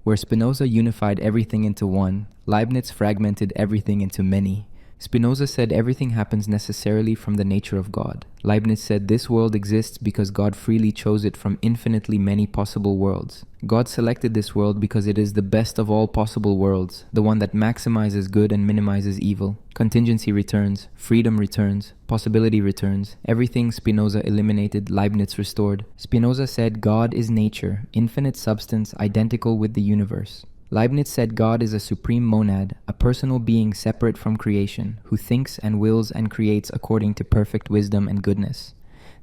Where Spinoza unified everything into one, Leibniz fragmented everything into many. Spinoza said everything happens necessarily from the nature of God. Leibniz said this world exists because God freely chose it from infinitely many possible worlds. God selected this world because it is the best of all possible worlds, the one that maximizes good and minimizes evil. Contingency returns, freedom returns, possibility returns. Everything Spinoza eliminated, Leibniz restored. Spinoza said God is nature, infinite substance identical with the universe. Leibniz said God is a supreme monad, a personal being separate from creation, who thinks and wills and creates according to perfect wisdom and goodness.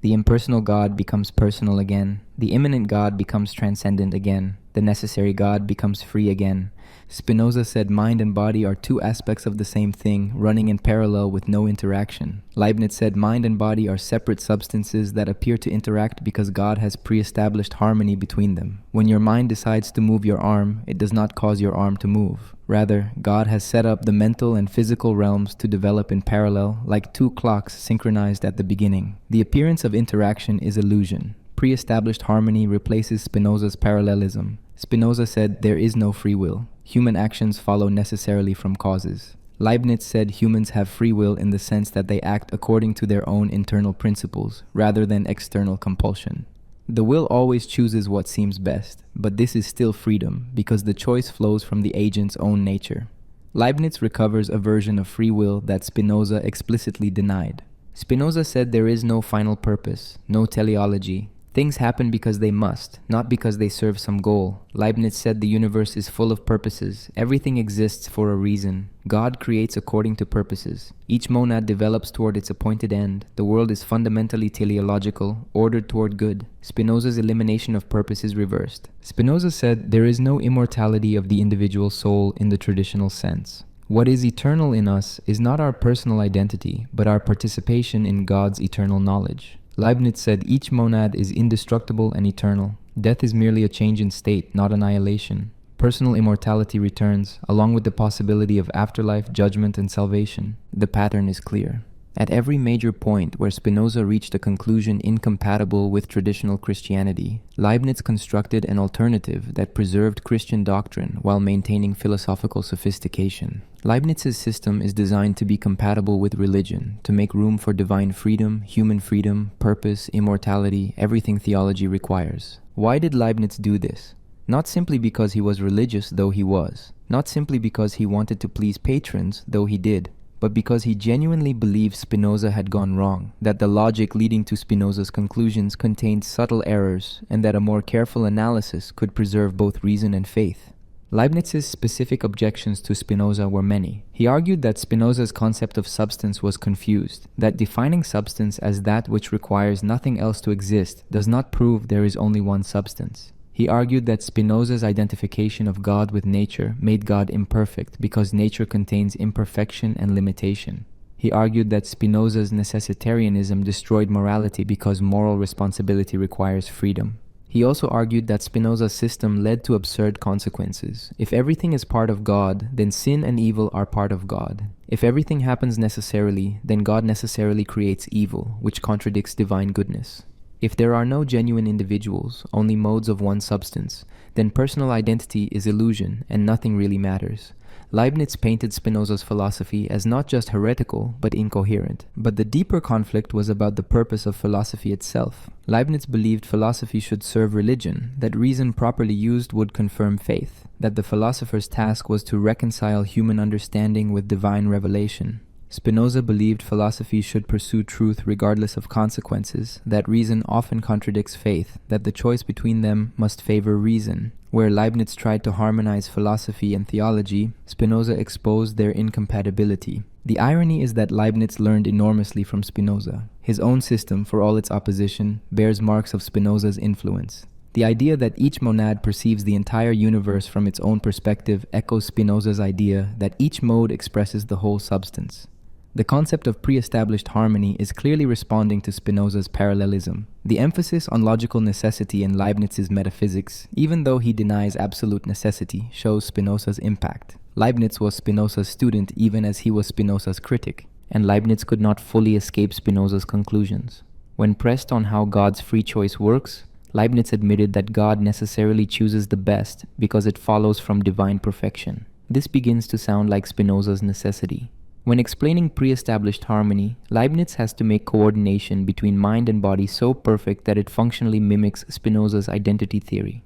The impersonal God becomes personal again. The immanent God becomes transcendent again. The necessary God becomes free again. Spinoza said mind and body are two aspects of the same thing, running in parallel with no interaction. Leibniz said mind and body are separate substances that appear to interact because God has pre-established harmony between them. When your mind decides to move your arm, it does not cause your arm to move. Rather, God has set up the mental and physical realms to develop in parallel, like two clocks synchronized at the beginning. The appearance of interaction is illusion. Pre-established harmony replaces Spinoza's parallelism. Spinoza said there is no free will. Human actions follow necessarily from causes. Leibniz said humans have free will in the sense that they act according to their own internal principles, rather than external compulsion. The will always chooses what seems best, but this is still freedom, because the choice flows from the agent's own nature. Leibniz recovers a version of free will that Spinoza explicitly denied. Spinoza said there is no final purpose, no teleology. Things happen because they must, not because they serve some goal. Leibniz said the universe is full of purposes. Everything exists for a reason. God creates according to purposes. Each monad develops toward its appointed end. The world is fundamentally teleological, ordered toward good. Spinoza's elimination of purpose is reversed. Spinoza said there is no immortality of the individual soul in the traditional sense. What is eternal in us is not our personal identity, but our participation in God's eternal knowledge. Leibniz said each monad is indestructible and eternal. Death is merely a change in state, not annihilation. Personal immortality returns, along with the possibility of afterlife, judgment, and salvation. The pattern is clear. At every major point where Spinoza reached a conclusion incompatible with traditional Christianity, Leibniz constructed an alternative that preserved Christian doctrine while maintaining philosophical sophistication. Leibniz's system is designed to be compatible with religion, to make room for divine freedom, human freedom, purpose, immortality, everything theology requires. Why did Leibniz do this? Not simply because he was religious, though he was. Not simply because he wanted to please patrons, though he did. But because he genuinely believed Spinoza had gone wrong, that the logic leading to Spinoza's conclusions contained subtle errors, and that a more careful analysis could preserve both reason and faith. Leibniz's specific objections to Spinoza were many. He argued that Spinoza's concept of substance was confused, that defining substance as that which requires nothing else to exist does not prove there is only one substance. He argued that Spinoza's identification of God with nature made God imperfect because nature contains imperfection and limitation. He argued that Spinoza's necessitarianism destroyed morality because moral responsibility requires freedom. He also argued that Spinoza's system led to absurd consequences. If everything is part of God, then sin and evil are part of God. If everything happens necessarily, then God necessarily creates evil, which contradicts divine goodness. If there are no genuine individuals, only modes of one substance, then personal identity is illusion and nothing really matters. Leibniz painted Spinoza's philosophy as not just heretical, but incoherent. But the deeper conflict was about the purpose of philosophy itself. Leibniz believed philosophy should serve religion, that reason properly used would confirm faith, that the philosopher's task was to reconcile human understanding with divine revelation. Spinoza believed philosophy should pursue truth regardless of consequences, that reason often contradicts faith, that the choice between them must favor reason. Where Leibniz tried to harmonize philosophy and theology, Spinoza exposed their incompatibility. The irony is that Leibniz learned enormously from Spinoza. His own system, for all its opposition, bears marks of Spinoza's influence. The idea that each monad perceives the entire universe from its own perspective echoes Spinoza's idea that each mode expresses the whole substance. The concept of pre-established harmony is clearly responding to Spinoza's parallelism. The emphasis on logical necessity in Leibniz's metaphysics, even though he denies absolute necessity, shows Spinoza's impact. Leibniz was Spinoza's student even as he was Spinoza's critic, and Leibniz could not fully escape Spinoza's conclusions. When pressed on how God's free choice works, Leibniz admitted that God necessarily chooses the best because it follows from divine perfection. This begins to sound like Spinoza's necessity. When explaining pre-established harmony, Leibniz has to make coordination between mind and body so perfect that it functionally mimics Spinoza's identity theory.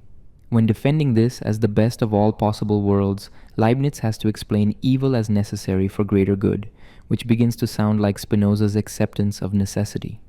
When defending this as the best of all possible worlds, Leibniz has to explain evil as necessary for greater good, which begins to sound like Spinoza's acceptance of necessity.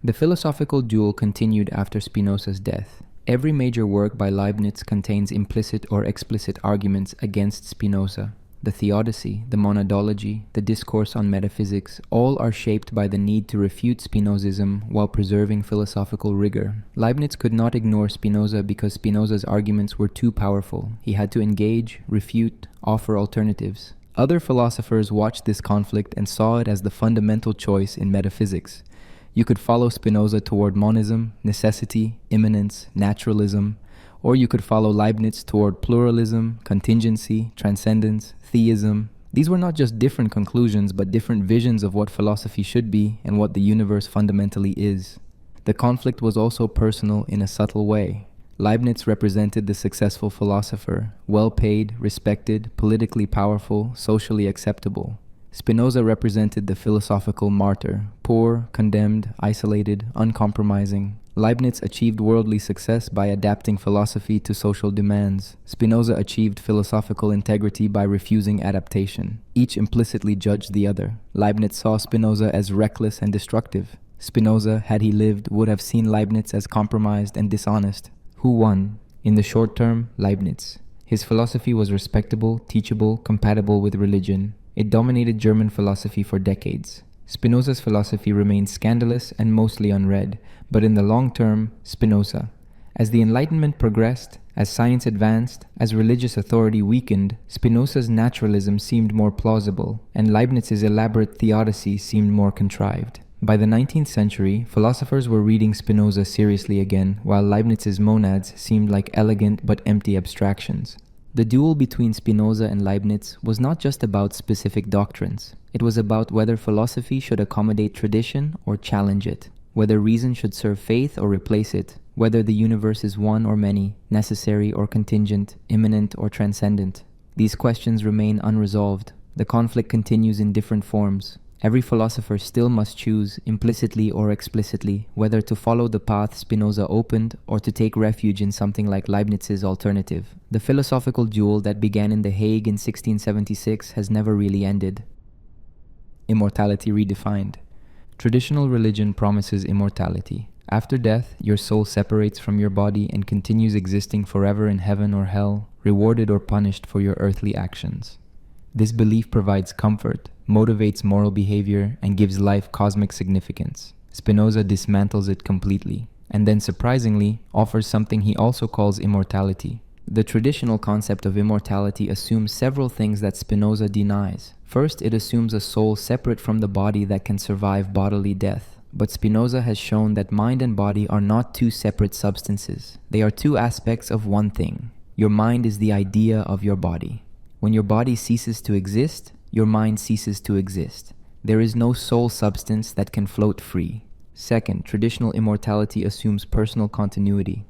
The philosophical duel continued after Spinoza's death. Every major work by Leibniz contains implicit or explicit arguments against Spinoza. The Theodicy, the Monadology, the Discourse on Metaphysics, all are shaped by the need to refute Spinozism while preserving philosophical rigor. Leibniz could not ignore Spinoza because Spinoza's arguments were too powerful. He had to engage, refute, offer alternatives. Other philosophers watched this conflict and saw it as the fundamental choice in metaphysics. You could follow Spinoza toward monism, necessity, immanence, naturalism, or you could follow Leibniz toward pluralism, contingency, transcendence, theism. These were not just different conclusions, but different visions of what philosophy should be and what the universe fundamentally is. The conflict was also personal in a subtle way. Leibniz represented the successful philosopher, well-paid, respected, politically powerful, socially acceptable. Spinoza represented the philosophical martyr, poor, condemned, isolated, uncompromising. Leibniz achieved worldly success by adapting philosophy to social demands. Spinoza achieved philosophical integrity by refusing adaptation. Each implicitly judged the other. Leibniz saw Spinoza as reckless and destructive. Spinoza, had he lived, would have seen Leibniz as compromised and dishonest. Who won? In the short term, Leibniz. His philosophy was respectable, teachable, compatible with religion. It dominated German philosophy for decades. Spinoza's philosophy remained scandalous and mostly unread, but in the long term, Spinoza. As the Enlightenment progressed, as science advanced, as religious authority weakened, Spinoza's naturalism seemed more plausible, and Leibniz's elaborate theodicy seemed more contrived. By the 19th century, philosophers were reading Spinoza seriously again, while Leibniz's monads seemed like elegant but empty abstractions. The duel between Spinoza and Leibniz was not just about specific doctrines. It was about whether philosophy should accommodate tradition or challenge it, whether reason should serve faith or replace it, whether the universe is one or many, necessary or contingent, immanent or transcendent. These questions remain unresolved. The conflict continues in different forms. Every philosopher still must choose, implicitly or explicitly, whether to follow the path Spinoza opened or to take refuge in something like Leibniz's alternative. The philosophical duel that began in The Hague in 1676 has never really ended. Immortality redefined. Traditional religion promises immortality. After death, your soul separates from your body and continues existing forever in heaven or hell, rewarded or punished for your earthly actions. This belief provides comfort, motivates moral behavior, and gives life cosmic significance. Spinoza dismantles it completely, and then surprisingly offers something he also calls immortality. The traditional concept of immortality assumes several things that Spinoza denies. First, it assumes a soul separate from the body that can survive bodily death. But Spinoza has shown that mind and body are not two separate substances. They are two aspects of one thing. Your mind is the idea of your body. When your body ceases to exist, your mind ceases to exist. There is no soul substance that can float free. Second, traditional immortality assumes personal continuity.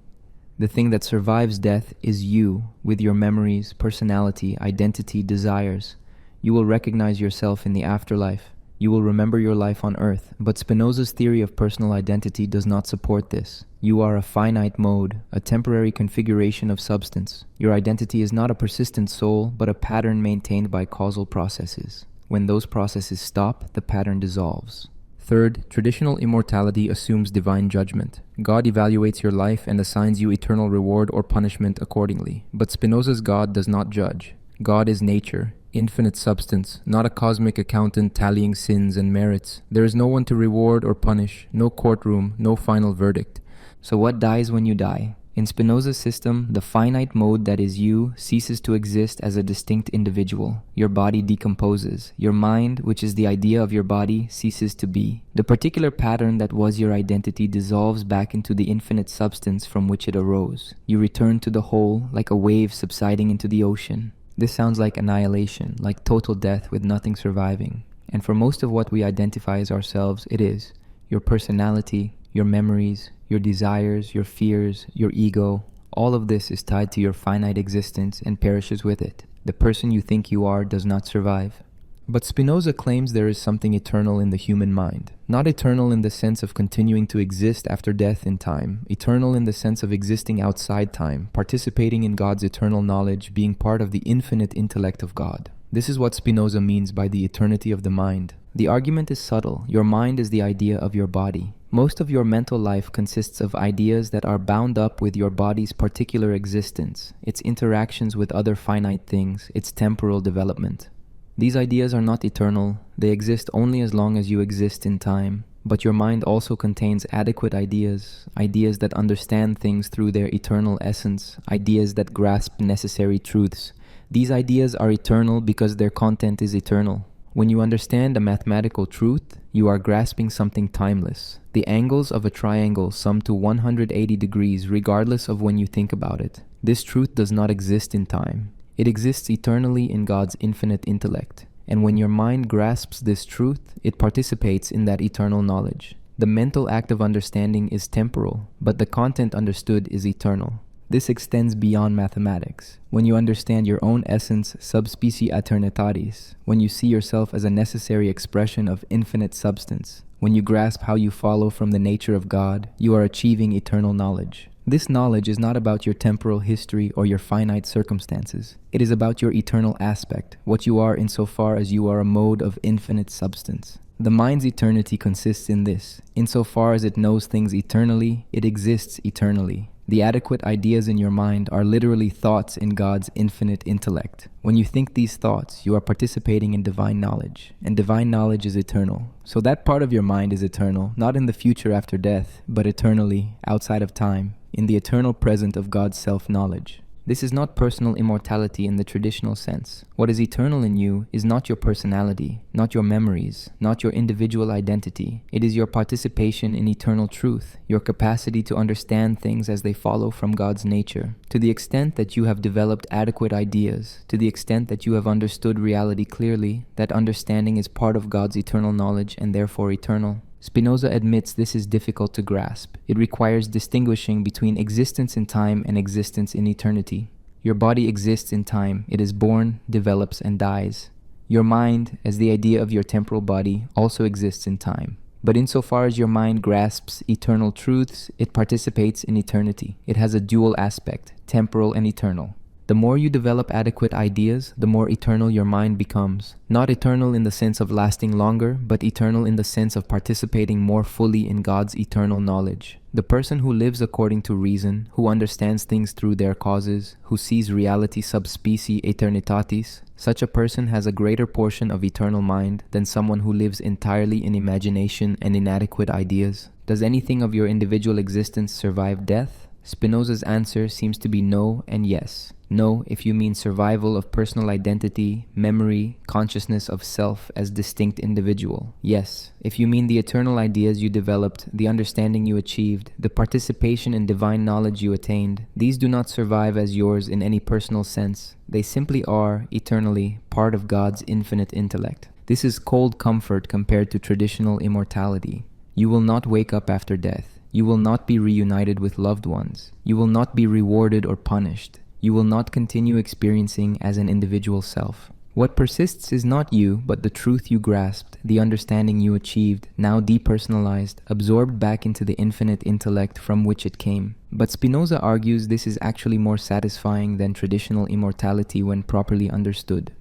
The thing that survives death is you, with your memories, personality, identity, desires. You will recognize yourself in the afterlife. You will remember your life on earth. But Spinoza's theory of personal identity does not support this. You are a finite mode, a temporary configuration of substance. Your identity is not a persistent soul, but a pattern maintained by causal processes. When those processes stop, the pattern dissolves. Third, traditional immortality assumes divine judgment. God evaluates your life and assigns you eternal reward or punishment accordingly. But Spinoza's God does not judge. God is nature, infinite substance, not a cosmic accountant tallying sins and merits. There is no one to reward or punish, no courtroom, no final verdict. So what dies when you die? In Spinoza's system, the finite mode that is you ceases to exist as a distinct individual. Your body decomposes. Your mind, which is the idea of your body, ceases to be. The particular pattern that was your identity dissolves back into the infinite substance from which it arose. You return to the whole, like a wave subsiding into the ocean. This sounds like annihilation, like total death with nothing surviving. And for most of what we identify as ourselves, it is. Your personality, your memories, your desires, your fears, your ego, all of this is tied to your finite existence and perishes with it. The person you think you are does not survive. But Spinoza claims there is something eternal in the human mind. Not eternal in the sense of continuing to exist after death in time, eternal in the sense of existing outside time, participating in God's eternal knowledge, being part of the infinite intellect of God. This is what Spinoza means by the eternity of the mind. The argument is subtle. Your mind is the idea of your body. Most of your mental life consists of ideas that are bound up with your body's particular existence, its interactions with other finite things, its temporal development. These ideas are not eternal. They exist only as long as you exist in time. But your mind also contains adequate ideas, ideas that understand things through their eternal essence, ideas that grasp necessary truths. These ideas are eternal because their content is eternal. When you understand a mathematical truth, you are grasping something timeless. The angles of a triangle sum to 180 degrees regardless of when you think about it. This truth does not exist in time. It exists eternally in God's infinite intellect. And when your mind grasps this truth, it participates in that eternal knowledge. The mental act of understanding is temporal, but the content understood is eternal. This extends beyond mathematics. When you understand your own essence subspecie aeternitatis, when you see yourself as a necessary expression of infinite substance, when you grasp how you follow from the nature of God, you are achieving eternal knowledge. This knowledge is not about your temporal history or your finite circumstances. It is about your eternal aspect, what you are insofar as you are a mode of infinite substance. The mind's eternity consists in this. Insofar as it knows things eternally, it exists eternally. The adequate ideas in your mind are literally thoughts in God's infinite intellect. When you think these thoughts, you are participating in divine knowledge, and divine knowledge is eternal. So that part of your mind is eternal, not in the future after death, but eternally, outside of time, in the eternal present of God's self-knowledge. This is not personal immortality in the traditional sense. What is eternal in you is not your personality, not your memories, not your individual identity. It is your participation in eternal truth, your capacity to understand things as they follow from God's nature. To the extent that you have developed adequate ideas, to the extent that you have understood reality clearly, that understanding is part of God's eternal knowledge and therefore eternal. Spinoza admits this is difficult to grasp. It requires distinguishing between existence in time and existence in eternity. Your body exists in time. It is born, develops, and dies. Your mind, as the idea of your temporal body, also exists in time. But insofar as your mind grasps eternal truths, it participates in eternity. It has a dual aspect, temporal and eternal. The more you develop adequate ideas, the more eternal your mind becomes. Not eternal in the sense of lasting longer, but eternal in the sense of participating more fully in God's eternal knowledge. The person who lives according to reason, who understands things through their causes, who sees reality subspecie aeternitatis, such a person has a greater portion of eternal mind than someone who lives entirely in imagination and inadequate ideas. Does anything of your individual existence survive death? Spinoza's answer seems to be no and yes. No, if you mean survival of personal identity, memory, consciousness of self as distinct individual. Yes, if you mean the eternal ideas you developed, the understanding you achieved, the participation in divine knowledge you attained, these do not survive as yours in any personal sense. They simply are, eternally, part of God's infinite intellect. This is cold comfort compared to traditional immortality. You will not wake up after death. You will not be reunited with loved ones. You will not be rewarded or punished. You will not continue experiencing as an individual self. What persists is not you, but the truth you grasped, the understanding you achieved, now depersonalized, absorbed back into the infinite intellect from which it came. But Spinoza argues this is actually more satisfying than traditional immortality when properly understood.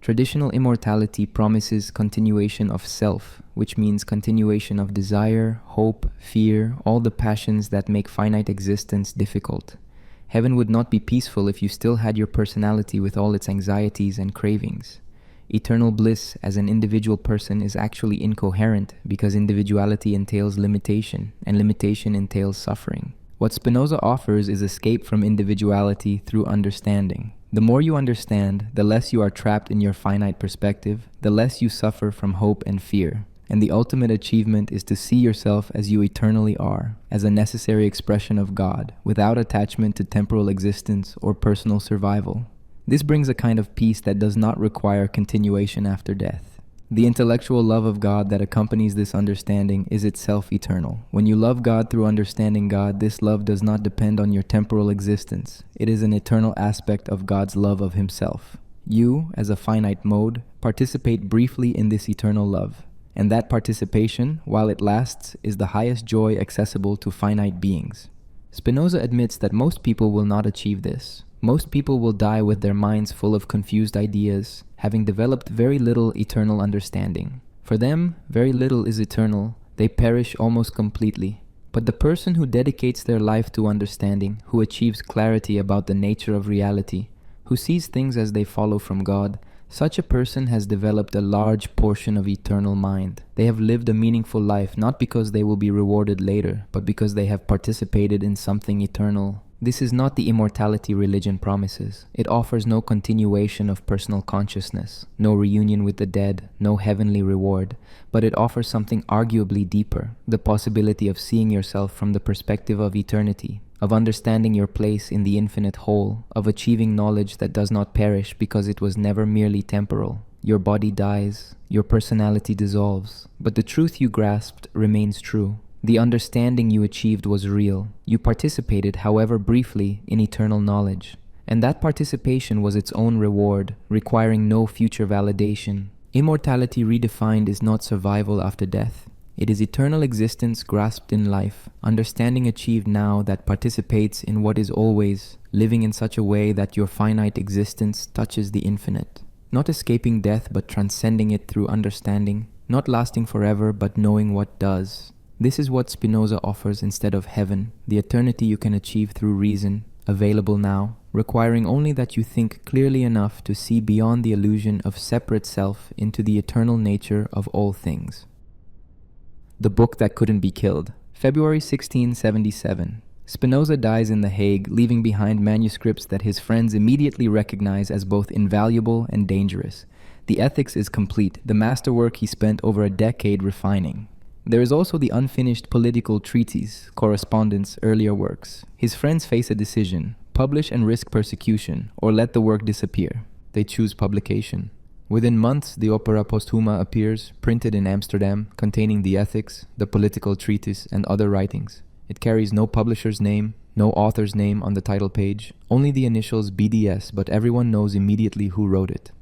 Traditional immortality promises continuation of self, which means continuation of desire, hope, fear, all the passions that make finite existence difficult. Heaven would not be peaceful if you still had your personality with all its anxieties and cravings. Eternal bliss as an individual person is actually incoherent because individuality entails limitation, and limitation entails suffering. What Spinoza offers is escape from individuality through understanding. The more you understand, the less you are trapped in your finite perspective, the less you suffer from hope and fear. And the ultimate achievement is to see yourself as you eternally are, as a necessary expression of God, without attachment to temporal existence or personal survival. This brings a kind of peace that does not require continuation after death. The intellectual love of God that accompanies this understanding is itself eternal. When you love God through understanding God, this love does not depend on your temporal existence. It is an eternal aspect of God's love of Himself. You, as a finite mode, participate briefly in this eternal love. And that participation, while it lasts, is the highest joy accessible to finite beings. Spinoza admits that most people will not achieve this. Most people will die with their minds full of confused ideas, having developed very little eternal understanding. For them, very little is eternal. They perish almost completely. But the person who dedicates their life to understanding, who achieves clarity about the nature of reality, who sees things as they follow from God, such a person has developed a large portion of eternal mind. They have lived a meaningful life not because they will be rewarded later, but because they have participated in something eternal. This is not the immortality religion promises. It offers no continuation of personal consciousness, no reunion with the dead, no heavenly reward, but it offers something arguably deeper, the possibility of seeing yourself from the perspective of eternity, of understanding your place in the infinite whole, of achieving knowledge that does not perish because it was never merely temporal. Your body dies, your personality dissolves, but the truth you grasped remains true. The understanding you achieved was real. You participated, however briefly, in eternal knowledge. And that participation was its own reward, requiring no future validation. Immortality redefined is not survival after death. It is eternal existence grasped in life, understanding achieved now that participates in what is always, living in such a way that your finite existence touches the infinite. Not escaping death but transcending it through understanding, not lasting forever but knowing what does. This is what Spinoza offers instead of heaven, the eternity you can achieve through reason, available now, requiring only that you think clearly enough to see beyond the illusion of separate self into the eternal nature of all things. The Book That Couldn't Be Killed. February 1677. Spinoza dies in The Hague, leaving behind manuscripts that his friends immediately recognize as both invaluable and dangerous. The ethics is complete, the masterwork he spent over a decade refining. There is also the unfinished political treatise, correspondence, earlier works. His friends face a decision: publish and risk persecution, or let the work disappear. They choose publication. Within months, the Opera Posthuma appears, printed in Amsterdam, containing the ethics, the political treatise, and other writings. It carries no publisher's name, no author's name on the title page, only the initials BDS, but everyone knows immediately who wrote it.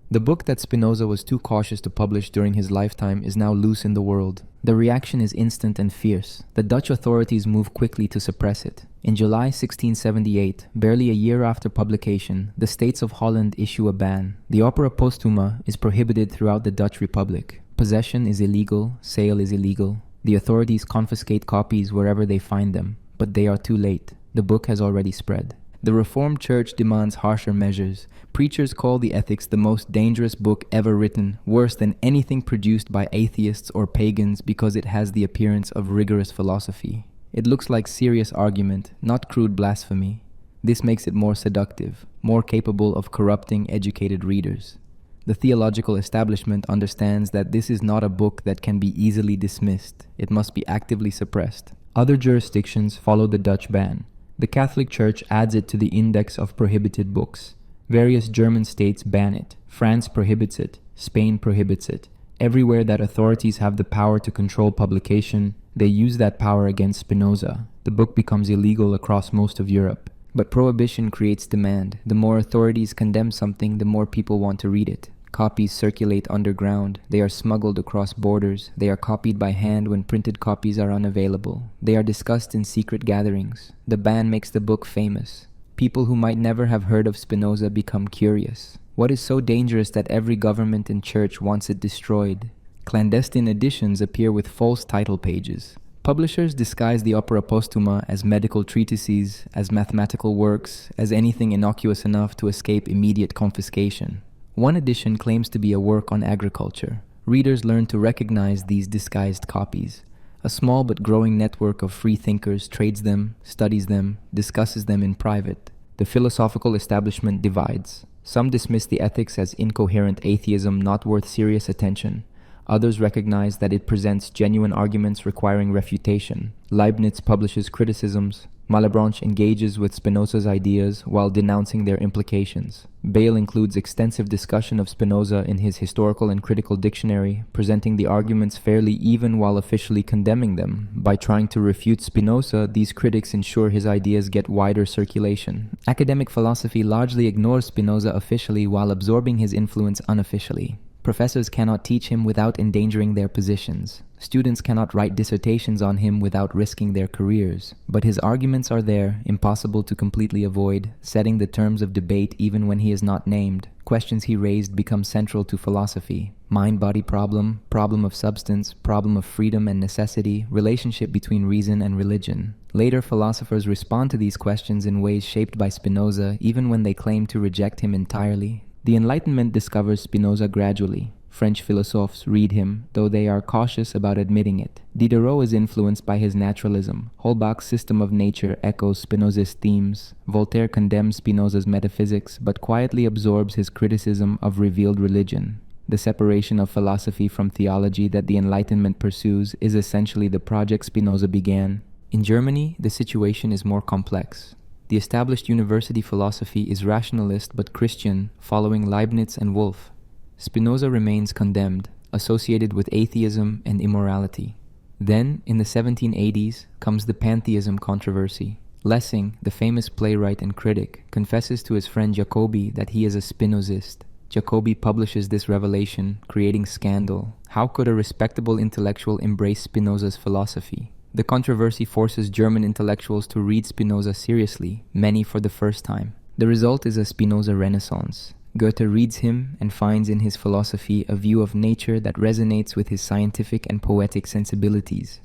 The book that Spinoza was too cautious to publish during his lifetime is now loose in the world. The reaction is instant and fierce. The Dutch authorities move quickly to suppress it. In July 1678, barely a year after publication, the States of Holland issue a ban. The Opera Posthuma is prohibited throughout the Dutch Republic. Possession is illegal, sale is illegal. The authorities confiscate copies wherever they find them, but they are too late. The book has already spread. The Reformed Church demands harsher measures. Preachers call the Ethics the most dangerous book ever written, worse than anything produced by atheists or pagans because it has the appearance of rigorous philosophy. It looks like serious argument, not crude blasphemy. This makes it more seductive, more capable of corrupting educated readers. The theological establishment understands that this is not a book that can be easily dismissed. It must be actively suppressed. Other jurisdictions follow the Dutch ban. The Catholic Church adds it to the index of prohibited books. Various German states ban it. France prohibits it. Spain prohibits it. Everywhere that authorities have the power to control publication, they use that power against Spinoza. The book becomes illegal across most of Europe. But prohibition creates demand. The more authorities condemn something, the more people want to read it. Copies circulate underground. They are smuggled across borders. They are copied by hand when printed copies are unavailable. They are discussed in secret gatherings. The ban makes the book famous. People who might never have heard of Spinoza become curious. What is so dangerous that every government and church wants it destroyed? Clandestine editions appear with false title pages. Publishers disguise the opera postuma as medical treatises, as mathematical works, as anything innocuous enough to escape immediate confiscation. One edition claims to be a work on agriculture. Readers learn to recognize these disguised copies. A small but growing network of free thinkers trades them, studies them, discusses them in private. The philosophical establishment divides. Some dismiss the ethics as incoherent atheism not worth serious attention. Others recognize that it presents genuine arguments requiring refutation. Leibniz publishes criticisms. Malebranche engages with Spinoza's ideas while denouncing their implications. Bayle includes extensive discussion of Spinoza in his historical and critical dictionary, presenting the arguments fairly even while officially condemning them. By trying to refute Spinoza, these critics ensure his ideas get wider circulation. Academic philosophy largely ignores Spinoza officially while absorbing his influence unofficially. Professors cannot teach him without endangering their positions. Students cannot write dissertations on him without risking their careers. But his arguments are there, impossible to completely avoid, setting the terms of debate even when he is not named. Questions he raised become central to philosophy. Mind-body problem, problem of substance, problem of freedom and necessity, relationship between reason and religion. Later philosophers respond to these questions in ways shaped by Spinoza, even when they claim to reject him entirely. The Enlightenment discovers Spinoza gradually. French philosophers read him, though they are cautious about admitting it. Diderot is influenced by his naturalism. Holbach's system of nature echoes Spinoza's themes. Voltaire condemns Spinoza's metaphysics, but quietly absorbs his criticism of revealed religion. The separation of philosophy from theology that the Enlightenment pursues is essentially the project Spinoza began. In Germany, the situation is more complex. The established university philosophy is rationalist but Christian, following Leibniz and Wolff. Spinoza remains condemned, associated with atheism and immorality. Then, in the 1780s, comes the pantheism controversy. Lessing, the famous playwright and critic, confesses to his friend Jacobi that he is a Spinozist. Jacobi publishes this revelation, creating scandal. How could a respectable intellectual embrace Spinoza's philosophy? The controversy forces German intellectuals to read Spinoza seriously, many for the first time. The result is a Spinoza renaissance. Goethe reads him and finds in his philosophy a view of nature that resonates with his scientific and poetic sensibilities.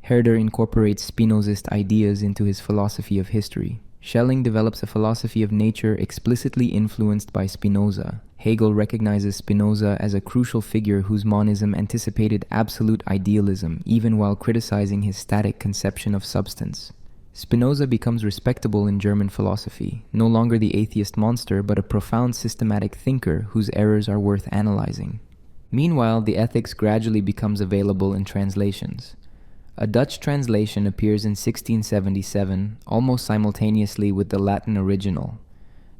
Herder incorporates Spinozist ideas into his philosophy of history. Schelling develops a philosophy of nature explicitly influenced by Spinoza. Hegel recognizes Spinoza as a crucial figure whose monism anticipated absolute idealism, even while criticizing his static conception of substance. Spinoza becomes respectable in German philosophy, no longer the atheist monster, but a profound systematic thinker whose errors are worth analyzing. Meanwhile, the Ethics gradually becomes available in translations. A Dutch translation appears in 1677, almost simultaneously with the Latin original.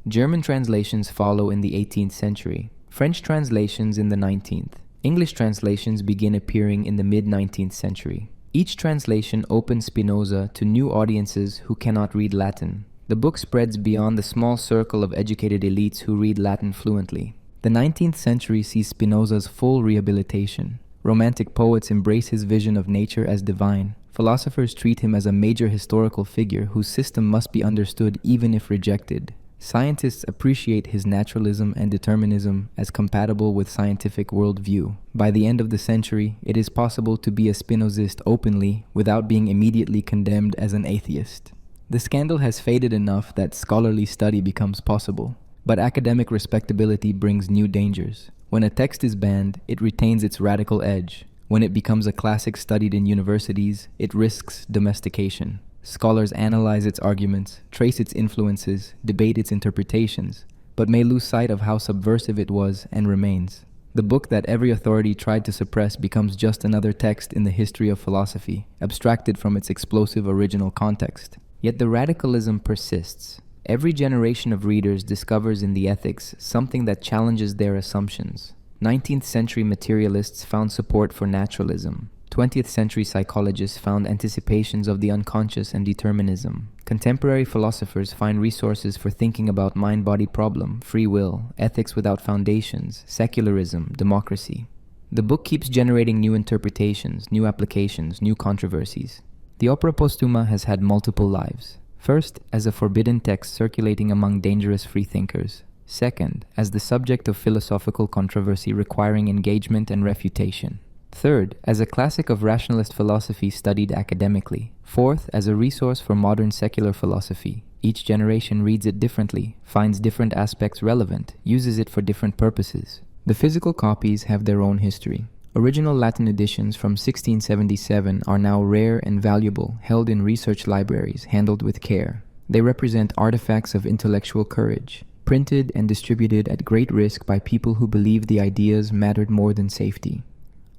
German translations follow in the 18th century, French translations in the 19th. English translations begin appearing in the mid-19th century. Each translation opens Spinoza to new audiences who cannot read Latin. The book spreads beyond the small circle of educated elites who read Latin fluently. The 19th century sees Spinoza's full rehabilitation. Romantic poets embrace his vision of nature as divine. Philosophers treat him as a major historical figure whose system must be understood even if rejected. Scientists appreciate his naturalism and determinism as compatible with scientific worldview. By the end of the century, it is possible to be a Spinozist openly without being immediately condemned as an atheist. The scandal has faded enough that scholarly study becomes possible. But academic respectability brings new dangers. When a text is banned, it retains its radical edge. When it becomes a classic studied in universities, it risks domestication. Scholars analyze its arguments, trace its influences, debate its interpretations, but may lose sight of how subversive it was and remains. The book that every authority tried to suppress becomes just another text in the history of philosophy, abstracted from its explosive original context. Yet the radicalism persists. Every generation of readers discovers in the Ethics something that challenges their assumptions. 19th century materialists found support for naturalism. 20th century psychologists found anticipations of the unconscious and determinism. Contemporary philosophers find resources for thinking about mind-body problem, free will, ethics without foundations, secularism, democracy. The book keeps generating new interpretations, new applications, new controversies. The Opera Postuma has had multiple lives. First, as a forbidden text circulating among dangerous freethinkers. Second, as the subject of philosophical controversy requiring engagement and refutation. Third, as a classic of rationalist philosophy studied academically. Fourth, as a resource for modern secular philosophy. Each generation reads it differently, finds different aspects relevant, uses it for different purposes. The physical copies have their own history. Original Latin editions from 1677 are now rare and valuable, held in research libraries, handled with care. They represent artifacts of intellectual courage, printed and distributed at great risk by people who believed the ideas mattered more than safety.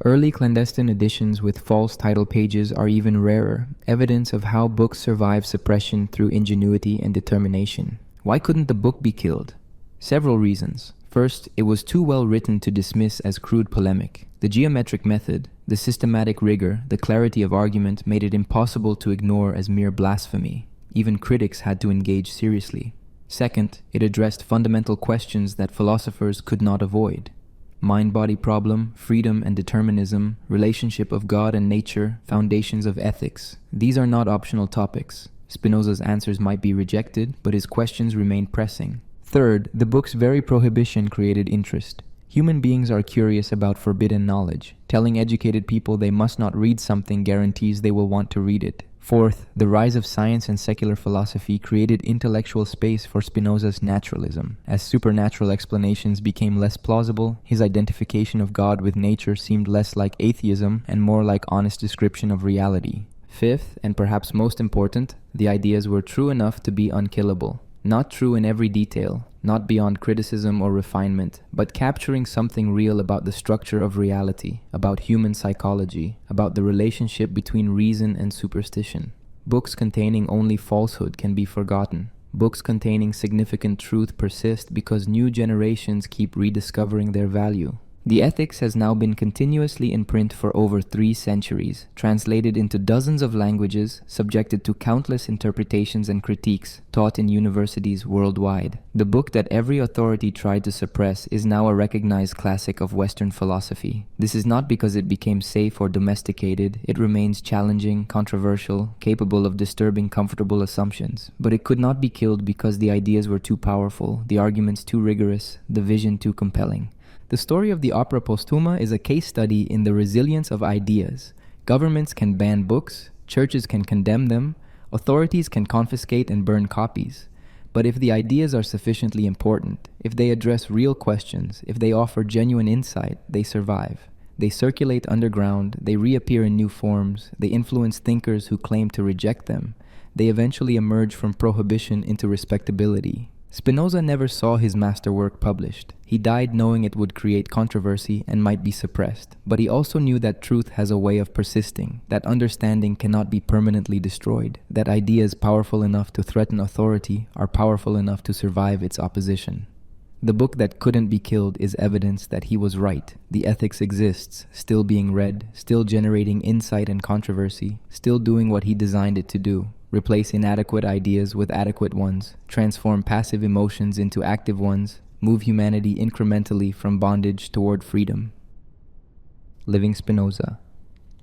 Early clandestine editions with false title pages are even rarer, evidence of how books survive suppression through ingenuity and determination. Why couldn't the book be killed? Several reasons. First, it was too well written to dismiss as crude polemic. The geometric method, the systematic rigor, the clarity of argument made it impossible to ignore as mere blasphemy. Even critics had to engage seriously. Second, it addressed fundamental questions that philosophers could not avoid. Mind-body problem, freedom and determinism, relationship of God and nature, foundations of ethics. These are not optional topics. Spinoza's answers might be rejected, but his questions remain pressing. Third, the book's very prohibition created interest. Human beings are curious about forbidden knowledge. Telling educated people they must not read something guarantees they will want to read it. Fourth, the rise of science and secular philosophy created intellectual space for Spinoza's naturalism. As supernatural explanations became less plausible, his identification of God with nature seemed less like atheism and more like honest description of reality. Fifth, and perhaps most important, the ideas were true enough to be unkillable. Not true in every detail, not beyond criticism or refinement, but capturing something real about the structure of reality, about human psychology, about the relationship between reason and superstition. Books containing only falsehood can be forgotten. Books containing significant truth persist because new generations keep rediscovering their value. The Ethics has now been continuously in print for over 3 centuries, translated into dozens of languages, subjected to countless interpretations and critiques, taught in universities worldwide. The book that every authority tried to suppress is now a recognized classic of Western philosophy. This is not because it became safe or domesticated. It remains challenging, controversial, capable of disturbing comfortable assumptions. But it could not be killed because the ideas were too powerful, the arguments too rigorous, the vision too compelling. The story of the Opera Postuma is a case study in the resilience of ideas. Governments can ban books, churches can condemn them, authorities can confiscate and burn copies. But if the ideas are sufficiently important, if they address real questions, if they offer genuine insight, they survive. They circulate underground, they reappear in new forms, they influence thinkers who claim to reject them. They eventually emerge from prohibition into respectability. Spinoza never saw his masterwork published. He died knowing it would create controversy and might be suppressed. But he also knew that truth has a way of persisting, that understanding cannot be permanently destroyed, that ideas powerful enough to threaten authority are powerful enough to survive its opposition. The book that couldn't be killed is evidence that he was right. The Ethics exists, still being read, still generating insight and controversy, still doing what he designed it to do. Replace inadequate ideas with adequate ones, transform passive emotions into active ones, move humanity incrementally from bondage toward freedom. Living Spinoza.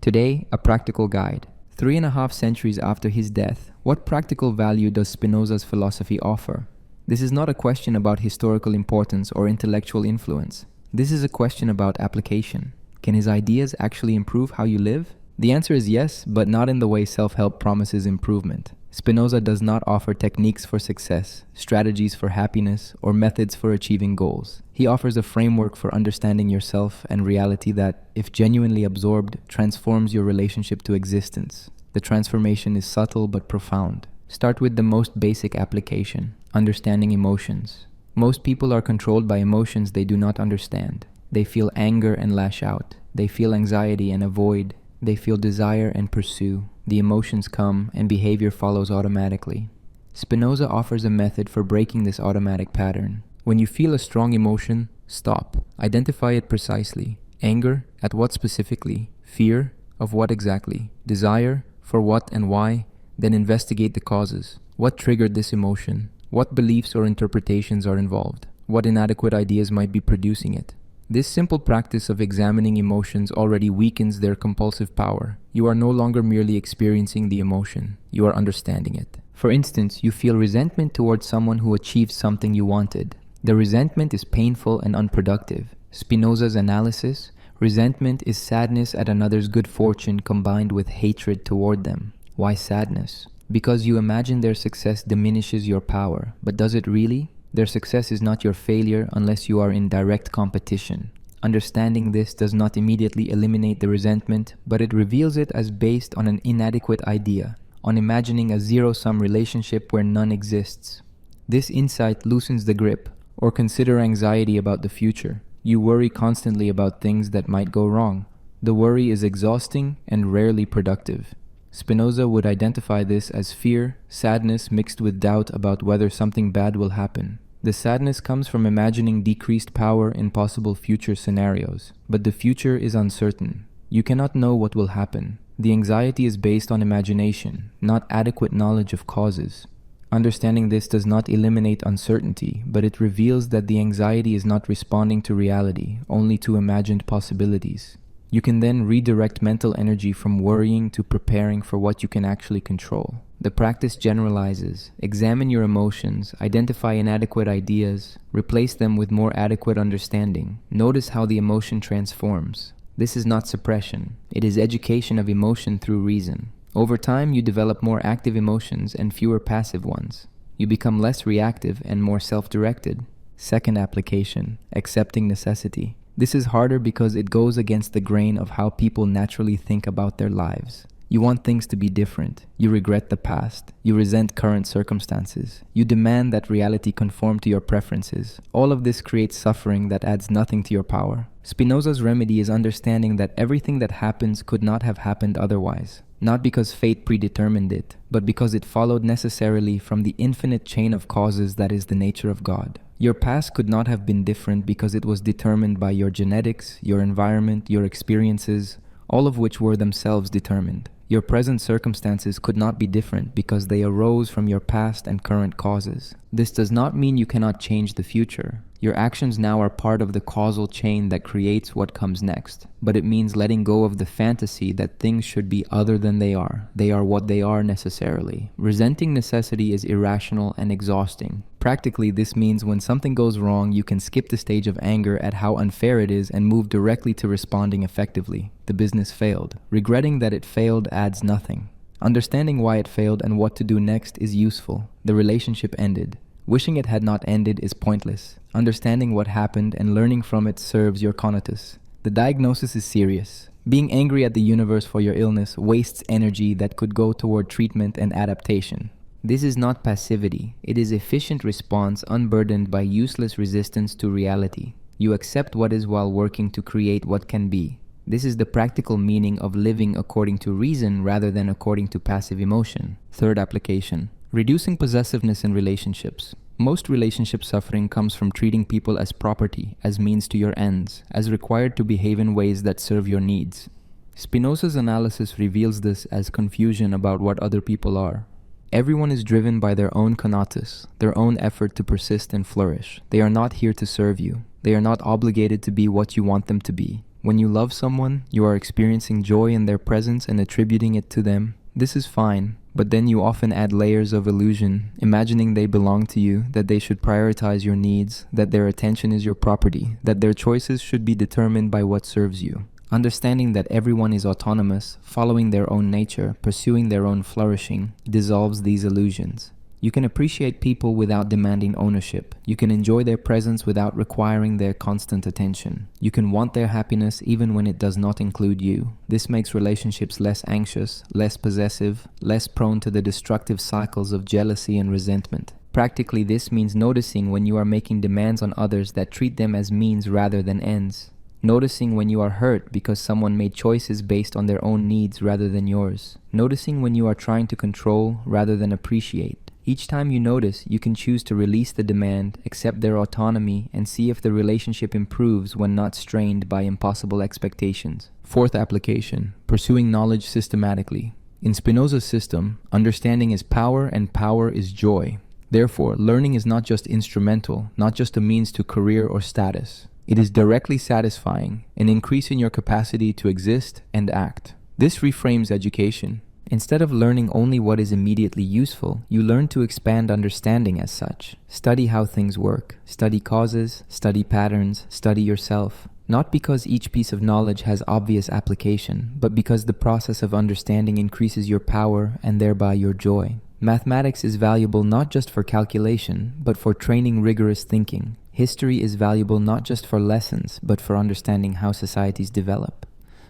Today, a practical guide. 3.5 centuries after his death, what practical value does Spinoza's philosophy offer? This is not a question about historical importance or intellectual influence. This is a question about application. Can his ideas actually improve how you live? The answer is yes, but not in the way self-help promises improvement. Spinoza does not offer techniques for success, strategies for happiness, or methods for achieving goals. He offers a framework for understanding yourself and reality that, if genuinely absorbed, transforms your relationship to existence. The transformation is subtle but profound. Start with the most basic application, understanding emotions. Most people are controlled by emotions they do not understand. They feel anger and lash out. They feel anxiety and avoid. They feel desire and pursue. The emotions come and behavior follows automatically. Spinoza offers a method for breaking this automatic pattern. When you feel a strong emotion, stop. Identify it precisely. Anger, at what specifically? Fear, of what exactly? Desire, for what and why? Then investigate the causes. What triggered this emotion? What beliefs or interpretations are involved? What inadequate ideas might be producing it? This simple practice of examining emotions already weakens their compulsive power. You are no longer merely experiencing the emotion, you are understanding it. For instance, you feel resentment towards someone who achieved something you wanted. The resentment is painful and unproductive. Spinoza's analysis: resentment is sadness at another's good fortune combined with hatred toward them. Why sadness? Because you imagine their success diminishes your power. But does it really? Their success is not your failure unless you are in direct competition. Understanding this does not immediately eliminate the resentment, but it reveals it as based on an inadequate idea, on imagining a zero-sum relationship where none exists. This insight loosens the grip. Or consider anxiety about the future. You worry constantly about things that might go wrong. The worry is exhausting and rarely productive. Spinoza would identify this as fear, sadness mixed with doubt about whether something bad will happen. The sadness comes from imagining decreased power in possible future scenarios. But the future is uncertain. You cannot know what will happen. The anxiety is based on imagination, not adequate knowledge of causes. Understanding this does not eliminate uncertainty, but it reveals that the anxiety is not responding to reality, only to imagined possibilities. You can then redirect mental energy from worrying to preparing for what you can actually control. The practice generalizes. Examine your emotions, identify inadequate ideas, replace them with more adequate understanding. Notice how the emotion transforms. This is not suppression. It is education of emotion through reason. Over time, you develop more active emotions and fewer passive ones. You become less reactive and more self-directed. Second application: accepting necessity. This is harder because it goes against the grain of how people naturally think about their lives. You want things to be different. You regret the past. You resent current circumstances. You demand that reality conform to your preferences. All of this creates suffering that adds nothing to your power. Spinoza's remedy is understanding that everything that happens could not have happened otherwise. Not because fate predetermined it, but because it followed necessarily from the infinite chain of causes that is the nature of God. Your past could not have been different because it was determined by your genetics, your environment, your experiences, all of which were themselves determined. Your present circumstances could not be different because they arose from your past and current causes. This does not mean you cannot change the future. Your actions now are part of the causal chain that creates what comes next. But it means letting go of the fantasy that things should be other than they are. They are what they are necessarily. Resenting necessity is irrational and exhausting. Practically, this means when something goes wrong, you can skip the stage of anger at how unfair it is and move directly to responding effectively. The business failed. Regretting that it failed adds nothing. Understanding why it failed and what to do next is useful. The relationship ended. Wishing it had not ended is pointless. Understanding what happened and learning from it serves your Conatus. The diagnosis is serious. Being angry at the universe for your illness wastes energy that could go toward treatment and adaptation. This is not passivity. It is efficient response unburdened by useless resistance to reality. You accept what is while working to create what can be. This is the practical meaning of living according to reason rather than according to passive emotion. Third application: reducing possessiveness in relationships. Most relationship suffering comes from treating people as property, as means to your ends, as required to behave in ways that serve your needs. Spinoza's analysis reveals this as confusion about what other people are. Everyone is driven by their own Conatus, their own effort to persist and flourish. They are not here to serve you. They are not obligated to be what you want them to be. When you love someone, you are experiencing joy in their presence and attributing it to them. This is fine, but then you often add layers of illusion, imagining they belong to you, that they should prioritize your needs, that their attention is your property, that their choices should be determined by what serves you. Understanding that everyone is autonomous, following their own nature, pursuing their own flourishing, dissolves these illusions. You can appreciate people without demanding ownership. You can enjoy their presence without requiring their constant attention. You can want their happiness even when it does not include you. This makes relationships less anxious, less possessive, less prone to the destructive cycles of jealousy and resentment. Practically, this means noticing when you are making demands on others that treat them as means rather than ends. Noticing when you are hurt because someone made choices based on their own needs rather than yours. Noticing when you are trying to control rather than appreciate. Each time you notice, you can choose to release the demand, accept their autonomy, and see if the relationship improves when not strained by impossible expectations. Fourth application: pursuing knowledge systematically. In Spinoza's system, understanding is power and power is joy. Therefore, learning is not just instrumental, not just a means to career or status. It is directly satisfying, an increase in your capacity to exist and act. This reframes education. Instead of learning only what is immediately useful, you learn to expand understanding as such. Study how things work. Study causes, study patterns, study yourself. Not because each piece of knowledge has obvious application, but because the process of understanding increases your power and thereby your joy. Mathematics is valuable not just for calculation, but for training rigorous thinking. History is valuable not just for lessons, but for understanding how societies develop.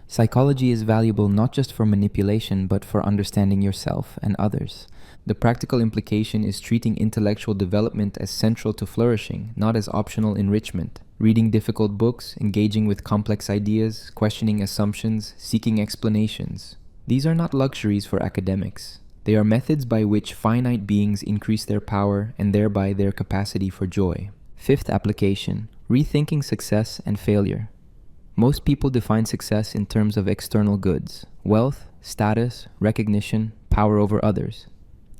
Psychology is valuable not just for manipulation, but for understanding yourself and others. The practical implication is treating intellectual development as central to flourishing, not as optional enrichment. Reading difficult books, engaging with complex ideas, questioning assumptions, seeking explanations. These are not luxuries for academics. They are methods by which finite beings increase their power and thereby their capacity for joy. Fifth application, rethinking success and failure. Most people define success in terms of external goods, wealth, status, recognition, power over others.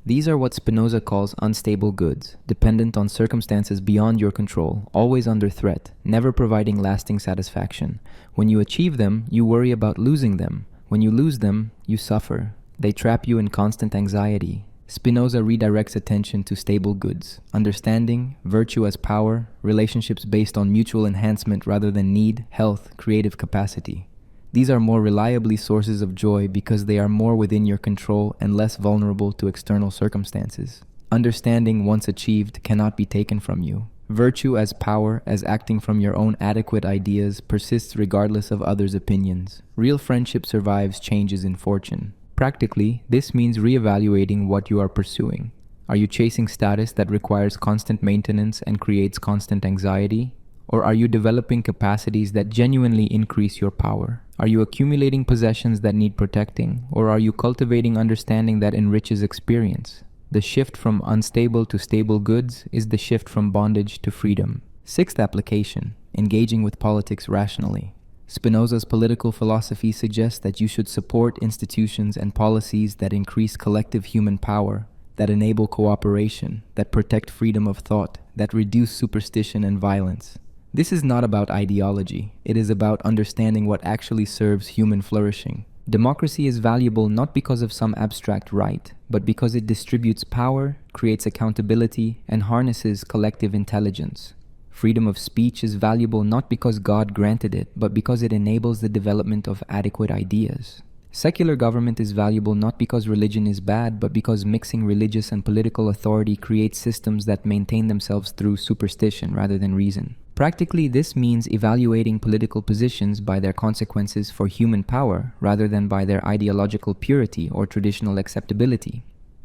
These are what Spinoza calls unstable goods, dependent on circumstances beyond your control, always under threat, never providing lasting satisfaction. When you achieve them, you worry about losing them. When you lose them, you suffer. They trap you in constant anxiety. Spinoza redirects attention to stable goods, understanding, virtue as power, relationships based on mutual enhancement rather than need, health, creative capacity. These are more reliably sources of joy because they are more within your control and less vulnerable to external circumstances. Understanding once achieved cannot be taken from you. Virtue as power, as acting from your own adequate ideas, persists regardless of others' opinions. Real friendship survives changes in fortune. Practically, this means reevaluating what you are pursuing. Are you chasing status that requires constant maintenance and creates constant anxiety? Or are you developing capacities that genuinely increase your power? Are you accumulating possessions that need protecting? Or are you cultivating understanding that enriches experience? The shift from unstable to stable goods is the shift from bondage to freedom. Sixth application, engaging with politics rationally. Spinoza's political philosophy suggests that you should support institutions and policies that increase collective human power, that enable cooperation, that protect freedom of thought, that reduce superstition and violence. This is not about ideology. It is about understanding what actually serves human flourishing. Democracy is valuable not because of some abstract right, but because it distributes power, creates accountability, and harnesses collective intelligence. Freedom of speech is valuable not because God granted it, but because it enables the development of adequate ideas. Secular government is valuable not because religion is bad, but because mixing religious and political authority creates systems that maintain themselves through superstition rather than reason. Practically, this means evaluating political positions by their consequences for human power rather than by their ideological purity or traditional acceptability.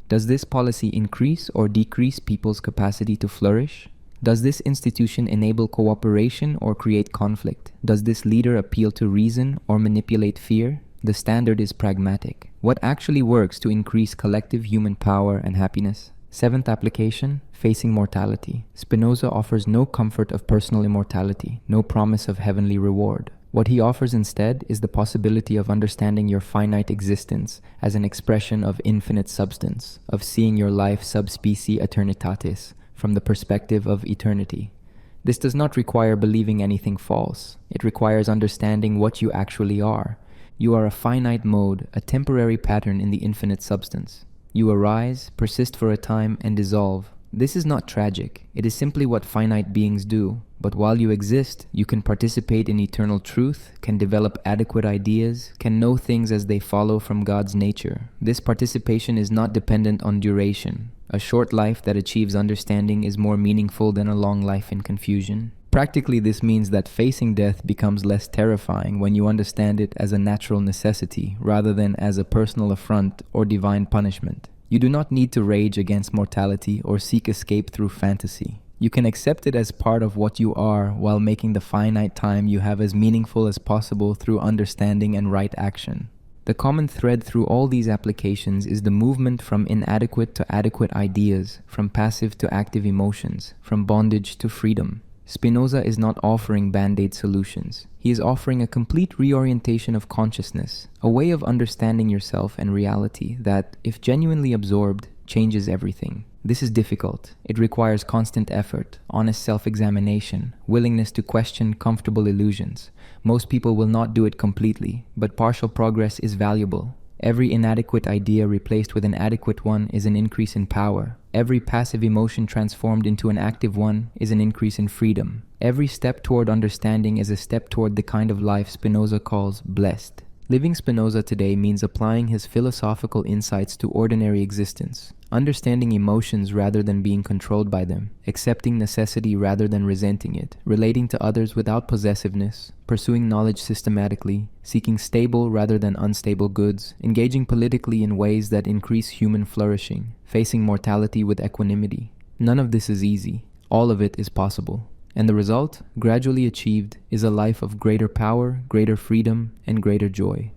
Does this policy increase or decrease people's capacity to flourish? Does this institution enable cooperation or create conflict? Does this leader appeal to reason or manipulate fear? The standard is pragmatic. What actually works to increase collective human power and happiness? Seventh application, facing mortality. Spinoza offers no comfort of personal immortality, no promise of heavenly reward. What he offers instead is the possibility of understanding your finite existence as an expression of infinite substance, of seeing your life sub specie aeternitatis, from the perspective of eternity. This does not require believing anything false. It requires understanding what you actually are. You are a finite mode, a temporary pattern in the infinite substance. You arise, persist for a time, and dissolve. This is not tragic. It is simply what finite beings do. But while you exist, you can participate in eternal truth, can develop adequate ideas, can know things as they follow from God's nature. This participation is not dependent on duration. A short life that achieves understanding is more meaningful than a long life in confusion. Practically, this means that facing death becomes less terrifying when you understand it as a natural necessity rather than as a personal affront or divine punishment. You do not need to rage against mortality or seek escape through fantasy. You can accept it as part of what you are while making the finite time you have as meaningful as possible through understanding and right action. The common thread through all these applications is the movement from inadequate to adequate ideas, from passive to active emotions, from bondage to freedom. Spinoza is not offering band-aid solutions. He is offering a complete reorientation of consciousness, a way of understanding yourself and reality that, if genuinely absorbed, changes everything. This is difficult. It requires constant effort, honest self-examination, willingness to question comfortable illusions. Most people will not do it completely, but partial progress is valuable. Every inadequate idea replaced with an adequate one is an increase in power. Every passive emotion transformed into an active one is an increase in freedom. Every step toward understanding is a step toward the kind of life Spinoza calls blessed. Living Spinoza today means applying his philosophical insights to ordinary existence, understanding emotions rather than being controlled by them, accepting necessity rather than resenting it, relating to others without possessiveness, pursuing knowledge systematically, seeking stable rather than unstable goods, engaging politically in ways that increase human flourishing, facing mortality with equanimity. None of this is easy. All of it is possible. And the result, gradually achieved, is a life of greater power, greater freedom, and greater joy.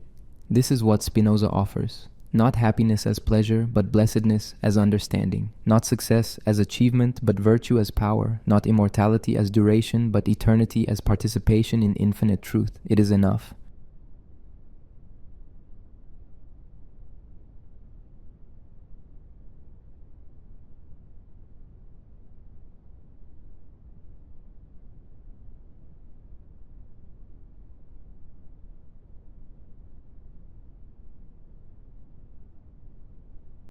This is what Spinoza offers. Not happiness as pleasure, but blessedness as understanding. Not success as achievement, but virtue as power. Not immortality as duration, but eternity as participation in infinite truth. It is enough.